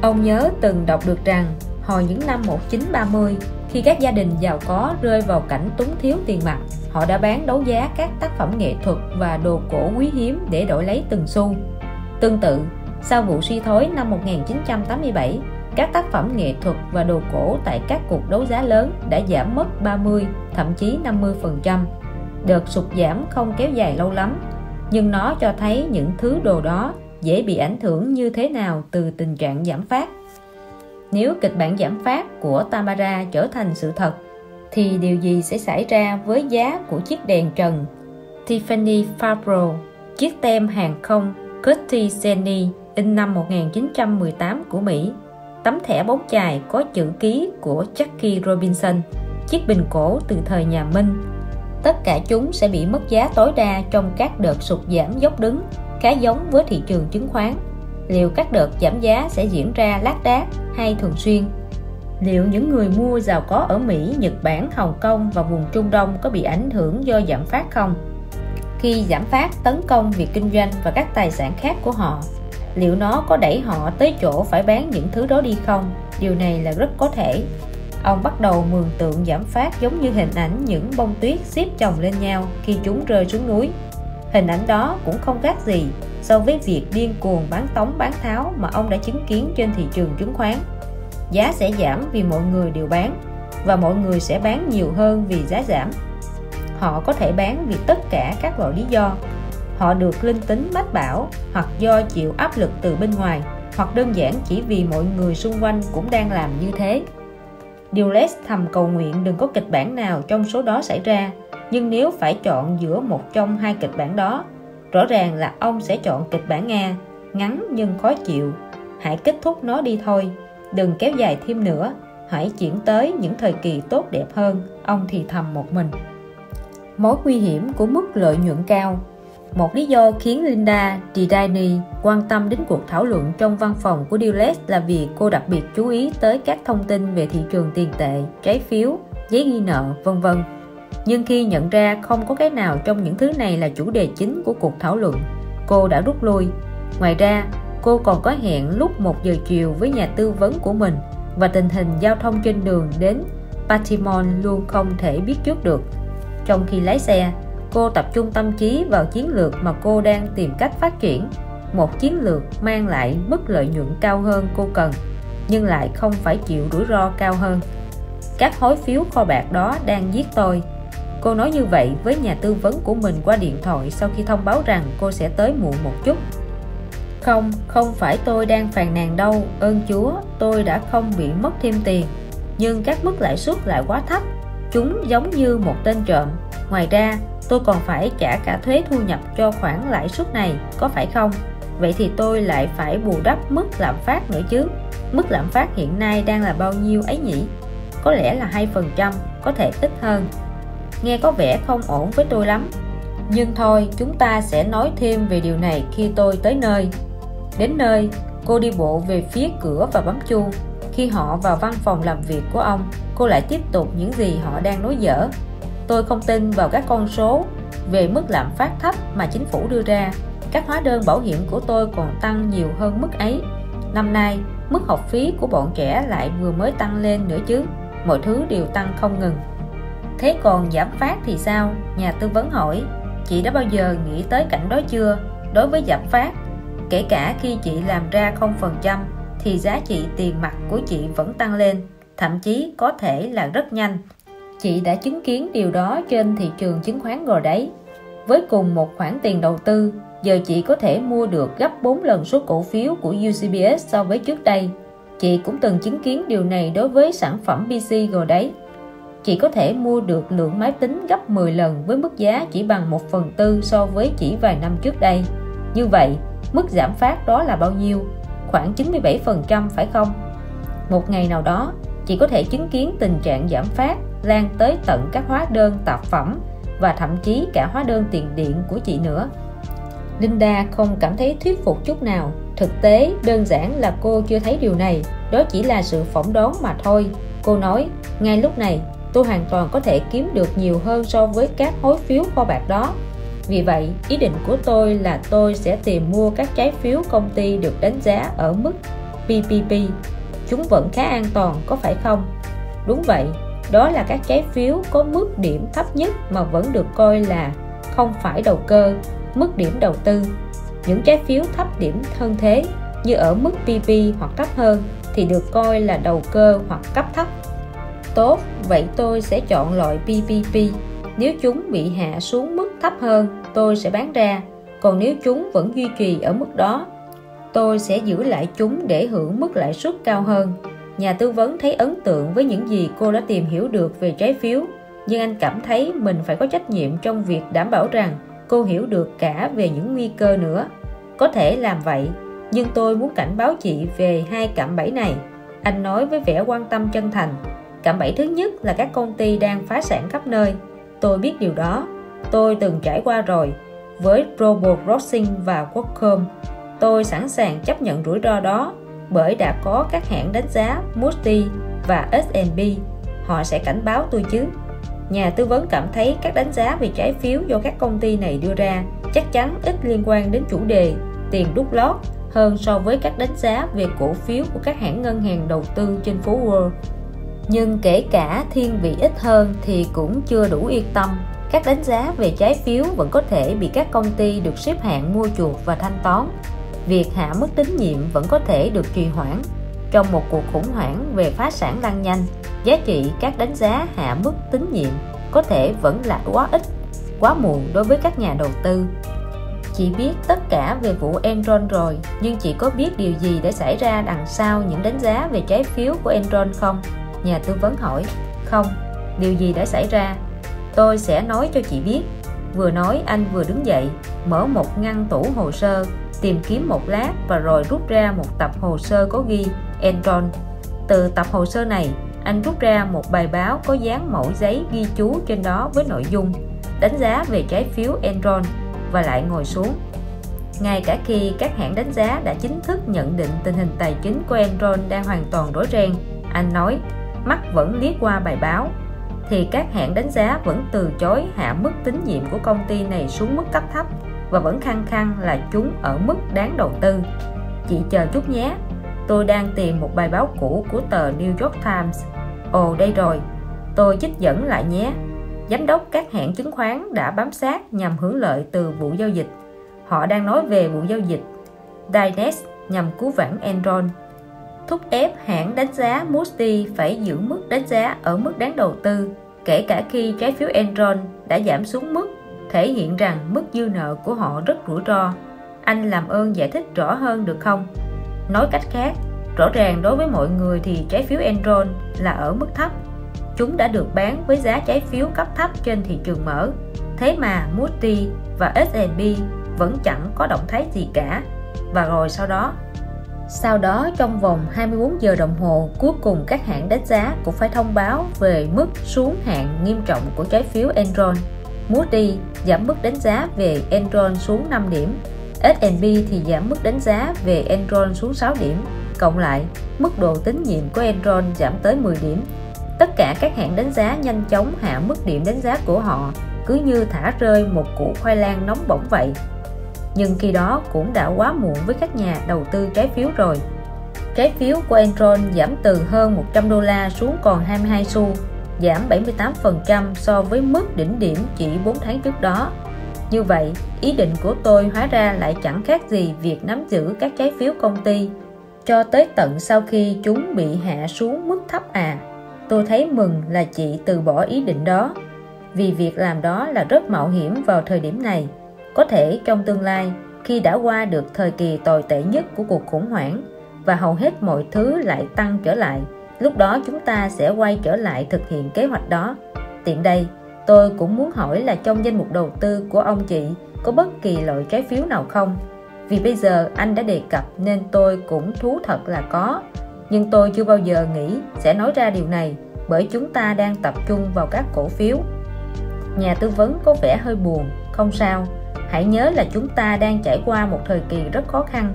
Ông nhớ từng đọc được rằng hồi những năm 1930, Khi các gia đình giàu có rơi vào cảnh túng thiếu tiền mặt, họ đã bán đấu giá các tác phẩm nghệ thuật và đồ cổ quý hiếm để đổi lấy từng xu. Tương tự, sau vụ suy thoái năm 1987, các tác phẩm nghệ thuật và đồ cổ tại các cuộc đấu giá lớn đã giảm mất 30, thậm chí 50%. Đợt sụt giảm không kéo dài lâu lắm, nhưng nó cho thấy những thứ đồ đó dễ bị ảnh hưởng như thế nào từ tình trạng giảm phát. Nếu kịch bản giảm phát của Tamara trở thành sự thật, thì điều gì sẽ xảy ra với giá của chiếc đèn trần Tiffany Fabro, chiếc tem hàng không Curtis Jenny in năm 1918 của Mỹ, tấm thẻ bóng chài có chữ ký của Jackie Robinson, chiếc bình cổ từ thời nhà Minh? Tất cả chúng sẽ bị mất giá tối đa trong các đợt sụt giảm dốc đứng, khá giống với thị trường chứng khoán. Liệu các đợt giảm giá sẽ diễn ra lác đác hay thường xuyên? Liệu những người mua giàu có ở Mỹ, Nhật Bản, Hồng Kông và vùng Trung Đông có bị ảnh hưởng do giảm phát không? Khi giảm phát tấn công việc kinh doanh và các tài sản khác của họ, liệu nó có đẩy họ tới chỗ phải bán những thứ đó đi không? Điều này là rất có thể. Ông bắt đầu mường tượng giảm phát giống như hình ảnh những bông tuyết xếp chồng lên nhau khi chúng rơi xuống núi. Hình ảnh đó cũng không khác gì so với việc điên cuồng bán tống bán tháo mà ông đã chứng kiến trên thị trường chứng khoán. Giá sẽ giảm vì mọi người đều bán, và mọi người sẽ bán nhiều hơn vì giá giảm. Họ có thể bán vì tất cả các loại lý do. Họ được linh tính mách bảo, hoặc do chịu áp lực từ bên ngoài, hoặc đơn giản chỉ vì mọi người xung quanh cũng đang làm như thế. Dulles thầm cầu nguyện đừng có kịch bản nào trong số đó xảy ra, nhưng nếu phải chọn giữa một trong hai kịch bản đó, rõ ràng là ông sẽ chọn kịch bản A, ngắn nhưng khó chịu. Hãy kết thúc nó đi thôi, đừng kéo dài thêm nữa, hãy chuyển tới những thời kỳ tốt đẹp hơn, ông thì thầm một mình. Mối nguy hiểm của mức lợi nhuận cao. Một lý do khiến Linda Didani quan tâm đến cuộc thảo luận trong văn phòng của Dulles là vì cô đặc biệt chú ý tới các thông tin về thị trường tiền tệ, trái phiếu, giấy ghi nợ, v.v. Nhưng khi nhận ra không có cái nào trong những thứ này là chủ đề chính của cuộc thảo luận, cô đã rút lui. Ngoài ra, cô còn có hẹn lúc 1 giờ chiều với nhà tư vấn của mình, và tình hình giao thông trên đường đến Baltimore luôn không thể biết trước được. Trong khi lái xe, cô tập trung tâm trí vào chiến lược mà cô đang tìm cách phát triển, một chiến lược mang lại mức lợi nhuận cao hơn cô cần, nhưng lại không phải chịu rủi ro cao hơn. Các hối phiếu kho bạc đó đang giết tôi. Cô nói như vậy với nhà tư vấn của mình qua điện thoại sau khi thông báo rằng cô sẽ tới muộn một chút. Không phải tôi đang phàn nàn đâu, ơn Chúa, tôi đã không bị mất thêm tiền. Nhưng các mức lãi suất lại quá thấp, chúng giống như một tên trộm. Ngoài ra, tôi còn phải trả cả thuế thu nhập cho khoản lãi suất này, có phải không? Vậy thì tôi lại phải bù đắp mức lạm phát nữa chứ. Mức lạm phát hiện nay đang là bao nhiêu ấy nhỉ? Có lẽ là 2%, có thể ít hơn. Nghe có vẻ không ổn với tôi lắm. Nhưng thôi, chúng ta sẽ nói thêm về điều này khi tôi tới nơi. Đến nơi, cô đi bộ về phía cửa và bấm chuông. Khi họ vào văn phòng làm việc của ông, cô lại tiếp tục những gì họ đang nói dở. Tôi không tin vào các con số về mức lạm phát thấp mà chính phủ đưa ra. Các hóa đơn bảo hiểm của tôi còn tăng nhiều hơn mức ấy. Năm nay, mức học phí của bọn trẻ lại vừa mới tăng lên nữa chứ. Mọi thứ đều tăng không ngừng. Thế còn giảm phát thì sao? Nhà tư vấn hỏi. Chị đã bao giờ nghĩ tới cảnh đó chưa? Đối với giảm phát, kể cả khi chị làm ra 0%, thì giá trị tiền mặt của chị vẫn tăng lên, thậm chí có thể là rất nhanh. Chị đã chứng kiến điều đó trên thị trường chứng khoán rồi đấy. Với cùng một khoản tiền đầu tư, giờ chị có thể mua được gấp 4 lần số cổ phiếu của UCBS so với trước đây. Chị cũng từng chứng kiến điều này đối với sản phẩm PC rồi đấy. Chị có thể mua được lượng máy tính gấp 10 lần với mức giá chỉ bằng 1/4 so với chỉ vài năm trước đây. Như vậy, mức giảm phát đó là bao nhiêu? Khoảng 97% phải không? Một ngày nào đó, chị có thể chứng kiến tình trạng giảm phát lan tới tận các hóa đơn tạp phẩm và thậm chí cả hóa đơn tiền điện của chị nữa. Linda không cảm thấy thuyết phục chút nào. Thực tế, đơn giản là cô chưa thấy điều này. Đó chỉ là sự phỏng đoán mà thôi. Cô nói, ngay lúc này, tôi hoàn toàn có thể kiếm được nhiều hơn so với các hối phiếu kho bạc đó. Vì vậy, ý định của tôi là tôi sẽ tìm mua các trái phiếu công ty được đánh giá ở mức PPP. Chúng vẫn khá an toàn, có phải không? Đúng vậy, Đó là các trái phiếu có mức điểm thấp nhất mà vẫn được coi là không phải đầu cơ, mức điểm đầu tư. Những trái phiếu thấp điểm hơn thế, như ở mức PP hoặc thấp hơn, thì được coi là đầu cơ hoặc cấp thấp. Tốt, vậy tôi sẽ chọn loại PPP. Nếu chúng bị hạ xuống mức thấp hơn, tôi sẽ bán ra. Còn nếu chúng vẫn duy trì ở mức đó, tôi sẽ giữ lại chúng để hưởng mức lãi suất cao hơn. Nhà tư vấn thấy ấn tượng với những gì cô đã tìm hiểu được về trái phiếu, nhưng anh cảm thấy mình phải có trách nhiệm trong việc đảm bảo rằng cô hiểu được cả về những nguy cơ nữa. Có thể làm vậy, nhưng tôi muốn cảnh báo chị về hai cạm bẫy này. Anh nói với vẻ quan tâm chân thành. Cạm bẫy thứ nhất là các công ty đang phá sản khắp nơi. Tôi biết điều đó. Tôi từng trải qua rồi. Với Global Crossing và Qualcomm, tôi sẵn sàng chấp nhận rủi ro đó bởi đã có các hãng đánh giá Moody's và S&P. Họ sẽ cảnh báo tôi chứ. Nhà tư vấn cảm thấy các đánh giá về trái phiếu do các công ty này đưa ra chắc chắn ít liên quan đến chủ đề tiền đút lót hơn so với các đánh giá về cổ phiếu của các hãng ngân hàng đầu tư trên phố Wall. Nhưng kể cả thiên vị ít hơn thì cũng chưa đủ yên tâm. Các đánh giá về trái phiếu vẫn có thể bị các công ty được xếp hạng mua chuộc và thanh toán. Việc hạ mức tín nhiệm vẫn có thể được trì hoãn. Trong một cuộc khủng hoảng về phá sản lan nhanh, giá trị các đánh giá hạ mức tín nhiệm có thể vẫn là quá ít, quá muộn đối với các nhà đầu tư. Chị biết tất cả về vụ Enron rồi, nhưng chị có biết điều gì đã xảy ra đằng sau những đánh giá về trái phiếu của Enron không? Nhà tư vấn hỏi. Không, điều gì đã xảy ra? Tôi sẽ nói cho chị biết. Vừa nói anh vừa đứng dậy, mở một ngăn tủ hồ sơ, tìm kiếm một lát và rồi rút ra một tập hồ sơ có ghi Enron. Từ tập hồ sơ này, anh rút ra một bài báo có dán mẫu giấy ghi chú trên đó với nội dung đánh giá về trái phiếu Enron và lại ngồi xuống. Ngay cả khi các hãng đánh giá đã chính thức nhận định tình hình tài chính của Enron đang hoàn toàn rối ren, anh nói, mắt vẫn liếc qua bài báo, thì các hãng đánh giá vẫn từ chối hạ mức tín nhiệm của công ty này xuống mức cấp thấp và vẫn khăng khăng là chúng ở mức đáng đầu tư. Chị chờ chút nhé, tôi đang tìm một bài báo cũ của tờ New York Times. Ồ, đây rồi, tôi trích dẫn lại nhé. Giám đốc các hãng chứng khoán đã bám sát nhằm hưởng lợi từ vụ giao dịch. Họ đang nói về vụ giao dịch Dynex nhằm cứu vãn Enron, thúc ép hãng đánh giá Moody's phải giữ mức đánh giá ở mức đáng đầu tư, kể cả khi trái phiếu Enron đã giảm xuống mức, thể hiện rằng mức dư nợ của họ rất rủi ro. Anh làm ơn giải thích rõ hơn được không? Nói cách khác, rõ ràng đối với mọi người thì trái phiếu Enron là ở mức thấp. Chúng đã được bán với giá trái phiếu cấp thấp trên thị trường mở. Thế mà Moody's và S&P vẫn chẳng có động thái gì cả. Và rồi sau đó trong vòng 24 giờ đồng hồ, cuối cùng các hãng đánh giá cũng phải thông báo về mức xuống hạng nghiêm trọng của trái phiếu Enron. Moody's giảm mức đánh giá về Enron xuống 5 điểm, S&P thì giảm mức đánh giá về Enron xuống 6 điểm. Cộng lại, mức độ tín nhiệm của Enron giảm tới 10 điểm. Tất cả các hãng đánh giá nhanh chóng hạ mức điểm đánh giá của họ, cứ như thả rơi một củ khoai lang nóng bỏng vậy. Nhưng khi đó cũng đã quá muộn với các nhà đầu tư trái phiếu rồi. Trái phiếu của Enron giảm từ hơn 100 đô la xuống còn 22 xu, giảm 78% so với mức đỉnh điểm chỉ 4 tháng trước đó. Như vậy, ý định của tôi hóa ra lại chẳng khác gì việc nắm giữ các trái phiếu công ty cho tới tận sau khi chúng bị hạ xuống mức thấp à. Tôi thấy mừng là chị từ bỏ ý định đó, vì việc làm đó là rất mạo hiểm vào thời điểm này. Có thể trong tương lai, khi đã qua được thời kỳ tồi tệ nhất của cuộc khủng hoảng và hầu hết mọi thứ lại tăng trở lại, lúc đó chúng ta sẽ quay trở lại thực hiện kế hoạch đó. Tiện đây, tôi cũng muốn hỏi là trong danh mục đầu tư của ông chị có bất kỳ loại trái phiếu nào không? Vì bây giờ anh đã đề cập nên tôi cũng thú thật là có, nhưng tôi chưa bao giờ nghĩ sẽ nói ra điều này bởi chúng ta đang tập trung vào các cổ phiếu. Nhà tư vấn có vẻ hơi buồn. Không sao, hãy nhớ là chúng ta đang trải qua một thời kỳ rất khó khăn.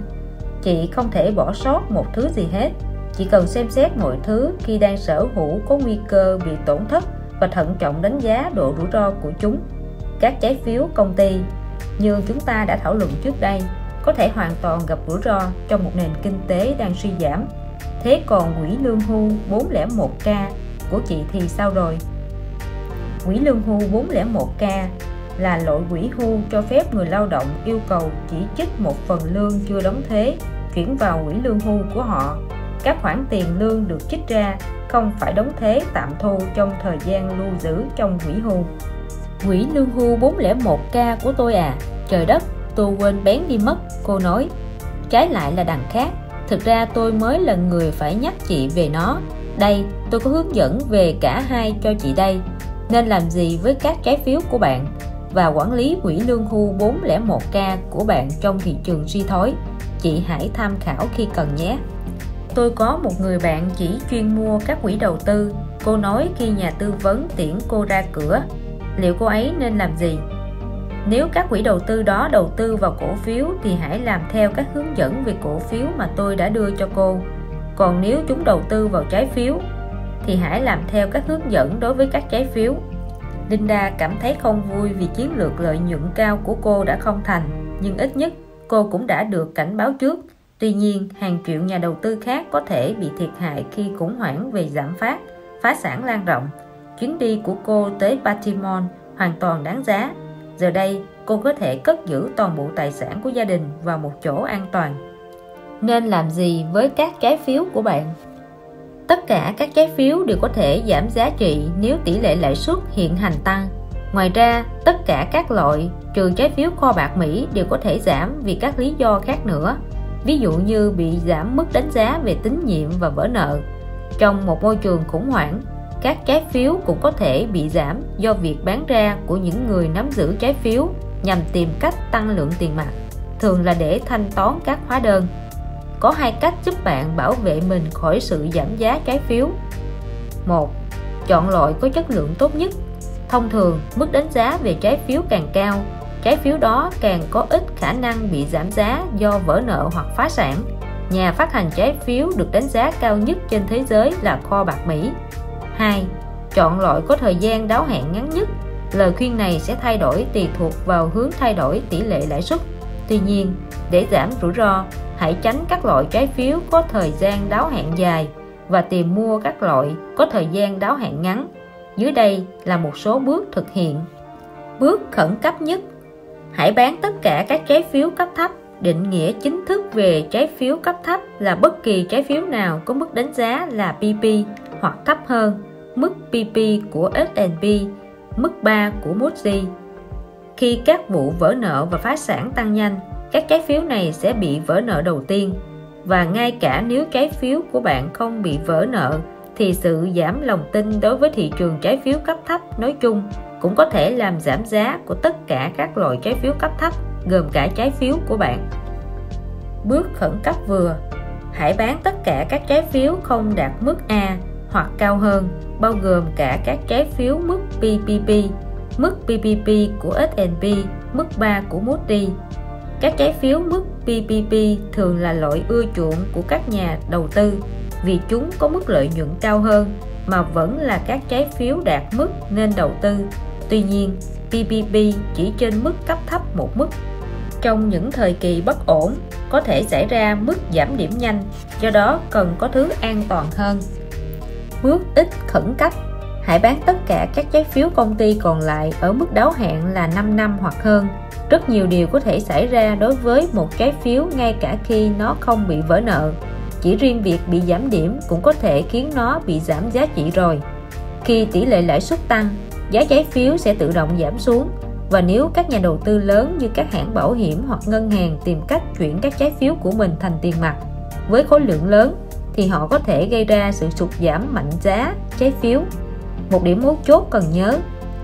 Chị không thể bỏ sót một thứ gì hết. Chỉ cần xem xét mọi thứ khi đang sở hữu có nguy cơ bị tổn thất và thận trọng đánh giá độ rủi ro của chúng. Các trái phiếu công ty, như chúng ta đã thảo luận trước đây, có thể hoàn toàn gặp rủi ro trong một nền kinh tế đang suy giảm. Thế còn quỹ lương hưu 401k của chị thì sao rồi? Quỹ lương hưu 401k là loại quỹ hưu cho phép người lao động yêu cầu chỉ trích một phần lương chưa đóng thuế chuyển vào quỹ lương hưu của họ. Các khoản tiền lương được trích ra không phải đóng thuế tạm thu trong thời gian lưu giữ trong quỹ hưu. Quỹ lương hưu 401k của tôi à? Trời đất, tôi quên bén đi mất, cô nói. Trái lại là đằng khác, thực ra tôi mới là người phải nhắc chị về nó. Đây, tôi có hướng dẫn về cả hai cho chị đây. Nên làm gì với các trái phiếu của bạn và quản lý quỹ lương hưu 401k của bạn trong thị trường suy thoái. Chị hãy tham khảo khi cần nhé. Tôi có một người bạn chỉ chuyên mua các quỹ đầu tư. Cô nói khi nhà tư vấn tiễn cô ra cửa, liệu cô ấy nên làm gì? Nếu các quỹ đầu tư đó đầu tư vào cổ phiếu thì hãy làm theo các hướng dẫn về cổ phiếu mà tôi đã đưa cho cô. Còn nếu chúng đầu tư vào trái phiếu thì hãy làm theo các hướng dẫn đối với các trái phiếu. Linda cảm thấy không vui vì chiến lược lợi nhuận cao của cô đã không thành, nhưng ít nhất cô cũng đã được cảnh báo trước. Tuy nhiên, hàng triệu nhà đầu tư khác có thể bị thiệt hại khi khủng hoảng về lạm phát, phá sản lan rộng. Chuyến đi của cô tới Baltimore hoàn toàn đáng giá. Giờ đây, cô có thể cất giữ toàn bộ tài sản của gia đình vào một chỗ an toàn. Nên làm gì với các trái phiếu của bạn? Tất cả các trái phiếu đều có thể giảm giá trị nếu tỷ lệ lãi suất hiện hành tăng. Ngoài ra, tất cả các loại trừ trái phiếu kho bạc Mỹ đều có thể giảm vì các lý do khác nữa. Ví dụ như bị giảm mức đánh giá về tín nhiệm và vỡ nợ. Trong một môi trường khủng hoảng, các trái phiếu cũng có thể bị giảm do việc bán ra của những người nắm giữ trái phiếu nhằm tìm cách tăng lượng tiền mặt, thường là để thanh toán các hóa đơn. Có hai cách giúp bạn bảo vệ mình khỏi sự giảm giá trái phiếu. 1. Chọn loại có chất lượng tốt nhất. Thông thường, mức đánh giá về trái phiếu càng cao, trái phiếu đó càng có ít khả năng bị giảm giá do vỡ nợ hoặc phá sản. Nhà phát hành trái phiếu được đánh giá cao nhất trên thế giới là kho bạc Mỹ. 2. Chọn loại có thời gian đáo hạn ngắn nhất. Lời khuyên này sẽ thay đổi tùy thuộc vào hướng thay đổi tỷ lệ lãi suất. Tuy nhiên, để giảm rủi ro, hãy tránh các loại trái phiếu có thời gian đáo hạn dài và tìm mua các loại có thời gian đáo hạn ngắn. Dưới đây là một số bước thực hiện. Bước khẩn cấp nhất: hãy bán tất cả các trái phiếu cấp thấp. Định nghĩa chính thức về trái phiếu cấp thấp là bất kỳ trái phiếu nào có mức đánh giá là PP hoặc thấp hơn mức PP của S&P, mức 3 của Moody's. Khi các vụ vỡ nợ và phá sản tăng nhanh, các trái phiếu này sẽ bị vỡ nợ đầu tiên. Và ngay cả nếu trái phiếu của bạn không bị vỡ nợ, thì sự giảm lòng tin đối với thị trường trái phiếu cấp thấp nói chung cũng có thể làm giảm giá của tất cả các loại trái phiếu cấp thấp, gồm cả trái phiếu của bạn. Bước khẩn cấp vừa: hãy bán tất cả các trái phiếu không đạt mức A hoặc cao hơn, bao gồm cả các trái phiếu mức PPP, mức PPP của S&P, mức 3 của Moody's. Các trái phiếu mức PPP thường là loại ưa chuộng của các nhà đầu tư vì chúng có mức lợi nhuận cao hơn mà vẫn là các trái phiếu đạt mức nên đầu tư. Tuy nhiên, PPP chỉ trên mức cấp thấp một mức. Trong những thời kỳ bất ổn, có thể xảy ra mức giảm điểm nhanh, do đó cần có thứ an toàn hơn. Bước ít khẩn cấp: hãy bán tất cả các trái phiếu công ty còn lại ở mức đáo hạn là 5 năm hoặc hơn. Rất nhiều điều có thể xảy ra đối với một trái phiếu ngay cả khi nó không bị vỡ nợ. Chỉ riêng việc bị giảm điểm cũng có thể khiến nó bị giảm giá trị rồi. Khi tỷ lệ lãi suất tăng, giá trái phiếu sẽ tự động giảm xuống. Và nếu các nhà đầu tư lớn như các hãng bảo hiểm hoặc ngân hàng tìm cách chuyển các trái phiếu của mình thành tiền mặt với khối lượng lớn, thì họ có thể gây ra sự sụt giảm mạnh giá trái phiếu. Một điểm mấu chốt cần nhớ: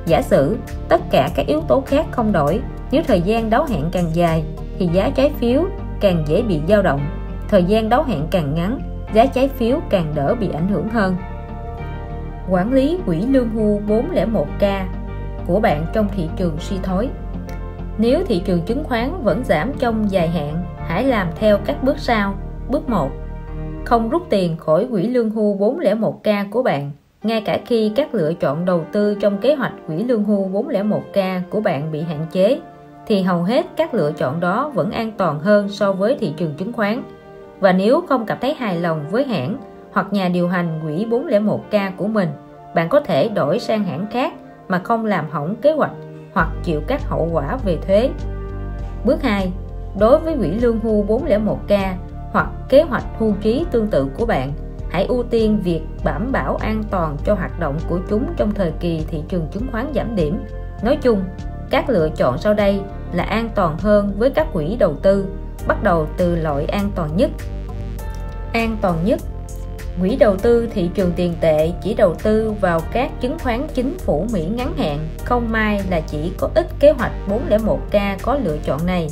giả sử tất cả các yếu tố khác không đổi, nếu thời gian đáo hạn càng dài thì giá trái phiếu càng dễ bị dao động. Thời gian đáo hạn càng ngắn, giá trái phiếu càng đỡ bị ảnh hưởng hơn. Quản lý quỹ lương hưu 401k của bạn trong thị trường suy thoái. Nếu thị trường chứng khoán vẫn giảm trong dài hạn, hãy làm theo các bước sau. Bước 1. Không rút tiền khỏi quỹ lương hưu 401k của bạn. Ngay cả khi các lựa chọn đầu tư trong kế hoạch quỹ lương hưu 401k của bạn bị hạn chế, thì hầu hết các lựa chọn đó vẫn an toàn hơn so với thị trường chứng khoán. Và nếu không cảm thấy hài lòng với hãng hoặc nhà điều hành quỹ 401k của mình, bạn có thể đổi sang hãng khác mà không làm hỏng kế hoạch hoặc chịu các hậu quả về thuế. Bước 2. Đối với quỹ lương hưu 401k hoặc kế hoạch hưu trí tương tự của bạn, hãy ưu tiên việc đảm bảo an toàn cho hoạt động của chúng trong thời kỳ thị trường chứng khoán giảm điểm. Nói chung, các lựa chọn sau đây là an toàn hơn với các quỹ đầu tư, bắt đầu từ loại an toàn nhất. An toàn nhất. Quỹ đầu tư thị trường tiền tệ chỉ đầu tư vào các chứng khoán chính phủ Mỹ ngắn hạn, không may là chỉ có ít kế hoạch 401k có lựa chọn này.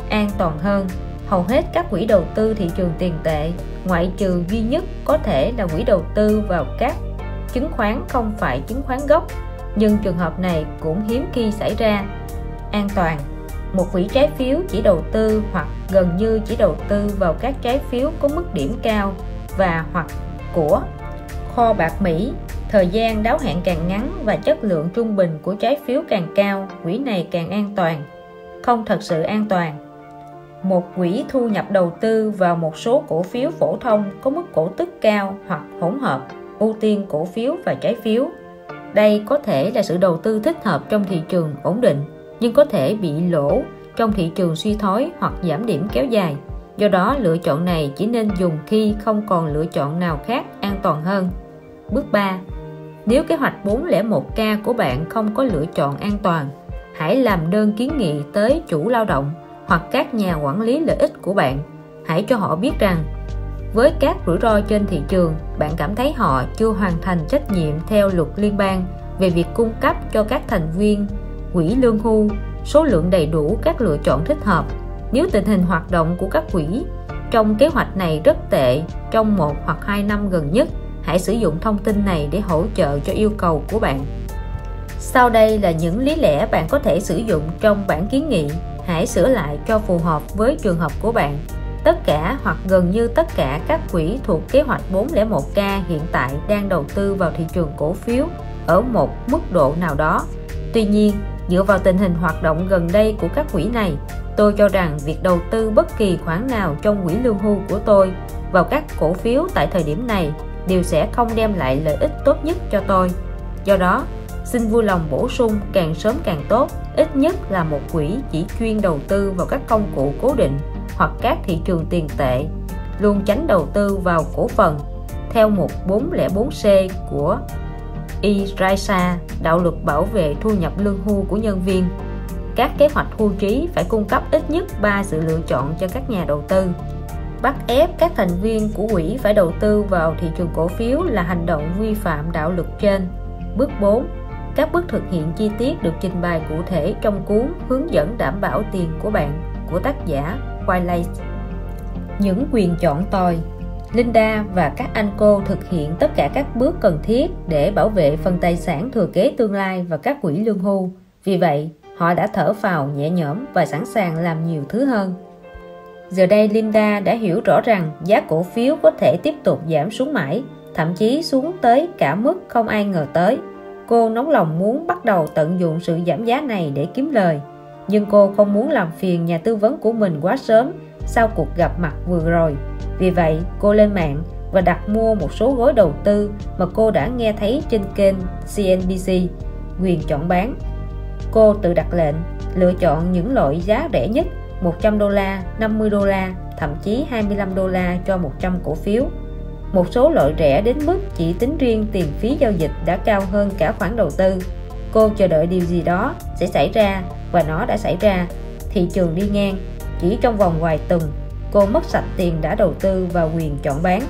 An toàn hơn. Hầu hết các quỹ đầu tư thị trường tiền tệ, ngoại trừ duy nhất có thể là quỹ đầu tư vào các chứng khoán không phải chứng khoán gốc, nhưng trường hợp này cũng hiếm khi xảy ra. An toàn. Một quỹ trái phiếu chỉ đầu tư hoặc gần như chỉ đầu tư vào các trái phiếu có mức điểm cao và hoặc của kho bạc Mỹ. Thời gian đáo hạn càng ngắn và chất lượng trung bình của trái phiếu càng cao, quỹ này càng an toàn. Không thật sự an toàn. Một quỹ thu nhập đầu tư vào một số cổ phiếu phổ thông có mức cổ tức cao hoặc hỗn hợp, ưu tiên cổ phiếu và trái phiếu. Đây có thể là sự đầu tư thích hợp trong thị trường ổn định, nhưng có thể bị lỗ trong thị trường suy thoái hoặc giảm điểm kéo dài. Do đó, lựa chọn này chỉ nên dùng khi không còn lựa chọn nào khác an toàn hơn. Bước 3. Nếu kế hoạch 401k của bạn không có lựa chọn an toàn, hãy làm đơn kiến nghị tới chủ lao động hoặc các nhà quản lý lợi ích của bạn. Hãy cho họ biết rằng với các rủi ro trên thị trường, bạn cảm thấy họ chưa hoàn thành trách nhiệm theo luật liên bang về việc cung cấp cho các thành viên quỹ lương hưu số lượng đầy đủ các lựa chọn thích hợp. Nếu tình hình hoạt động của các quỹ trong kế hoạch này rất tệ trong 1 hoặc 2 năm gần nhất, hãy sử dụng thông tin này để hỗ trợ cho yêu cầu của bạn. Sau đây là những lý lẽ bạn có thể sử dụng trong bản kiến nghị. Hãy sửa lại cho phù hợp với trường hợp của bạn. Tất cả hoặc gần như tất cả các quỹ thuộc kế hoạch 401k hiện tại đang đầu tư vào thị trường cổ phiếu ở một mức độ nào đó. Tuy nhiên, dựa vào tình hình hoạt động gần đây của các quỹ này, tôi cho rằng việc đầu tư bất kỳ khoản nào trong quỹ lương hưu của tôi vào các cổ phiếu tại thời điểm này đều sẽ không đem lại lợi ích tốt nhất cho tôi. Do đó, xin vui lòng bổ sung càng sớm càng tốt, ít nhất là một quỹ chỉ chuyên đầu tư vào các công cụ cố định hoặc các thị trường tiền tệ, luôn tránh đầu tư vào cổ phần. Theo mục 404C của IRSA, đạo luật bảo vệ thu nhập lương hưu của nhân viên, các kế hoạch hưu trí phải cung cấp ít nhất 3 sự lựa chọn cho các nhà đầu tư. Bắt ép các thành viên của quỹ phải đầu tư vào thị trường cổ phiếu là hành động vi phạm đạo luật trên. Bước 4. Các bước thực hiện chi tiết được trình bày cụ thể trong cuốn Hướng dẫn đảm bảo tiền của bạn của tác giả Wiley. Những quyền chọn tòi. Linda và các anh cô thực hiện tất cả các bước cần thiết để bảo vệ phần tài sản thừa kế tương lai và các quỹ lương hưu. Vì vậy, họ đã thở phào nhẹ nhõm và sẵn sàng làm nhiều thứ hơn. Giờ đây Linda đã hiểu rõ rằng giá cổ phiếu có thể tiếp tục giảm xuống mãi, thậm chí xuống tới cả mức không ai ngờ tới. Cô nóng lòng muốn bắt đầu tận dụng sự giảm giá này để kiếm lời, nhưng cô không muốn làm phiền nhà tư vấn của mình quá sớm sau cuộc gặp mặt vừa rồi. Vì vậy, cô lên mạng và đặt mua một số gói đầu tư mà cô đã nghe thấy trên kênh CNBC, quyền chọn bán. Cô tự đặt lệnh, lựa chọn những loại giá rẻ nhất, $100, $50, thậm chí $25 cho 100 cổ phiếu. Một số loại rẻ đến mức chỉ tính riêng tiền phí giao dịch đã cao hơn cả khoản đầu tư. Cô chờ đợi điều gì đó sẽ xảy ra và nó đã xảy ra. Thị trường đi ngang. Chỉ trong vòng vài tuần, cô mất sạch tiền đã đầu tư vào quyền chọn bán.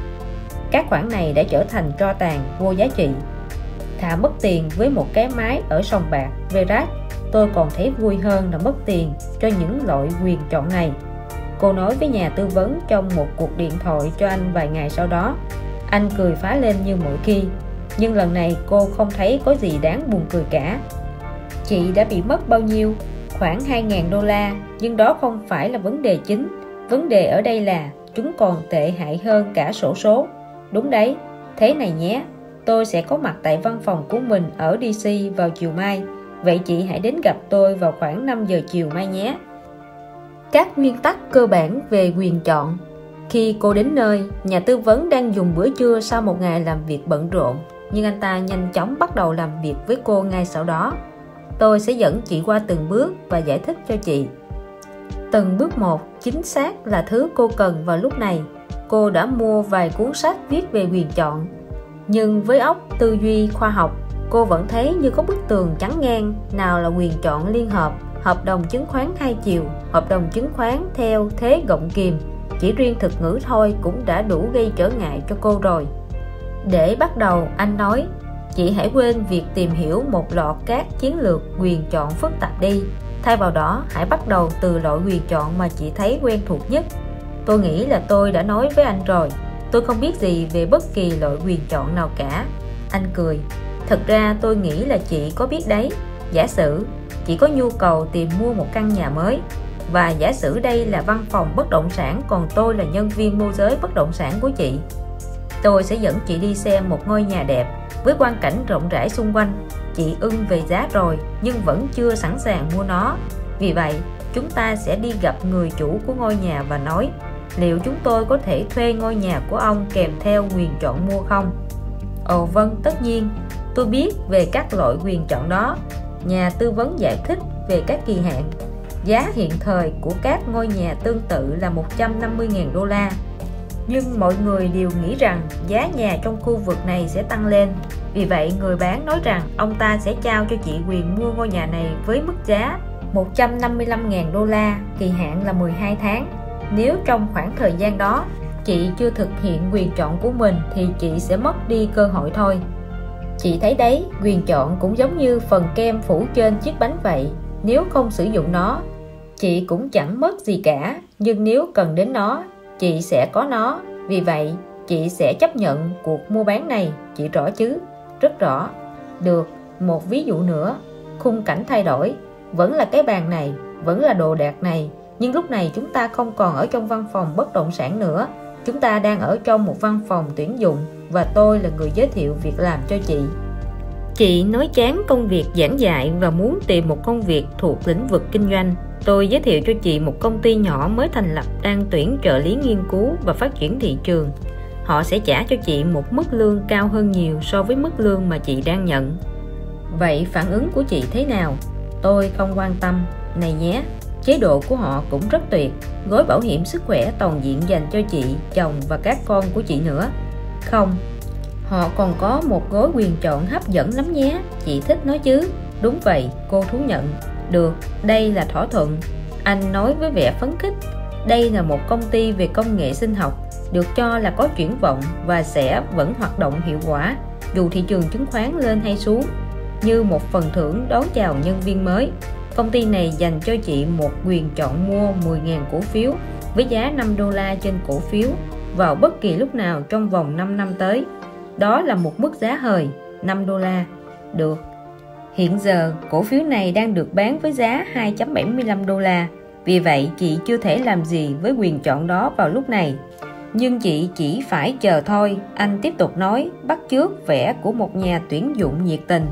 Các khoản này đã trở thành tro tàn vô giá trị. Thà mất tiền với một cái máy ở sòng bạc Vegas, tôi còn thấy vui hơn là mất tiền cho những loại quyền chọn này. Cô nói với nhà tư vấn trong một cuộc điện thoại cho anh vài ngày sau đó. Anh cười phá lên như mọi khi, nhưng lần này cô không thấy có gì đáng buồn cười cả. Chị đã bị mất bao nhiêu? Khoảng $2.000, nhưng đó không phải là vấn đề chính. Vấn đề ở đây là chúng còn tệ hại hơn cả xổ số. Đúng đấy, thế này nhé, tôi sẽ có mặt tại văn phòng của mình ở DC vào chiều mai. Vậy chị hãy đến gặp tôi vào khoảng 5 giờ chiều mai nhé. Các nguyên tắc cơ bản về quyền chọn. Khi cô đến nơi, nhà tư vấn đang dùng bữa trưa sau một ngày làm việc bận rộn. nhưng anh ta nhanh chóng bắt đầu làm việc với cô ngay sau đó. Tôi sẽ dẫn chị qua từng bước và giải thích cho chị. Từng bước một chính xác là thứ cô cần vào lúc này. Cô đã mua vài cuốn sách viết về quyền chọn, nhưng với óc tư duy khoa học, cô vẫn thấy như có bức tường chắn ngang. Nào là quyền chọn liên hợp, hợp đồng chứng khoán hai chiều, hợp đồng chứng khoán theo thế gọng kìm. Chỉ riêng thực ngữ thôi cũng đã đủ gây trở ngại cho cô rồi. Để bắt đầu, anh nói, chị hãy quên việc tìm hiểu một loạt các chiến lược quyền chọn phức tạp đi. Thay vào đó, hãy bắt đầu từ loại quyền chọn mà chị thấy quen thuộc nhất. Tôi nghĩ là tôi đã nói với anh rồi, tôi không biết gì về bất kỳ loại quyền chọn nào cả. Anh cười. Thật ra tôi nghĩ là chị có biết đấy. Giả sử chị có nhu cầu tìm mua một căn nhà mới, và giả sử đây là văn phòng bất động sản, còn tôi là nhân viên môi giới bất động sản của chị. Tôi sẽ dẫn chị đi xem một ngôi nhà đẹp với quang cảnh rộng rãi xung quanh. Chị ưng về giá rồi nhưng vẫn chưa sẵn sàng mua nó. Vì vậy, chúng ta sẽ đi gặp người chủ của ngôi nhà và nói, liệu chúng tôi có thể thuê ngôi nhà của ông kèm theo quyền chọn mua không? Ồ vâng, tất nhiên, tôi biết về các loại quyền chọn đó. Nhà tư vấn giải thích về các kỳ hạn. Giá hiện thời của các ngôi nhà tương tự là 150.000 đô la. Nhưng mọi người đều nghĩ rằng giá nhà trong khu vực này sẽ tăng lên. Vì vậy, người bán nói rằng ông ta sẽ trao cho chị quyền mua ngôi nhà này với mức giá 155.000 đô la, kỳ hạn là 12 tháng. Nếu trong khoảng thời gian đó chị chưa thực hiện quyền chọn của mình thì chị sẽ mất đi cơ hội thôi. Chị thấy đấy, quyền chọn cũng giống như phần kem phủ trên chiếc bánh vậy. Nếu không sử dụng nó, chị cũng chẳng mất gì cả. Nhưng nếu cần đến nó, chị sẽ có nó. Vì vậy, chị sẽ chấp nhận cuộc mua bán này. Chị rõ chứ? Rất rõ. Được, một ví dụ nữa. Khung cảnh thay đổi. Vẫn là cái bàn này, vẫn là đồ đạc này. Nhưng lúc này chúng ta không còn ở trong văn phòng bất động sản nữa. Chúng ta đang ở trong một văn phòng tuyển dụng, và tôi là người giới thiệu việc làm cho chị. Chị nói chán công việc giảng dạy và muốn tìm một công việc thuộc lĩnh vực kinh doanh. Tôi giới thiệu cho chị một công ty nhỏ mới thành lập đang tuyển trợ lý nghiên cứu và phát triển thị trường. Họ sẽ trả cho chị một mức lương cao hơn nhiều so với mức lương mà chị đang nhận. Vậy phản ứng của chị thế nào? Tôi không quan tâm. Này nhé, chế độ của họ cũng rất tuyệt. Gói bảo hiểm sức khỏe toàn diện dành cho chị, chồng và các con của chị nữa. Không, họ còn có một gói quyền chọn hấp dẫn lắm nhé. Chị thích nó chứ? Đúng vậy, cô thú nhận. Được, đây là thỏa thuận. Anh nói với vẻ phấn khích. Đây là một công ty về công nghệ sinh học, được cho là có triển vọng và sẽ vẫn hoạt động hiệu quả dù thị trường chứng khoán lên hay xuống. Như một phần thưởng đón chào nhân viên mới, công ty này dành cho chị một quyền chọn mua 10.000 cổ phiếu với giá 5 đô la trên cổ phiếu vào bất kỳ lúc nào trong vòng 5 năm tới. Đó là một mức giá hời, 5 đô la. Được. Hiện giờ, cổ phiếu này đang được bán với giá 2.75 đô la. Vì vậy, chị chưa thể làm gì với quyền chọn đó vào lúc này. Nhưng chị chỉ phải chờ thôi. Anh tiếp tục nói, bắt chước vẻ của một nhà tuyển dụng nhiệt tình.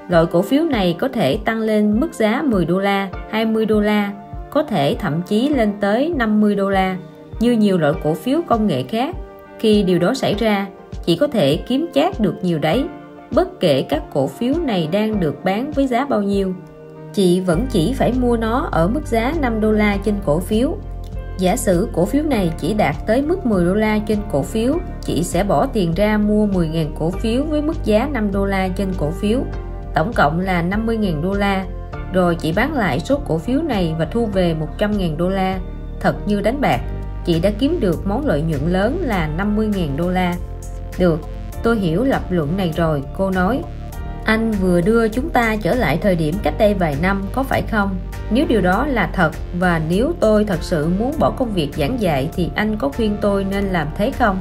Loại cổ phiếu này có thể tăng lên mức giá 10 đô la, 20 đô la, có thể thậm chí lên tới 50 đô la, như nhiều loại cổ phiếu công nghệ khác. Khi điều đó xảy ra, chị có thể kiếm chác được nhiều đấy. Bất kể các cổ phiếu này đang được bán với giá bao nhiêu, chị vẫn chỉ phải mua nó ở mức giá 5 đô la trên cổ phiếu. Giả sử cổ phiếu này chỉ đạt tới mức 10 đô la trên cổ phiếu, chị sẽ bỏ tiền ra mua 10.000 cổ phiếu với mức giá 5 đô la trên cổ phiếu. Tổng cộng là 50.000 đô la. Rồi chị bán lại số cổ phiếu này và thu về 100.000 đô la. Thật như đánh bạc, chị đã kiếm được món lợi nhuận lớn là 50.000 đô la. Được, tôi hiểu lập luận này rồi, cô nói. Anh vừa đưa chúng ta trở lại thời điểm cách đây vài năm, có phải không? Nếu điều đó là thật, và nếu tôi thật sự muốn bỏ công việc giảng dạy thì anh có khuyên tôi nên làm thế không?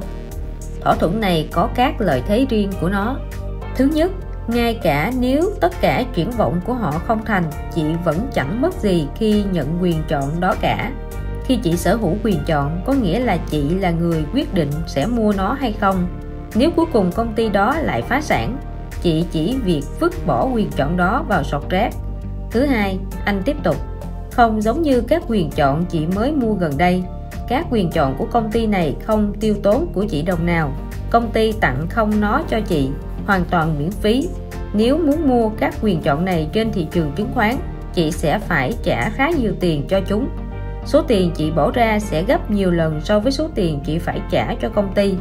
Thỏa thuận này có các lợi thế riêng của nó. Thứ nhất, ngay cả nếu tất cả triển vọng của họ không thành, chị vẫn chẳng mất gì khi nhận quyền chọn đó cả. Khi chị sở hữu quyền chọn, có nghĩa là chị là người quyết định sẽ mua nó hay không. Nếu cuối cùng công ty đó lại phá sản, chị chỉ việc vứt bỏ quyền chọn đó vào sọt rác. Thứ hai, anh tiếp tục, không giống như các quyền chọn chị mới mua gần đây. Các quyền chọn của công ty này không tiêu tốn của chị đồng nào. công ty tặng không nó cho chị, hoàn toàn miễn phí. Nếu muốn mua các quyền chọn này trên thị trường chứng khoán, chị sẽ phải trả khá nhiều tiền cho chúng. Số tiền chị bỏ ra sẽ gấp nhiều lần so với số tiền chị phải trả cho công ty.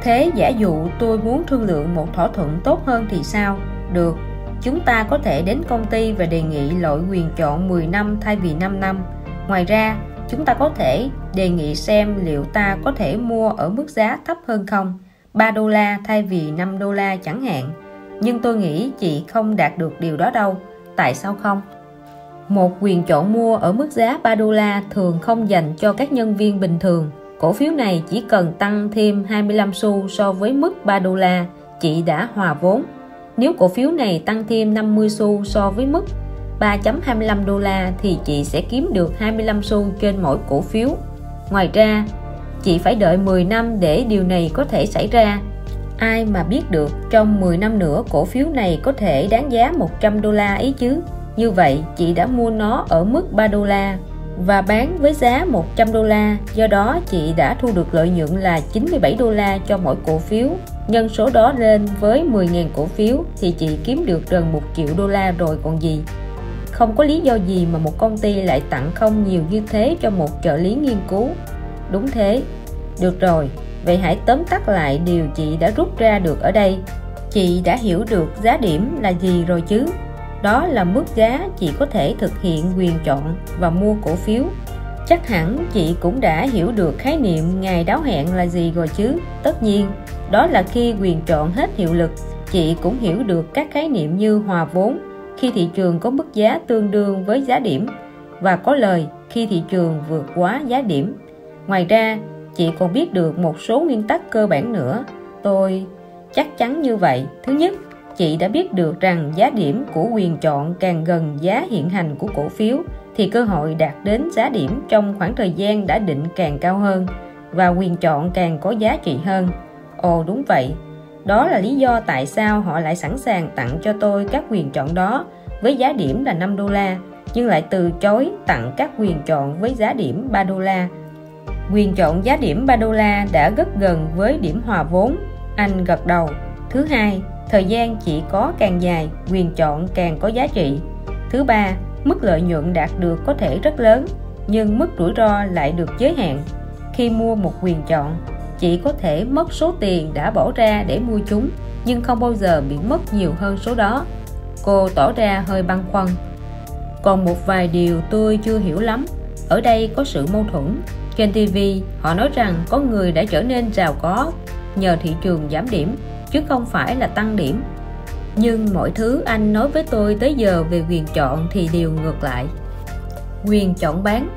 Thế giả dụ tôi muốn thương lượng một thỏa thuận tốt hơn thì sao? Được, chúng ta có thể đến công ty và đề nghị loại quyền chọn 10 năm thay vì 5 năm. Ngoài ra, chúng ta có thể đề nghị xem liệu ta có thể mua ở mức giá thấp hơn không, 3 đô la thay vì 5 đô la chẳng hạn. Nhưng tôi nghĩ chị không đạt được điều đó đâu. Tại sao không? Một quyền chọn mua ở mức giá 3 đô la thường không dành cho các nhân viên bình thường. Cổ phiếu này chỉ cần tăng thêm 25 xu so với mức 3 đô la, chị đã hòa vốn. Nếu cổ phiếu này tăng thêm 50 xu so với mức 3.25 đô la thì chị sẽ kiếm được 25 xu trên mỗi cổ phiếu. Ngoài ra, chị phải đợi 10 năm để điều này có thể xảy ra. Ai mà biết được trong 10 năm nữa cổ phiếu này có thể đáng giá 100 đô la ấy chứ. Như vậy, chị đã mua nó ở mức 3 đô la và bán với giá 100 đô la. Do đó, chị đã thu được lợi nhuận là 97 đô la cho mỗi cổ phiếu. Nhân số đó lên với 10.000 cổ phiếu thì chị kiếm được gần 1 triệu đô la rồi còn gì. Không có lý do gì mà một công ty lại tặng không nhiều như thế cho một trợ lý nghiên cứu. Đúng thế. Được rồi, vậy hãy tóm tắt lại điều chị đã rút ra được ở đây. Chị đã hiểu được giá điểm là gì rồi chứ? Đó là mức giá chị có thể thực hiện quyền chọn và mua cổ phiếu. Chắc hẳn chị cũng đã hiểu được khái niệm ngày đáo hạn là gì rồi chứ? Tất nhiên, đó là khi quyền chọn hết hiệu lực. Chị cũng hiểu được các khái niệm như hòa vốn, khi thị trường có mức giá tương đương với giá điểm, và có lời khi thị trường vượt quá giá điểm. Ngoài ra, chị còn biết được một số nguyên tắc cơ bản nữa. Tôi chắc chắn như vậy. Thứ nhất, chị đã biết được rằng giá điểm của quyền chọn càng gần giá hiện hành của cổ phiếu thì cơ hội đạt đến giá điểm trong khoảng thời gian đã định càng cao hơn và quyền chọn càng có giá trị hơn. Ồ đúng vậy, đó là lý do tại sao họ lại sẵn sàng tặng cho tôi các quyền chọn đó với giá điểm là 5 đô la nhưng lại từ chối tặng các quyền chọn với giá điểm 3 đô la. Quyền chọn giá điểm 3 đô la đã rất gần với điểm hòa vốn. Anh gật đầu. Thứ hai, thời gian chị có càng dài, quyền chọn càng có giá trị. Thứ ba, mức lợi nhuận đạt được có thể rất lớn, nhưng mức rủi ro lại được giới hạn. Khi mua một quyền chọn, chị có thể mất số tiền đã bỏ ra để mua chúng, nhưng không bao giờ bị mất nhiều hơn số đó. Cô tỏ ra hơi băn khoăn. Còn một vài điều tôi chưa hiểu lắm. Ở đây có sự mâu thuẫn. Trên TV, họ nói rằng có người đã trở nên giàu có nhờ thị trường giảm điểm, chứ không phải là tăng điểm. Nhưng mọi thứ anh nói với tôi tới giờ về quyền chọn thì đều ngược lại. Quyền chọn bán.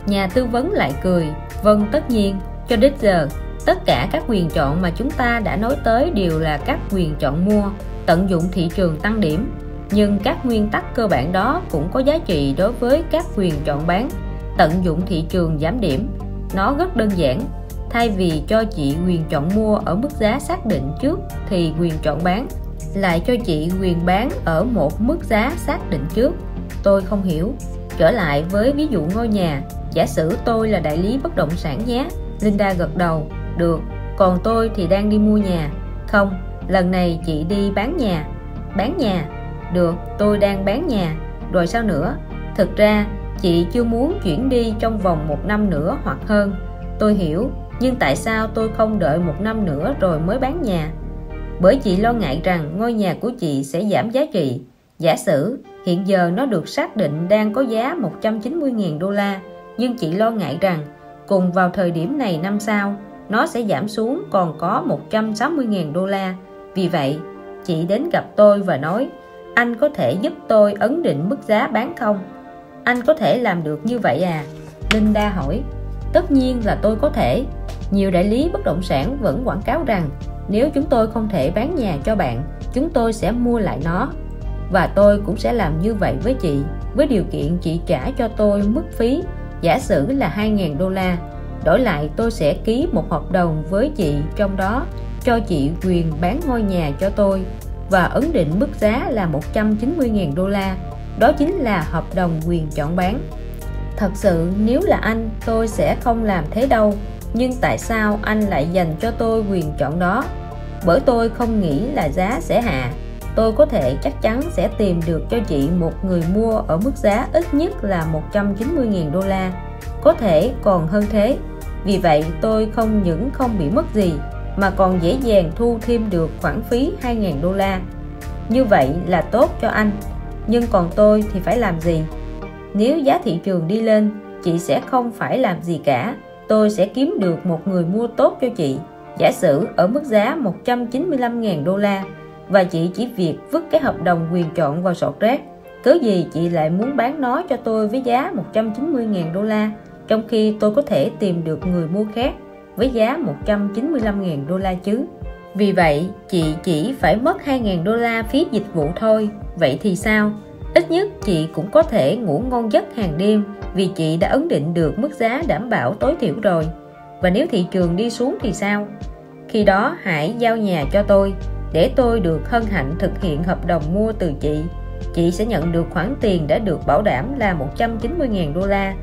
Nhà tư vấn lại cười. Vâng, tất nhiên, cho đến giờ, tất cả các quyền chọn mà chúng ta đã nói tới đều là các quyền chọn mua, tận dụng thị trường tăng điểm. Nhưng các nguyên tắc cơ bản đó cũng có giá trị đối với các quyền chọn bán, tận dụng thị trường giảm điểm. Nó rất đơn giản. Thay vì cho chị quyền chọn mua ở mức giá xác định trước thì quyền chọn bán lại cho chị quyền bán ở một mức giá xác định trước. Tôi không hiểu. Trở lại với ví dụ ngôi nhà, giả sử tôi là đại lý bất động sản nhé. Linda gật đầu. Được, còn tôi thì đang đi mua nhà. Không, lần này chị đi bán nhà. Bán nhà? Được, tôi đang bán nhà. Rồi sao nữa? Thực ra, chị chưa muốn chuyển đi trong vòng 1 năm nữa hoặc hơn. Tôi hiểu, nhưng tại sao tôi không đợi 1 năm nữa rồi mới bán nhà? Bởi chị lo ngại rằng ngôi nhà của chị sẽ giảm giá trị. Giả sử hiện giờ nó được xác định đang có giá 190.000 đô la, nhưng chị lo ngại rằng cùng vào thời điểm này năm sau nó sẽ giảm xuống còn có 160.000 đô la. Vì vậy, chị đến gặp tôi và nói: anh có thể giúp tôi ấn định mức giá bán không? Anh có thể làm được như vậy à? Linda hỏi. Tất nhiên là tôi có thể. Nhiều đại lý bất động sản vẫn quảng cáo rằng nếu chúng tôi không thể bán nhà cho bạn, chúng tôi sẽ mua lại nó. Và tôi cũng sẽ làm như vậy với chị, với điều kiện chị trả cho tôi mức phí, giả sử là 2.000 đô la. Đổi lại tôi sẽ ký một hợp đồng với chị, trong đó cho chị quyền bán ngôi nhà cho tôi và ấn định mức giá là 190.000 đô la. Đó chính là hợp đồng quyền chọn bán. Thật sự nếu là anh, tôi sẽ không làm thế đâu. Nhưng tại sao anh lại dành cho tôi quyền chọn đó? Bởi tôi không nghĩ là giá sẽ hạ. Tôi có thể chắc chắn sẽ tìm được cho chị một người mua ở mức giá ít nhất là 190.000 đô la, có thể còn hơn thế. Vì vậy tôi không những không bị mất gì mà còn dễ dàng thu thêm được khoản phí 2.000 đô la. Như vậy là tốt cho anh. Nhưng còn tôi thì phải làm gì? Nếu giá thị trường đi lên, chị sẽ không phải làm gì cả. Tôi sẽ kiếm được một người mua tốt cho chị, giả sử ở mức giá 195.000 đô la, và chị chỉ việc vứt cái hợp đồng quyền chọn vào sọt rác. Cớ gì chị lại muốn bán nó cho tôi với giá 190.000 đô la, trong khi tôi có thể tìm được người mua khác với giá 195.000 đô la chứ? Vì vậy chị chỉ phải mất 2.000 đô la phí dịch vụ thôi. Vậy thì sao? Ít nhất chị cũng có thể ngủ ngon giấc hàng đêm, vì chị đã ấn định được mức giá đảm bảo tối thiểu rồi. Và nếu thị trường đi xuống thì sao? Khi đó hãy giao nhà cho tôi, để tôi được hân hạnh thực hiện hợp đồng mua từ chị. Chị sẽ nhận được khoản tiền đã được bảo đảm là 190.000 đô la.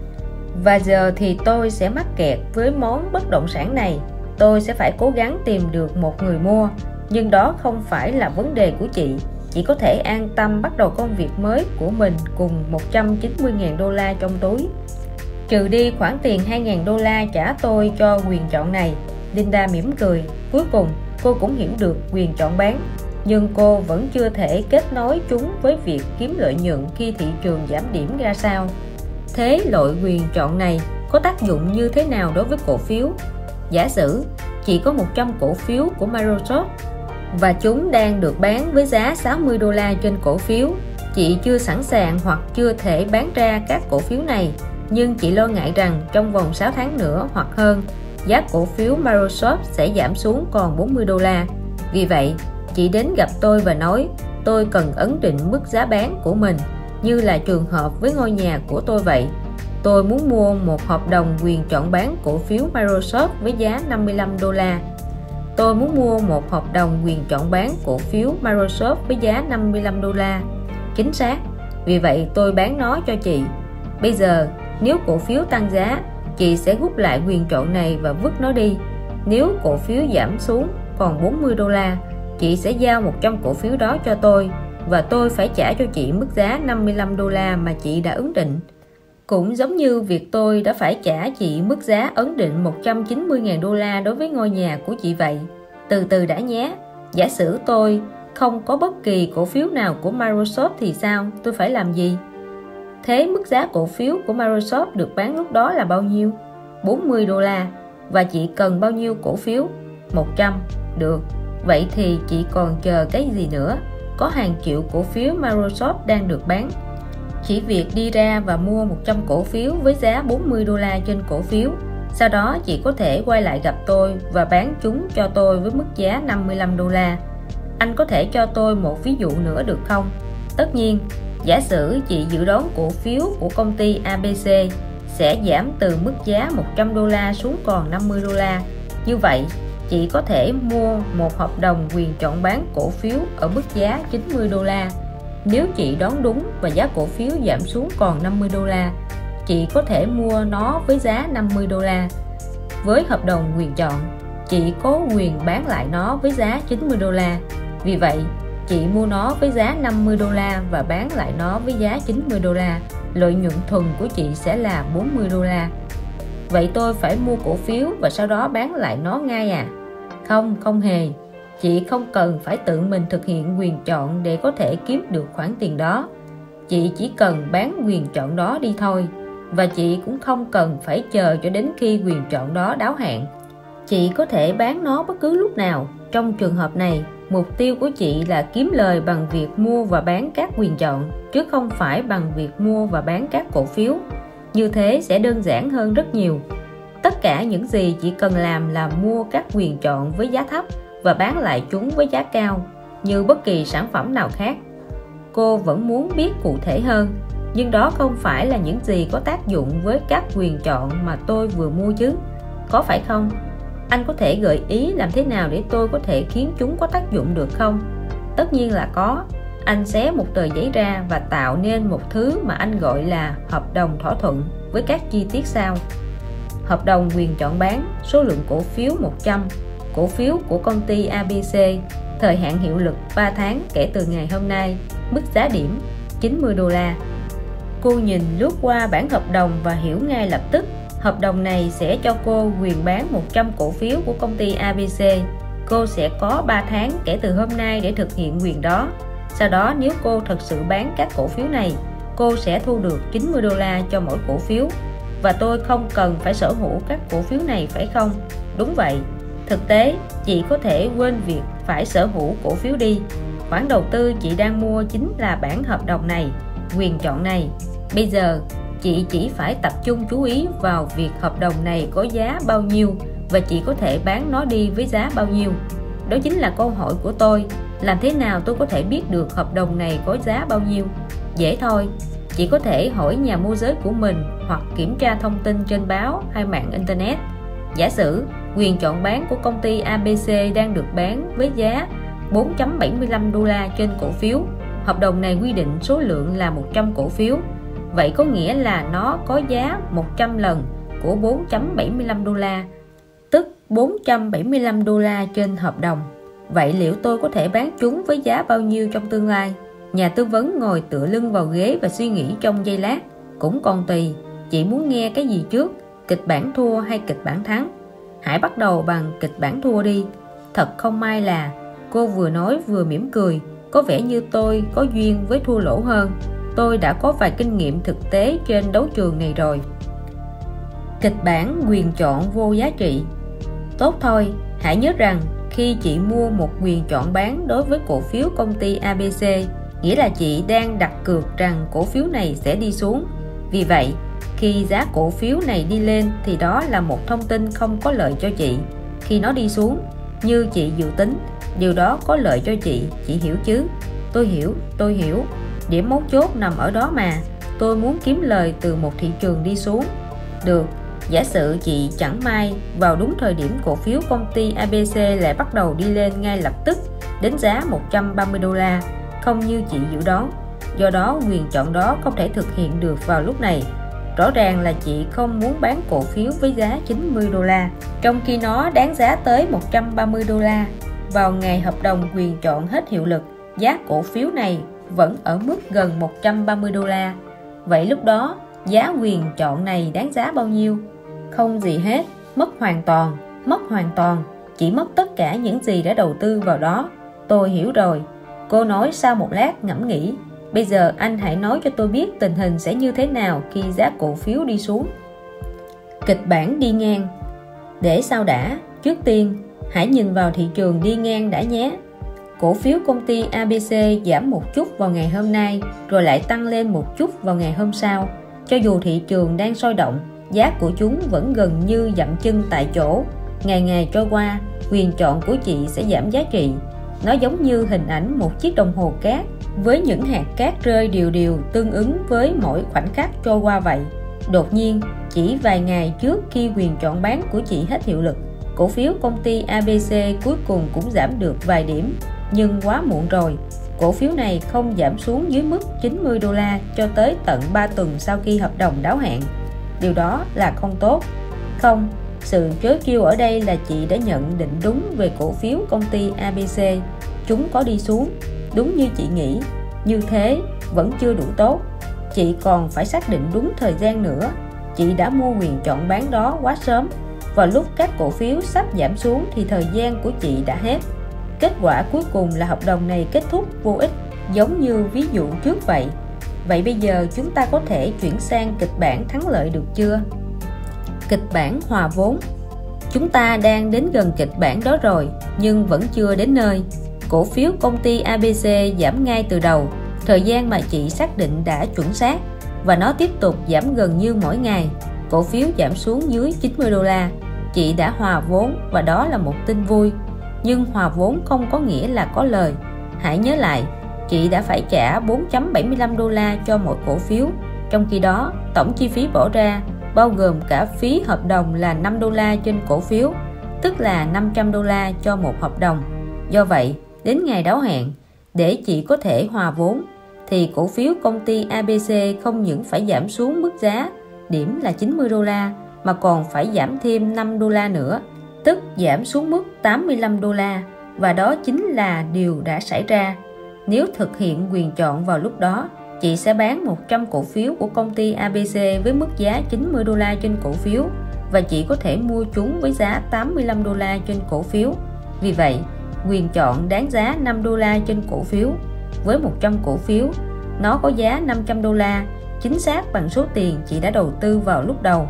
Và giờ thì tôi sẽ mắc kẹt với món bất động sản này. Tôi sẽ phải cố gắng tìm được một người mua, nhưng đó không phải là vấn đề của chị. Chị có thể an tâm bắt đầu công việc mới của mình cùng 190.000 đô la trong túi. Trừ đi khoản tiền 2.000 đô la trả tôi cho quyền chọn này. Linda mỉm cười. Cuối cùng cô cũng hiểu được quyền chọn bán, nhưng cô vẫn chưa thể kết nối chúng với việc kiếm lợi nhuận khi thị trường giảm điểm ra sao. Thế loại quyền chọn này có tác dụng như thế nào đối với cổ phiếu? Giả sử chị có 100 cổ phiếu của Microsoft và chúng đang được bán với giá 60 đô la trên cổ phiếu. Chị chưa sẵn sàng hoặc chưa thể bán ra các cổ phiếu này, nhưng chị lo ngại rằng trong vòng 6 tháng nữa hoặc hơn, giá cổ phiếu Microsoft sẽ giảm xuống còn 40 đô la. Vì vậy, chị đến gặp tôi và nói tôi cần ấn định mức giá bán của mình, như là trường hợp với ngôi nhà của tôi vậy. Tôi muốn mua một hợp đồng quyền chọn bán cổ phiếu Microsoft với giá 55 đô la. Tôi muốn mua một hợp đồng quyền chọn bán cổ phiếu Microsoft với giá 55 đô la. Chính xác. Vì vậy tôi bán nó cho chị. Bây giờ, nếu cổ phiếu tăng giá, chị sẽ rút lại quyền chọn này và vứt nó đi. Nếu cổ phiếu giảm xuống còn 40 đô la, chị sẽ giao 100 cổ phiếu đó cho tôi, và tôi phải trả cho chị mức giá 55 đô la mà chị đã ấn định. Cũng giống như việc tôi đã phải trả chị mức giá ấn định 190.000 đô la đối với ngôi nhà của chị vậy. Từ từ đã nhé. Giả sử tôi không có bất kỳ cổ phiếu nào của Microsoft thì sao? Tôi phải làm gì? Thế mức giá cổ phiếu của Microsoft được bán lúc đó là bao nhiêu? 40 đô la. Và chị cần bao nhiêu cổ phiếu? 100. Được. Vậy thì chị còn chờ cái gì nữa? Có hàng triệu cổ phiếu Microsoft đang được bán. Chỉ việc đi ra và mua 100 cổ phiếu với giá 40 đô la trên cổ phiếu. Sau đó chị có thể quay lại gặp tôi và bán chúng cho tôi với mức giá 55 đô la. Anh có thể cho tôi một ví dụ nữa được không? Tất nhiên, giả sử chị dự đoán cổ phiếu của công ty ABC sẽ giảm từ mức giá 100 đô la xuống còn 50 đô la. Như vậy, chị có thể mua một hợp đồng quyền chọn bán cổ phiếu ở mức giá 90 đô la. Nếu chị đoán đúng và giá cổ phiếu giảm xuống còn 50 đô la, chị có thể mua nó với giá 50 đô la. Với hợp đồng quyền chọn, chị có quyền bán lại nó với giá 90 đô la. Vì vậy, chị mua nó với giá 50 đô la và bán lại nó với giá 90 đô la. Lợi nhuận thuần của chị sẽ là 40 đô la. Vậy tôi phải mua cổ phiếu và sau đó bán lại nó ngay à? Không, không hề. Chị không cần phải tự mình thực hiện quyền chọn để có thể kiếm được khoản tiền đó. Chị chỉ cần bán quyền chọn đó đi thôi. Và chị cũng không cần phải chờ cho đến khi quyền chọn đó đáo hạn. Chị có thể bán nó bất cứ lúc nào. Trong trường hợp này, mục tiêu của chị là kiếm lời bằng việc mua và bán các quyền chọn, chứ không phải bằng việc mua và bán các cổ phiếu. Như thế sẽ đơn giản hơn rất nhiều. Tất cả những gì chị cần làm là mua các quyền chọn với giá thấp và bán lại chúng với giá cao, như bất kỳ sản phẩm nào khác. Cô vẫn muốn biết cụ thể hơn, nhưng đó không phải là những gì có tác dụng với các quyền chọn mà tôi vừa mua chứ, có phải không? Anh có thể gợi ý làm thế nào để tôi có thể khiến chúng có tác dụng được không? Tất nhiên là có. Anh xé một tờ giấy ra và tạo nên một thứ mà anh gọi là hợp đồng thỏa thuận với các chi tiết sau. hợp đồng quyền chọn bán, số lượng cổ phiếu 100, cổ phiếu của công ty ABC, thời hạn hiệu lực 3 tháng kể từ ngày hôm nay, mức giá điểm $90. Cô nhìn lướt qua bản hợp đồng và hiểu ngay lập tức hợp đồng này sẽ cho cô quyền bán 100 cổ phiếu của công ty ABC. Cô sẽ có 3 tháng kể từ hôm nay để thực hiện quyền đó. Sau đó nếu cô thật sự bán các cổ phiếu này, cô sẽ thu được $90 cho mỗi cổ phiếu. Và tôi không cần phải sở hữu các cổ phiếu này phải không? Đúng vậy. Thực tế, chị có thể quên việc phải sở hữu cổ phiếu đi. Khoản đầu tư chị đang mua chính là bản hợp đồng này, quyền chọn này. Bây giờ, chị chỉ phải tập trung chú ý vào việc hợp đồng này có giá bao nhiêu và chị có thể bán nó đi với giá bao nhiêu. Đó chính là câu hỏi của tôi. Làm thế nào tôi có thể biết được hợp đồng này có giá bao nhiêu? Dễ thôi, chị có thể hỏi nhà môi giới của mình hoặc kiểm tra thông tin trên báo hay mạng Internet. Giả sử quyền chọn bán của công ty ABC đang được bán với giá $4.75 trên cổ phiếu. Hợp đồng này quy định số lượng là 100 cổ phiếu. Vậy có nghĩa là nó có giá 100 lần của $4.75, tức $475 trên hợp đồng. Vậy liệu tôi có thể bán chúng với giá bao nhiêu trong tương lai? Nhà tư vấn ngồi tựa lưng vào ghế và suy nghĩ trong giây lát. Cũng còn tùy, chị muốn nghe cái gì trước, kịch bản thua hay kịch bản thắng? Hãy bắt đầu bằng kịch bản thua đi. Thật không may là cô vừa nói vừa mỉm cười. Có vẻ như tôi có duyên với thua lỗ hơn. Tôi đã có vài kinh nghiệm thực tế trên đấu trường này rồi. Kịch bản quyền chọn vô giá trị. Tốt thôi, hãy nhớ rằng khi chị mua một quyền chọn bán đối với cổ phiếu công ty ABC, nghĩa là chị đang đặt cược rằng cổ phiếu này sẽ đi xuống. Vì vậy, khi giá cổ phiếu này đi lên thì đó là một thông tin không có lợi cho chị. Khi nó đi xuống, như chị dự tính, điều đó có lợi cho chị hiểu chứ? Tôi hiểu. Điểm mấu chốt nằm ở đó mà. Tôi muốn kiếm lời từ một thị trường đi xuống. Được, giả sử chị chẳng may vào đúng thời điểm cổ phiếu công ty ABC lại bắt đầu đi lên ngay lập tức đến giá $130, không như chị dự đoán. Do đó quyền chọn đó không thể thực hiện được vào lúc này. Rõ ràng là chị không muốn bán cổ phiếu với giá $90, trong khi nó đáng giá tới $130. Vào ngày hợp đồng quyền chọn hết hiệu lực, giá cổ phiếu này vẫn ở mức gần $130. Vậy lúc đó, giá quyền chọn này đáng giá bao nhiêu? Không gì hết, mất hoàn toàn. Chỉ mất tất cả những gì đã đầu tư vào đó. Tôi hiểu rồi, cô nói sau một lát ngẫm nghĩ. Bây giờ anh hãy nói cho tôi biết tình hình sẽ như thế nào khi giá cổ phiếu đi xuống. Kịch bản đi ngang. Để sao đã, trước tiên hãy nhìn vào thị trường đi ngang đã nhé. Cổ phiếu công ty ABC giảm một chút vào ngày hôm nay rồi lại tăng lên một chút vào ngày hôm sau. Cho dù thị trường đang sôi động, giá của chúng vẫn gần như dậm chân tại chỗ. Ngày trôi qua, quyền chọn của chị sẽ giảm giá trị. Nó giống như hình ảnh một chiếc đồng hồ cát với những hạt cát rơi đều đều tương ứng với mỗi khoảnh khắc trôi qua vậy. Đột nhiên, chỉ vài ngày trước khi quyền chọn bán của chị hết hiệu lực, cổ phiếu công ty ABC cuối cùng cũng giảm được vài điểm. Nhưng quá muộn rồi, cổ phiếu này không giảm xuống dưới mức $90 cho tới tận 3 tuần sau khi hợp đồng đáo hạn. Điều đó là không tốt. Không, sự chối kêu ở đây là chị đã nhận định đúng về cổ phiếu công ty ABC. Chúng có đi xuống, đúng như chị nghĩ. Như thế vẫn chưa đủ tốt. Chị còn phải xác định đúng thời gian nữa. Chị đã mua quyền chọn bán đó quá sớm. Vào lúc các cổ phiếu sắp giảm xuống thì thời gian của chị đã hết. Kết quả cuối cùng là hợp đồng này kết thúc vô ích, giống như ví dụ trước vậy. Vậy bây giờ chúng ta có thể chuyển sang kịch bản thắng lợi được chưa? Kịch bản hòa vốn. Chúng ta đang đến gần kịch bản đó rồi, nhưng vẫn chưa đến nơi. Cổ phiếu công ty ABC giảm ngay từ đầu. Thời gian mà chị xác định đã chuẩn xác, và nó tiếp tục giảm gần như mỗi ngày. Cổ phiếu giảm xuống dưới $90. Chị đã hòa vốn và đó là một tin vui. Nhưng hòa vốn không có nghĩa là có lời. Hãy nhớ lại, chị đã phải trả $4.75 cho mỗi cổ phiếu. Trong khi đó, tổng chi phí bỏ ra bao gồm cả phí hợp đồng là $5 trên cổ phiếu, tức là $500 cho một hợp đồng. Do vậy, đến ngày đáo hạn, để chị có thể hòa vốn, thì cổ phiếu công ty ABC không những phải giảm xuống mức giá điểm là $90, mà còn phải giảm thêm 5 đô la nữa, tức giảm xuống mức 85 đô la, và đó chính là điều đã xảy ra. Nếu thực hiện quyền chọn vào lúc đó, chị sẽ bán 100 cổ phiếu của công ty ABC với mức giá 90 đô la trên cổ phiếu, và chị có thể mua chúng với giá 85 đô la trên cổ phiếu. Vì vậy, quyền chọn đáng giá 5 đô la trên cổ phiếu. Với 100 cổ phiếu, nó có giá 500 đô la, chính xác bằng số tiền chị đã đầu tư vào lúc đầu.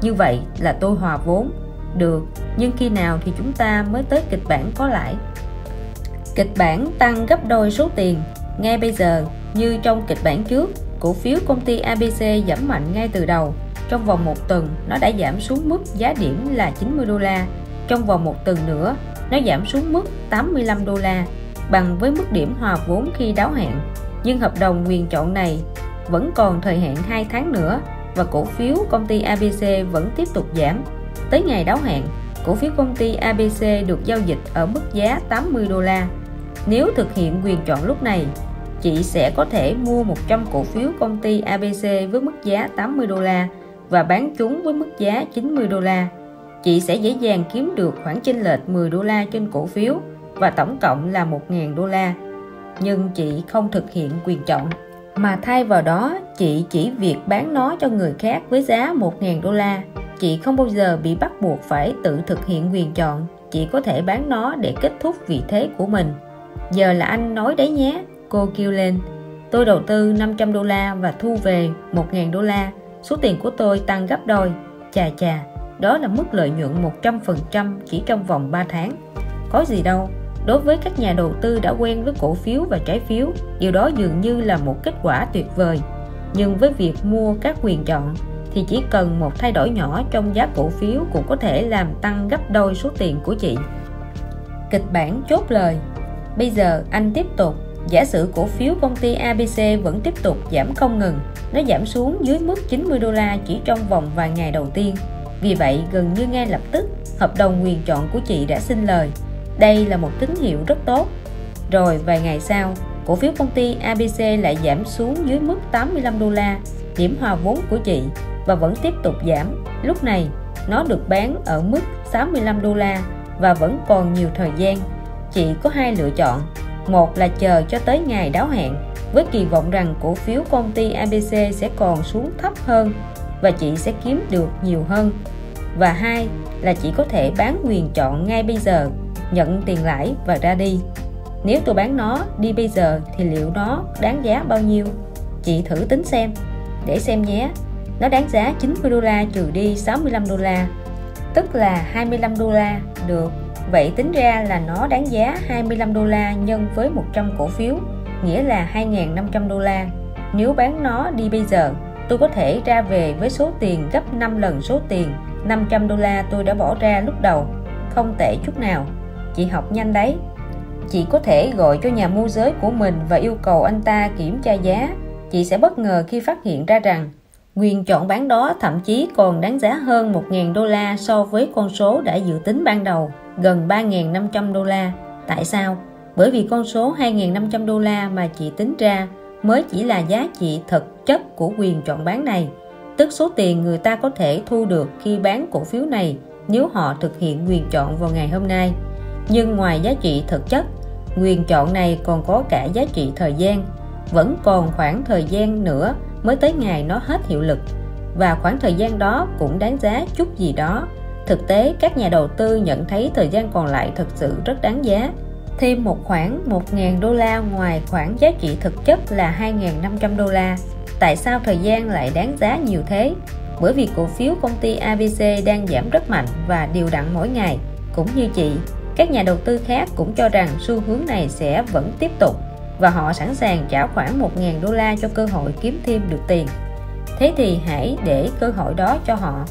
Như vậy là tôi hòa vốn. Được, nhưng khi nào thì chúng ta mới tới kịch bản có lãi? Kịch bản tăng gấp đôi số tiền. Ngay bây giờ, như trong kịch bản trước, cổ phiếu công ty ABC giảm mạnh ngay từ đầu. Trong vòng một tuần, nó đã giảm xuống mức giá điểm là 90 đô la. Trong vòng một tuần nữa, nó giảm xuống mức 85 đô la, bằng với mức điểm hòa vốn khi đáo hạn. Nhưng hợp đồng quyền chọn này vẫn còn thời hạn 2 tháng nữa, và cổ phiếu công ty ABC vẫn tiếp tục giảm. Tới ngày đáo hạn, cổ phiếu công ty ABC được giao dịch ở mức giá 80 đô la. Nếu thực hiện quyền chọn lúc này, chị sẽ có thể mua 100 cổ phiếu công ty ABC với mức giá 80 đô la và bán chúng với mức giá 90 đô la. Chị sẽ dễ dàng kiếm được khoản chênh lệch 10 đô la trên cổ phiếu, và tổng cộng là 1.000 đô la. Nhưng chị không thực hiện quyền chọn, mà thay vào đó chị chỉ việc bán nó cho người khác với giá 1.000 đô la. Chị không bao giờ bị bắt buộc phải tự thực hiện quyền chọn. Chị có thể bán nó để kết thúc vị thế của mình. Giờ là anh nói đấy nhé, cô kêu lên. Tôi đầu tư 500 đô la và thu về 1.000 đô la. Số tiền của tôi tăng gấp đôi. Chà chà, đó là mức lợi nhuận 100% chỉ trong vòng 3 tháng. Có gì đâu. Đối với các nhà đầu tư đã quen với cổ phiếu và trái phiếu, điều đó dường như là một kết quả tuyệt vời. Nhưng với việc mua các quyền chọn thì chỉ cần một thay đổi nhỏ trong giá cổ phiếu cũng có thể làm tăng gấp đôi số tiền của chị. Kịch bản chốt lời. Bây giờ anh tiếp tục. Giả sử cổ phiếu công ty ABC vẫn tiếp tục giảm không ngừng. Nó giảm xuống dưới mức 90 đô la chỉ trong vòng vài ngày đầu tiên. Vì vậy, gần như ngay lập tức, hợp đồng quyền chọn của chị đã sinh lời. Đây là một tín hiệu rất tốt. Rồi vài ngày sau, cổ phiếu công ty ABC lại giảm xuống dưới mức 85 đô la, điểm hòa vốn của chị, và vẫn tiếp tục giảm. Lúc này, nó được bán ở mức 65 đô la và vẫn còn nhiều thời gian. Chị có hai lựa chọn. Một là chờ cho tới ngày đáo hạn với kỳ vọng rằng cổ phiếu công ty ABC sẽ còn xuống thấp hơn và chị sẽ kiếm được nhiều hơn. Và hai là chị có thể bán quyền chọn ngay bây giờ, nhận tiền lãi và ra đi. Nếu tôi bán nó đi bây giờ thì liệu nó đáng giá bao nhiêu? Chị thử tính xem. Để xem nhé. Nó đáng giá 90 đô la trừ đi 65 đô la, tức là 25 đô la. Được. Vậy tính ra là nó đáng giá 25 đô la nhân với 100 cổ phiếu, nghĩa là 2.500 đô la. Nếu bán nó đi bây giờ, tôi có thể ra về với số tiền gấp 5 lần số tiền 500 đô la tôi đã bỏ ra lúc đầu. Không tệ chút nào. Chị học nhanh đấy. Chị có thể gọi cho nhà môi giới của mình và yêu cầu anh ta kiểm tra giá. Chị sẽ bất ngờ khi phát hiện ra rằng quyền chọn bán đó thậm chí còn đáng giá hơn 1.000 đô la so với con số đã dự tính ban đầu, gần 3.500 đô la. Tại sao? Bởi vì con số 2.500 đô la mà chị tính ra mới chỉ là giá trị thực chất của quyền chọn bán này, tức số tiền người ta có thể thu được khi bán cổ phiếu này nếu họ thực hiện quyền chọn vào ngày hôm nay. Nhưng ngoài giá trị thực chất, quyền chọn này còn có cả giá trị thời gian. Vẫn còn khoảng thời gian nữa mới tới ngày nó hết hiệu lực, và khoảng thời gian đó cũng đáng giá chút gì đó. Thực tế, các nhà đầu tư nhận thấy thời gian còn lại thực sự rất đáng giá. Thêm một khoản 1.000 đô la ngoài khoản giá trị thực chất là 2.500 đô la. Tại sao thời gian lại đáng giá nhiều thế? Bởi vì cổ phiếu công ty ABC đang giảm rất mạnh và đều đặn mỗi ngày. Cũng như chị, các nhà đầu tư khác cũng cho rằng xu hướng này sẽ vẫn tiếp tục, và họ sẵn sàng trả khoảng 1.000 đô la cho cơ hội kiếm thêm được tiền. Thế thì hãy để cơ hội đó cho họ.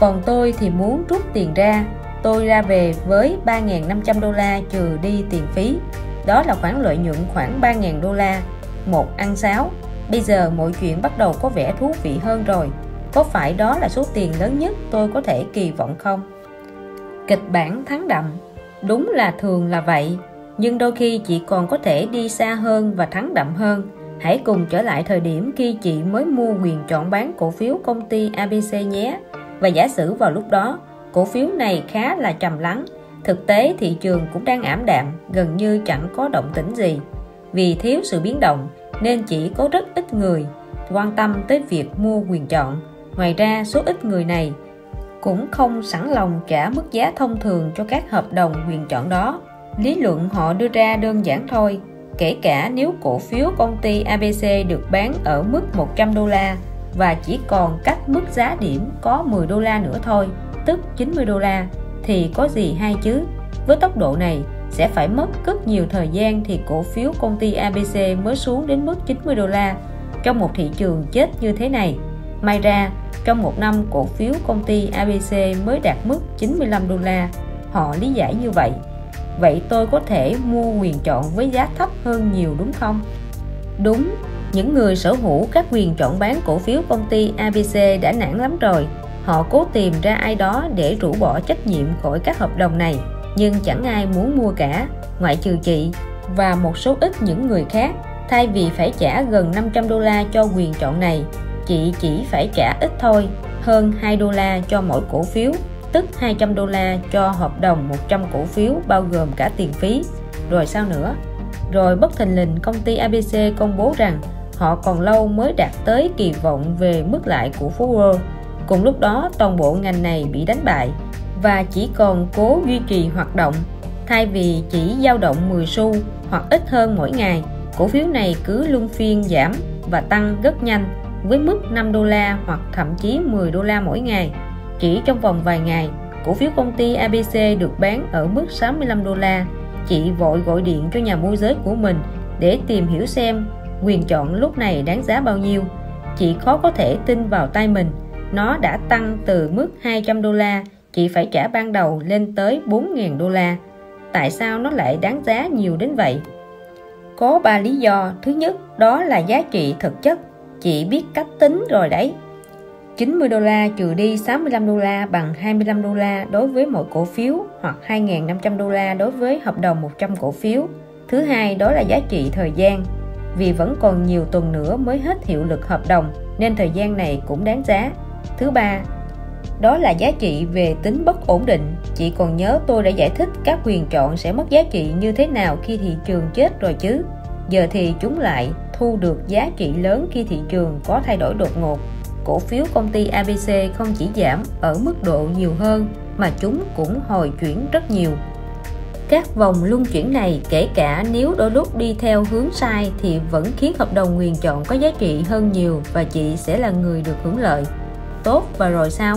Còn tôi thì muốn rút tiền ra. Tôi ra về với 3.500 đô la trừ đi tiền phí. Đó là khoản lợi nhuận khoảng 3.000 đô la. Một ăn sáo. Bây giờ mọi chuyện bắt đầu có vẻ thú vị hơn rồi. Có phải đó là số tiền lớn nhất tôi có thể kỳ vọng không? Kịch bản thắng đậm. Đúng là thường là vậy. Nhưng đôi khi chị còn có thể đi xa hơn và thắng đậm hơn. Hãy cùng trở lại thời điểm khi chị mới mua quyền chọn bán cổ phiếu công ty ABC nhé. Và giả sử vào lúc đó cổ phiếu này khá là trầm lắng, thực tế thị trường cũng đang ảm đạm, gần như chẳng có động tĩnh gì. Vì thiếu sự biến động nên chỉ có rất ít người quan tâm tới việc mua quyền chọn. Ngoài ra, số ít người này cũng không sẵn lòng trả mức giá thông thường cho các hợp đồng quyền chọn đó. Lý luận họ đưa ra đơn giản thôi, kể cả nếu cổ phiếu công ty ABC được bán ở mức 100 đô la và chỉ còn cách mức giá điểm có 10 đô la nữa thôi, tức 90 đô la, thì có gì hay chứ? Với tốc độ này, sẽ phải mất rất nhiều thời gian thì cổ phiếu công ty ABC mới xuống đến mức 90 đô la. Trong một thị trường chết như thế này, may ra trong một năm cổ phiếu công ty ABC mới đạt mức 95 đô la. Họ lý giải như vậy. Vậy tôi có thể mua quyền chọn với giá thấp hơn nhiều đúng không? Đúng, những người sở hữu các quyền chọn bán cổ phiếu công ty ABC đã nản lắm rồi. Họ cố tìm ra ai đó để rũ bỏ trách nhiệm khỏi các hợp đồng này, nhưng chẳng ai muốn mua cả, ngoại trừ chị và một số ít những người khác. Thay vì phải trả gần 500 đô la cho quyền chọn này, chị chỉ phải trả ít thôi, hơn 2 đô la cho mỗi cổ phiếu, tức 200 đô la cho hợp đồng 100 cổ phiếu bao gồm cả tiền phí. Rồi sao nữa? Rồi bất thình lình công ty ABC công bố rằng họ còn lâu mới đạt tới kỳ vọng về mức lãi của Fowler. Cùng lúc đó toàn bộ ngành này bị đánh bại và chỉ còn cố duy trì hoạt động. Thay vì chỉ dao động 10 xu hoặc ít hơn mỗi ngày, cổ phiếu này cứ luân phiên giảm và tăng rất nhanh với mức 5 đô la hoặc thậm chí 10 đô la mỗi ngày. Chỉ trong vòng vài ngày, cổ phiếu công ty ABC được bán ở mức 65 đô la. Chị vội gọi điện cho nhà môi giới của mình để tìm hiểu xem quyền chọn lúc này đáng giá bao nhiêu. Chị khó có thể tin vào tay mình. Nó đã tăng từ mức 200 đô la chị phải trả ban đầu lên tới 4.000 đô la. Tại sao nó lại đáng giá nhiều đến vậy? Có 3 lý do. Thứ nhất, đó là giá trị thực chất. Chị biết cách tính rồi đấy. 90 đô la trừ đi 65 đô la bằng 25 đô la đối với mỗi cổ phiếu hoặc 2.500 đô la đối với hợp đồng 100 cổ phiếu. Thứ hai, đó là giá trị thời gian. Vì vẫn còn nhiều tuần nữa mới hết hiệu lực hợp đồng nên thời gian này cũng đáng giá. Thứ ba, đó là giá trị về tính bất ổn định. Chị còn nhớ tôi đã giải thích các quyền chọn sẽ mất giá trị như thế nào khi thị trường chết rồi chứ. Giờ thì chúng lại thu được giá trị lớn khi thị trường có thay đổi đột ngột. Cổ phiếu công ty ABC không chỉ giảm ở mức độ nhiều hơn mà chúng cũng hồi chuyển rất nhiều. Các vòng luân chuyển này, kể cả nếu đôi lúc đi theo hướng sai, thì vẫn khiến hợp đồng quyền chọn có giá trị hơn nhiều và chị sẽ là người được hưởng lợi. Tốt, và rồi sao?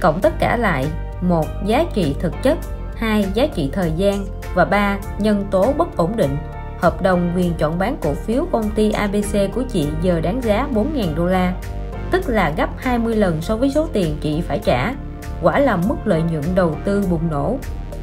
Cộng tất cả lại: 1. Giá trị thực chất, 2. Giá trị thời gian và 3. Nhân tố bất ổn định. Hợp đồng quyền chọn bán cổ phiếu công ty ABC của chị giờ đáng giá 4.000 đô la, tức là gấp 20 lần so với số tiền chị phải trả. Quả là mức lợi nhuận đầu tư bùng nổ.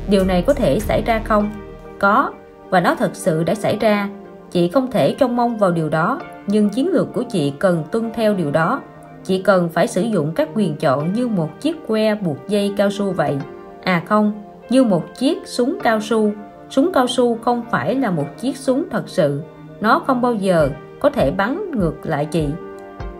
Điều này có thể xảy ra không? Có, và nó thật sự đã xảy ra. Chị không thể trông mong vào điều đó, nhưng chiến lược của chị cần tuân theo điều đó. Chị cần phải sử dụng các quyền chọn như một chiếc que buộc dây cao su vậy. À không, như một chiếc súng cao su. Súng cao su không phải là một chiếc súng thật sự. Nó không bao giờ có thể bắn ngược lại chị.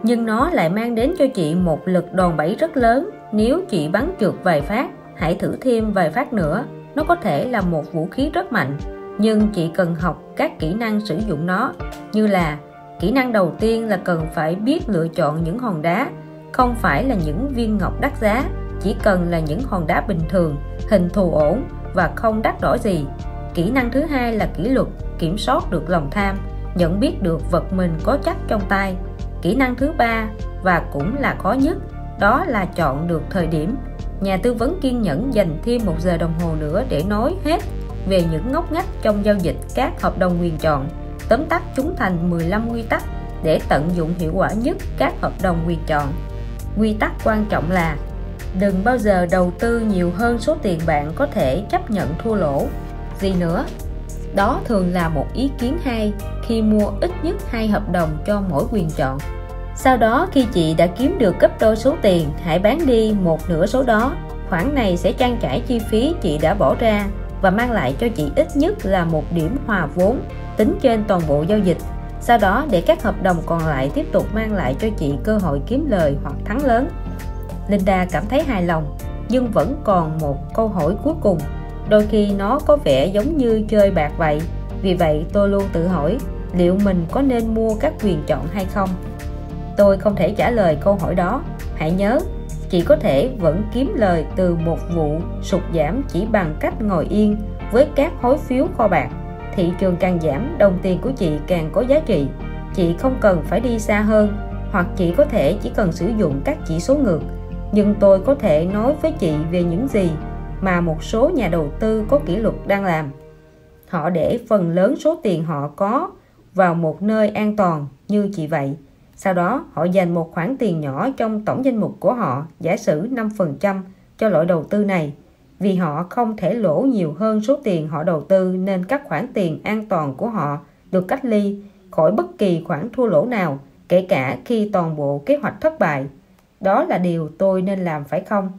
Nhưng nó lại mang đến cho chị một lực đòn bẩy rất lớn. Nếu chị bắn trượt vài phát, hãy thử thêm vài phát nữa. Nó có thể là một vũ khí rất mạnh, nhưng chị cần học các kỹ năng sử dụng nó. Như là kỹ năng đầu tiên là cần phải biết lựa chọn những hòn đá, không phải là những viên ngọc đắt giá, chỉ cần là những hòn đá bình thường, hình thù ổn và không đắt đỏ gì. Kỹ năng thứ hai là kỷ luật, kiểm soát được lòng tham, nhận biết được vật mình có chắc trong tay. Kỹ năng thứ ba và cũng là khó nhất, đó là chọn được thời điểm. Nhà tư vấn kiên nhẫn dành thêm 1 giờ đồng hồ nữa để nói hết về những ngóc ngách trong giao dịch các hợp đồng quyền chọn, tóm tắt chúng thành 15 quy tắc để tận dụng hiệu quả nhất các hợp đồng quyền chọn. Quy tắc quan trọng là đừng bao giờ đầu tư nhiều hơn số tiền bạn có thể chấp nhận thua lỗ. Gì nữa? Đó thường là một ý kiến hay khi mua ít nhất 2 hợp đồng cho mỗi quyền chọn. Sau đó khi chị đã kiếm được gấp đôi số tiền, hãy bán đi một nửa số đó. Khoản này sẽ trang trải chi phí chị đã bỏ ra và mang lại cho chị ít nhất là một điểm hòa vốn tính trên toàn bộ giao dịch. Sau đó để các hợp đồng còn lại tiếp tục mang lại cho chị cơ hội kiếm lời hoặc thắng lớn. Linda cảm thấy hài lòng, nhưng vẫn còn một câu hỏi cuối cùng. Đôi khi nó có vẻ giống như chơi bạc vậy. Vì vậy tôi luôn tự hỏi liệu mình có nên mua các quyền chọn hay không. Tôi không thể trả lời câu hỏi đó. Hãy nhớ, chị có thể vẫn kiếm lời từ một vụ sụt giảm chỉ bằng cách ngồi yên với các hối phiếu kho bạc. Thị trường càng giảm, đồng tiền của chị càng có giá trị. Chị không cần phải đi xa hơn, hoặc chị có thể chỉ cần sử dụng các chỉ số ngược. Nhưng tôi có thể nói với chị về những gì mà một số nhà đầu tư có kỷ luật đang làm. Họ để phần lớn số tiền họ có vào một nơi an toàn như chị vậy. Sau đó họ dành một khoản tiền nhỏ trong tổng danh mục của họ, giả sử 5% cho loại đầu tư này. Vì họ không thể lỗ nhiều hơn số tiền họ đầu tư, nên các khoản tiền an toàn của họ được cách ly khỏi bất kỳ khoản thua lỗ nào, kể cả khi toàn bộ kế hoạch thất bại. Đó là điều tôi nên làm, phải không?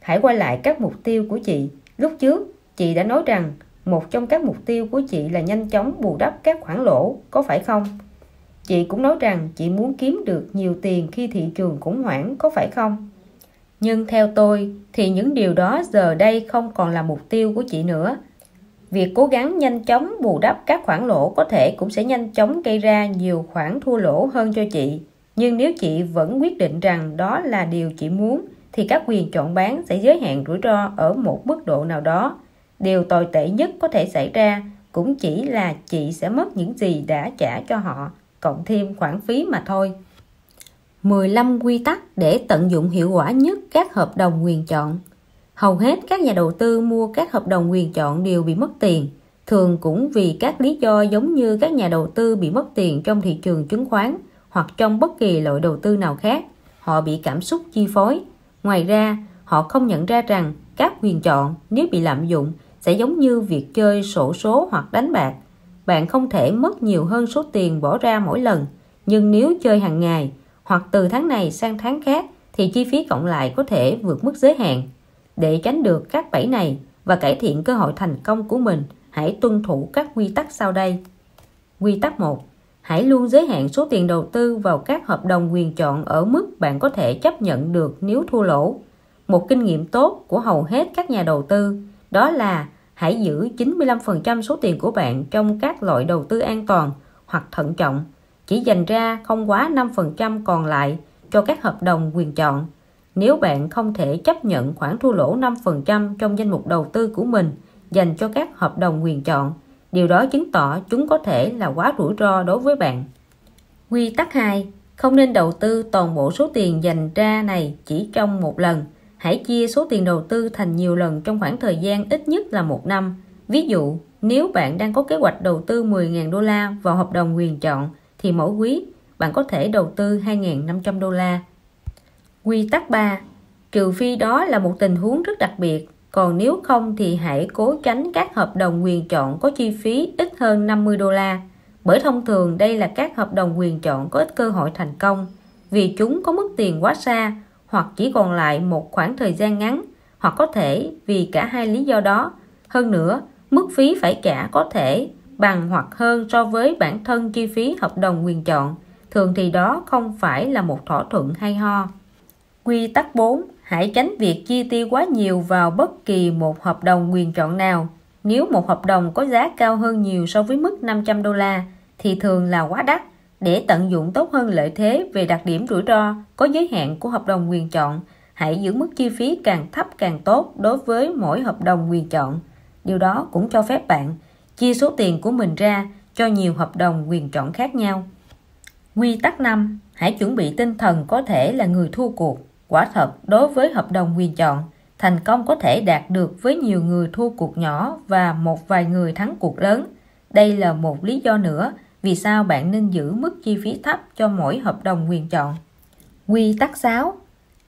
Hãy quay lại các mục tiêu của chị. Lúc trước, chị đã nói rằng một trong các mục tiêu của chị là nhanh chóng bù đắp các khoản lỗ, có phải không? Chị cũng nói rằng chị muốn kiếm được nhiều tiền khi thị trường khủng hoảng, có phải không? Nhưng theo tôi thì những điều đó giờ đây không còn là mục tiêu của chị nữa. Việc cố gắng nhanh chóng bù đắp các khoản lỗ có thể cũng sẽ nhanh chóng gây ra nhiều khoản thua lỗ hơn cho chị. Nhưng nếu chị vẫn quyết định rằng đó là điều chị muốn, thì các quyền chọn bán sẽ giới hạn rủi ro ở một mức độ nào đó. Điều tồi tệ nhất có thể xảy ra cũng chỉ là chị sẽ mất những gì đã trả cho họ, cộng thêm khoản phí mà thôi. 15 quy tắc để tận dụng hiệu quả nhất các hợp đồng quyền chọn. Hầu hết các nhà đầu tư mua các hợp đồng quyền chọn đều bị mất tiền, thường cũng vì các lý do giống như các nhà đầu tư bị mất tiền trong thị trường chứng khoán hoặc trong bất kỳ loại đầu tư nào khác. Họ bị cảm xúc chi phối. Ngoài ra, họ không nhận ra rằng các quyền chọn nếu bị lạm dụng sẽ giống như việc chơi xổ số hoặc đánh bạc. Bạn không thể mất nhiều hơn số tiền bỏ ra mỗi lần, nhưng nếu chơi hàng ngày hoặc từ tháng này sang tháng khác thì chi phí cộng lại có thể vượt mức giới hạn. Để tránh được các bẫy này và cải thiện cơ hội thành công của mình, hãy tuân thủ các quy tắc sau đây. Quy tắc 1. Hãy luôn giới hạn số tiền đầu tư vào các hợp đồng quyền chọn ở mức bạn có thể chấp nhận được nếu thua lỗ. Một kinh nghiệm tốt của hầu hết các nhà đầu tư đó là hãy giữ 95% số tiền của bạn trong các loại đầu tư an toàn hoặc thận trọng. Chỉ dành ra không quá 5% còn lại cho các hợp đồng quyền chọn. Nếu bạn không thể chấp nhận khoản thua lỗ 5% trong danh mục đầu tư của mình dành cho các hợp đồng quyền chọn, điều đó chứng tỏ chúng có thể là quá rủi ro đối với bạn. Quy tắc 2. Không nên đầu tư toàn bộ số tiền dành ra này chỉ trong một lần. Hãy chia số tiền đầu tư thành nhiều lần trong khoảng thời gian ít nhất là một năm. Ví dụ, nếu bạn đang có kế hoạch đầu tư 10.000 đô la vào hợp đồng quyền chọn, thì mỗi quý bạn có thể đầu tư 2.500 đô la. Quy tắc 3. Trừ phi đó là một tình huống rất đặc biệt, còn nếu không thì hãy cố tránh các hợp đồng quyền chọn có chi phí ít hơn 50 đô la. Bởi thông thường đây là các hợp đồng quyền chọn có ít cơ hội thành công, vì chúng có mức tiền quá xa hoặc chỉ còn lại một khoảng thời gian ngắn, hoặc có thể vì cả hai lý do đó. Hơn nữa, mức phí phải trả có thể bằng hoặc hơn so với bản thân chi phí hợp đồng quyền chọn. Thường thì đó không phải là một thỏa thuận hay ho. Quy tắc 4. Hãy tránh việc chi tiêu quá nhiều vào bất kỳ một hợp đồng quyền chọn nào. Nếu một hợp đồng có giá cao hơn nhiều so với mức 500 đô la thì thường là quá đắt. Để tận dụng tốt hơn lợi thế về đặc điểm rủi ro có giới hạn của hợp đồng quyền chọn, hãy giữ mức chi phí càng thấp càng tốt đối với mỗi hợp đồng quyền chọn. Điều đó cũng cho phép bạn chia số tiền của mình ra cho nhiều hợp đồng quyền chọn khác nhau. Quy tắc 5. Hãy chuẩn bị tinh thần có thể là người thua cuộc. Quả thật, đối với hợp đồng quyền chọn, thành công có thể đạt được với nhiều người thua cuộc nhỏ và một vài người thắng cuộc lớn. Đây là một lý do nữa vì sao bạn nên giữ mức chi phí thấp cho mỗi hợp đồng quyền chọn. Quy tắc 6.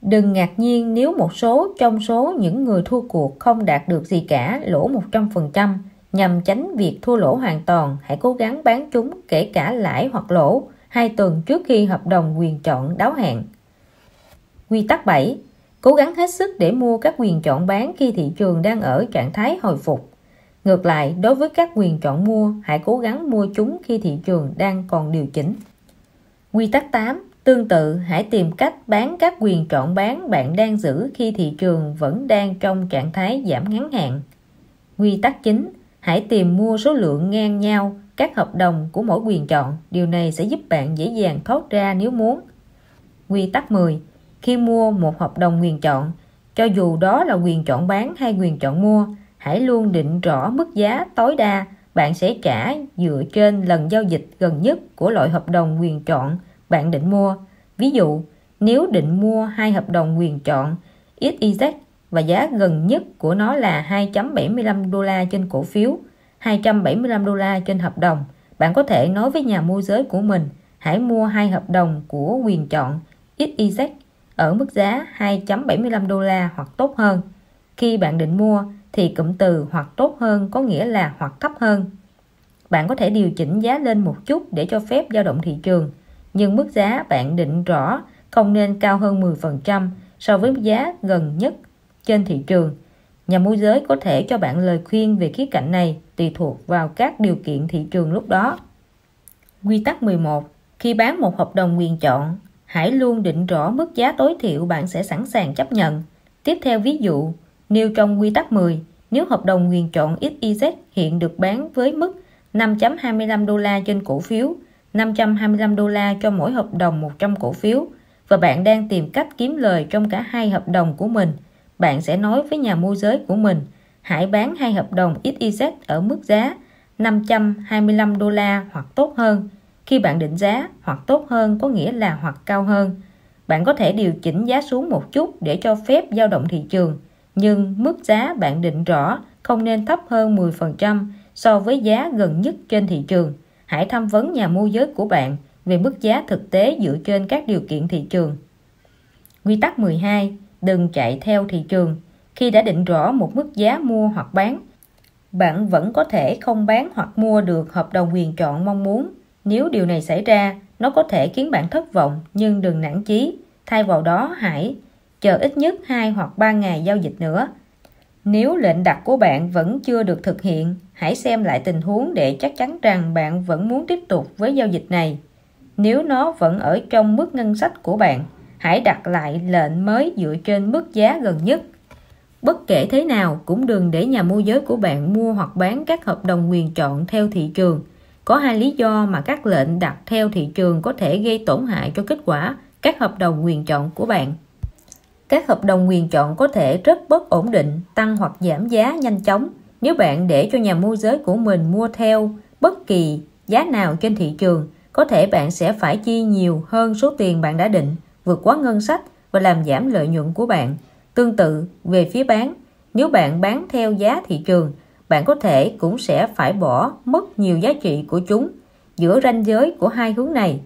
Đừng ngạc nhiên nếu một số trong số những người thua cuộc không đạt được gì cả, lỗ 100%. Nhằm tránh việc thua lỗ hoàn toàn, hãy cố gắng bán chúng kể cả lãi hoặc lỗ 2 tuần trước khi hợp đồng quyền chọn đáo hạn. Quy tắc 7. Cố gắng hết sức để mua các quyền chọn bán khi thị trường đang ở trạng thái hồi phục. Ngược lại, đối với các quyền chọn mua, hãy cố gắng mua chúng khi thị trường đang còn điều chỉnh. Quy tắc 8. Tương tự, hãy tìm cách bán các quyền chọn bán bạn đang giữ khi thị trường vẫn đang trong trạng thái giảm ngắn hạn. Quy tắc chính, hãy tìm mua số lượng ngang nhau các hợp đồng của mỗi quyền chọn. Điều này sẽ giúp bạn dễ dàng thoát ra nếu muốn. Quy tắc 10. Khi mua một hợp đồng quyền chọn, cho dù đó là quyền chọn bán hay quyền chọn mua, hãy luôn định rõ mức giá tối đa bạn sẽ trả dựa trên lần giao dịch gần nhất của loại hợp đồng quyền chọn bạn định mua. Ví dụ, nếu định mua 2 hợp đồng quyền chọn XYZ và giá gần nhất của nó là 2.75 đô la trên cổ phiếu, 275 đô la trên hợp đồng, bạn có thể nói với nhà môi giới của mình hãy mua 2 hợp đồng của quyền chọn XYZ ở mức giá 2.75 đô la hoặc tốt hơn. Khi bạn định mua thì cụm từ hoặc tốt hơn có nghĩa là hoặc thấp hơn. Bạn có thể điều chỉnh giá lên một chút để cho phép dao động thị trường, nhưng mức giá bạn định rõ không nên cao hơn 10% so với giá gần nhất trên thị trường. Nhà môi giới có thể cho bạn lời khuyên về khía cạnh này tùy thuộc vào các điều kiện thị trường lúc đó. Quy tắc 11. Khi bán một hợp đồng quyền chọn, hãy luôn định rõ mức giá tối thiểu bạn sẽ sẵn sàng chấp nhận. Tiếp theo ví dụ, nêu trong quy tắc 10, nếu hợp đồng quyền chọn XYZ hiện được bán với mức 5.25 đô la trên cổ phiếu, 525 đô la cho mỗi hợp đồng 100 cổ phiếu, và bạn đang tìm cách kiếm lời trong cả hai hợp đồng của mình, bạn sẽ nói với nhà môi giới của mình hãy bán 2 hợp đồng XYZ ở mức giá 525 đô la hoặc tốt hơn. Khi bạn định giá hoặc tốt hơn có nghĩa là hoặc cao hơn. Bạn có thể điều chỉnh giá xuống một chút để cho phép dao động thị trường, nhưng mức giá bạn định rõ không nên thấp hơn 10% so với giá gần nhất trên thị trường. Hãy tham vấn nhà môi giới của bạn về mức giá thực tế dựa trên các điều kiện thị trường. Quy tắc 12. Đừng chạy theo thị trường. Khi đã định rõ một mức giá mua hoặc bán, bạn vẫn có thể không bán hoặc mua được hợp đồng quyền chọn mong muốn. Nếu điều này xảy ra, nó có thể khiến bạn thất vọng, nhưng đừng nản chí. Thay vào đó, hãy chờ ít nhất 2 hoặc 3 ngày giao dịch nữa. Nếu lệnh đặt của bạn vẫn chưa được thực hiện, hãy xem lại tình huống để chắc chắn rằng bạn vẫn muốn tiếp tục với giao dịch này. Nếu nó vẫn ở trong mức ngân sách của bạn, hãy đặt lại lệnh mới dựa trên mức giá gần nhất. Bất kể thế nào, cũng đừng để nhà môi giới của bạn mua hoặc bán các hợp đồng quyền chọn theo thị trường. Có 2 lý do mà các lệnh đặt theo thị trường có thể gây tổn hại cho kết quả các hợp đồng quyền chọn của bạn. Các hợp đồng quyền chọn có thể rất bất ổn định, tăng hoặc giảm giá nhanh chóng. Nếu bạn để cho nhà môi giới của mình mua theo bất kỳ giá nào trên thị trường, có thể bạn sẽ phải chi nhiều hơn số tiền bạn đã định, vượt quá ngân sách và làm giảm lợi nhuận của bạn. Tương tự, về phía bán, nếu bạn bán theo giá thị trường, bạn có thể cũng sẽ phải bỏ mất nhiều giá trị của chúng. Giữa ranh giới của hai hướng này,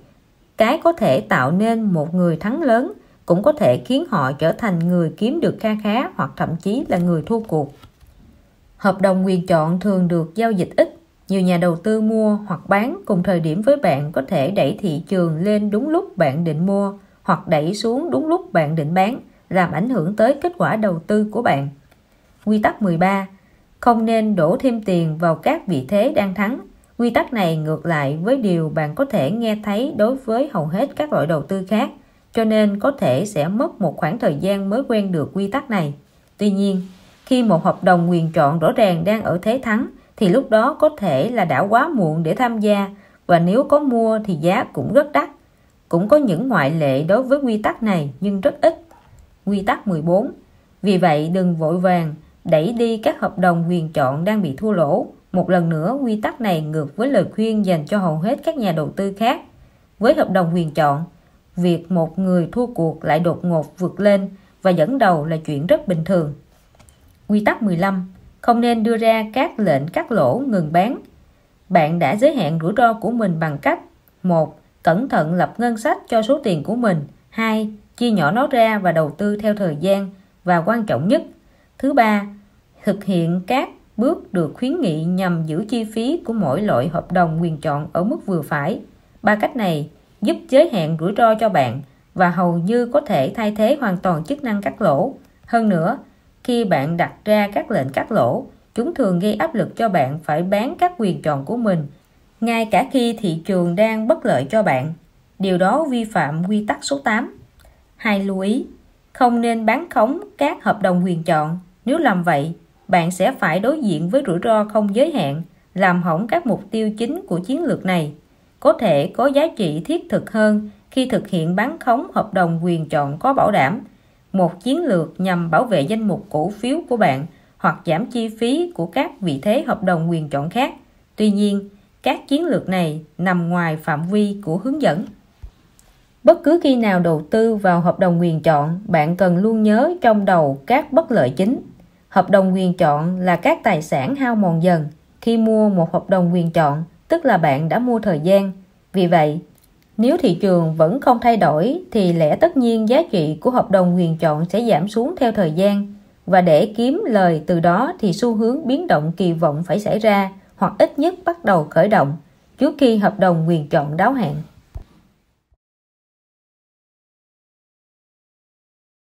cái có thể tạo nên một người thắng lớn, cũng có thể khiến họ trở thành người kiếm được kha khá hoặc thậm chí là người thua cuộc. Hợp đồng quyền chọn thường được giao dịch ít. Nhiều nhà đầu tư mua hoặc bán cùng thời điểm với bạn có thể đẩy thị trường lên đúng lúc bạn định mua hoặc đẩy xuống đúng lúc bạn định bán, làm ảnh hưởng tới kết quả đầu tư của bạn. Quy tắc 13. Không nên đổ thêm tiền vào các vị thế đang thắng. Quy tắc này ngược lại với điều bạn có thể nghe thấy đối với hầu hết các loại đầu tư khác, cho nên có thể sẽ mất một khoảng thời gian mới quen được quy tắc này. Tuy nhiên, khi một hợp đồng quyền chọn rõ ràng đang ở thế thắng, thì lúc đó có thể là đã quá muộn để tham gia, và nếu có mua thì giá cũng rất đắt. Cũng có những ngoại lệ đối với quy tắc này nhưng rất ít. Quy tắc 14. Vì vậy đừng vội vàng đẩy đi các hợp đồng quyền chọn đang bị thua lỗ. Một lần nữa, quy tắc này ngược với lời khuyên dành cho hầu hết các nhà đầu tư khác. Với hợp đồng quyền chọn, việc một người thua cuộc lại đột ngột vượt lên và dẫn đầu là chuyện rất bình thường. Quy tắc 15. Không nên đưa ra các lệnh cắt lỗ ngừng bán. Bạn đã giới hạn rủi ro của mình bằng cách: 1. Cẩn thận lập ngân sách cho số tiền của mình. 2. Chia nhỏ nó ra và đầu tư theo thời gian. Và quan trọng nhất, thứ ba, thực hiện các bước được khuyến nghị nhằm giữ chi phí của mỗi loại hợp đồng quyền chọn ở mức vừa phải. 3 cách này giúp giới hạn rủi ro cho bạn và hầu như có thể thay thế hoàn toàn chức năng cắt lỗ. Hơn nữa, khi bạn đặt ra các lệnh cắt lỗ, chúng thường gây áp lực cho bạn phải bán các quyền chọn của mình, ngay cả khi thị trường đang bất lợi cho bạn. điều đó vi phạm quy tắc số 8. Hai lưu ý, không nên bán khống các hợp đồng quyền chọn. Nếu làm vậy, bạn sẽ phải đối diện với rủi ro không giới hạn, làm hỏng các mục tiêu chính của chiến lược này. Có thể có giá trị thiết thực hơn khi thực hiện bán khống hợp đồng quyền chọn có bảo đảm, một chiến lược nhằm bảo vệ danh mục cổ phiếu của bạn hoặc giảm chi phí của các vị thế hợp đồng quyền chọn khác. Tuy nhiên, các chiến lược này nằm ngoài phạm vi của hướng dẫn. Bất cứ khi nào đầu tư vào hợp đồng quyền chọn, bạn cần luôn nhớ trong đầu các bất lợi chính. Hợp đồng quyền chọn là các tài sản hao mòn dần. Khi mua một hợp đồng quyền chọn, tức là bạn đã mua thời gian. Vì vậy, nếu thị trường vẫn không thay đổi thì lẽ tất nhiên giá trị của hợp đồng quyền chọn sẽ giảm xuống theo thời gian. Và để kiếm lời từ đó thì xu hướng biến động kỳ vọng phải xảy ra hoặc ít nhất bắt đầu khởi động trước khi hợp đồng quyền chọn đáo hạn.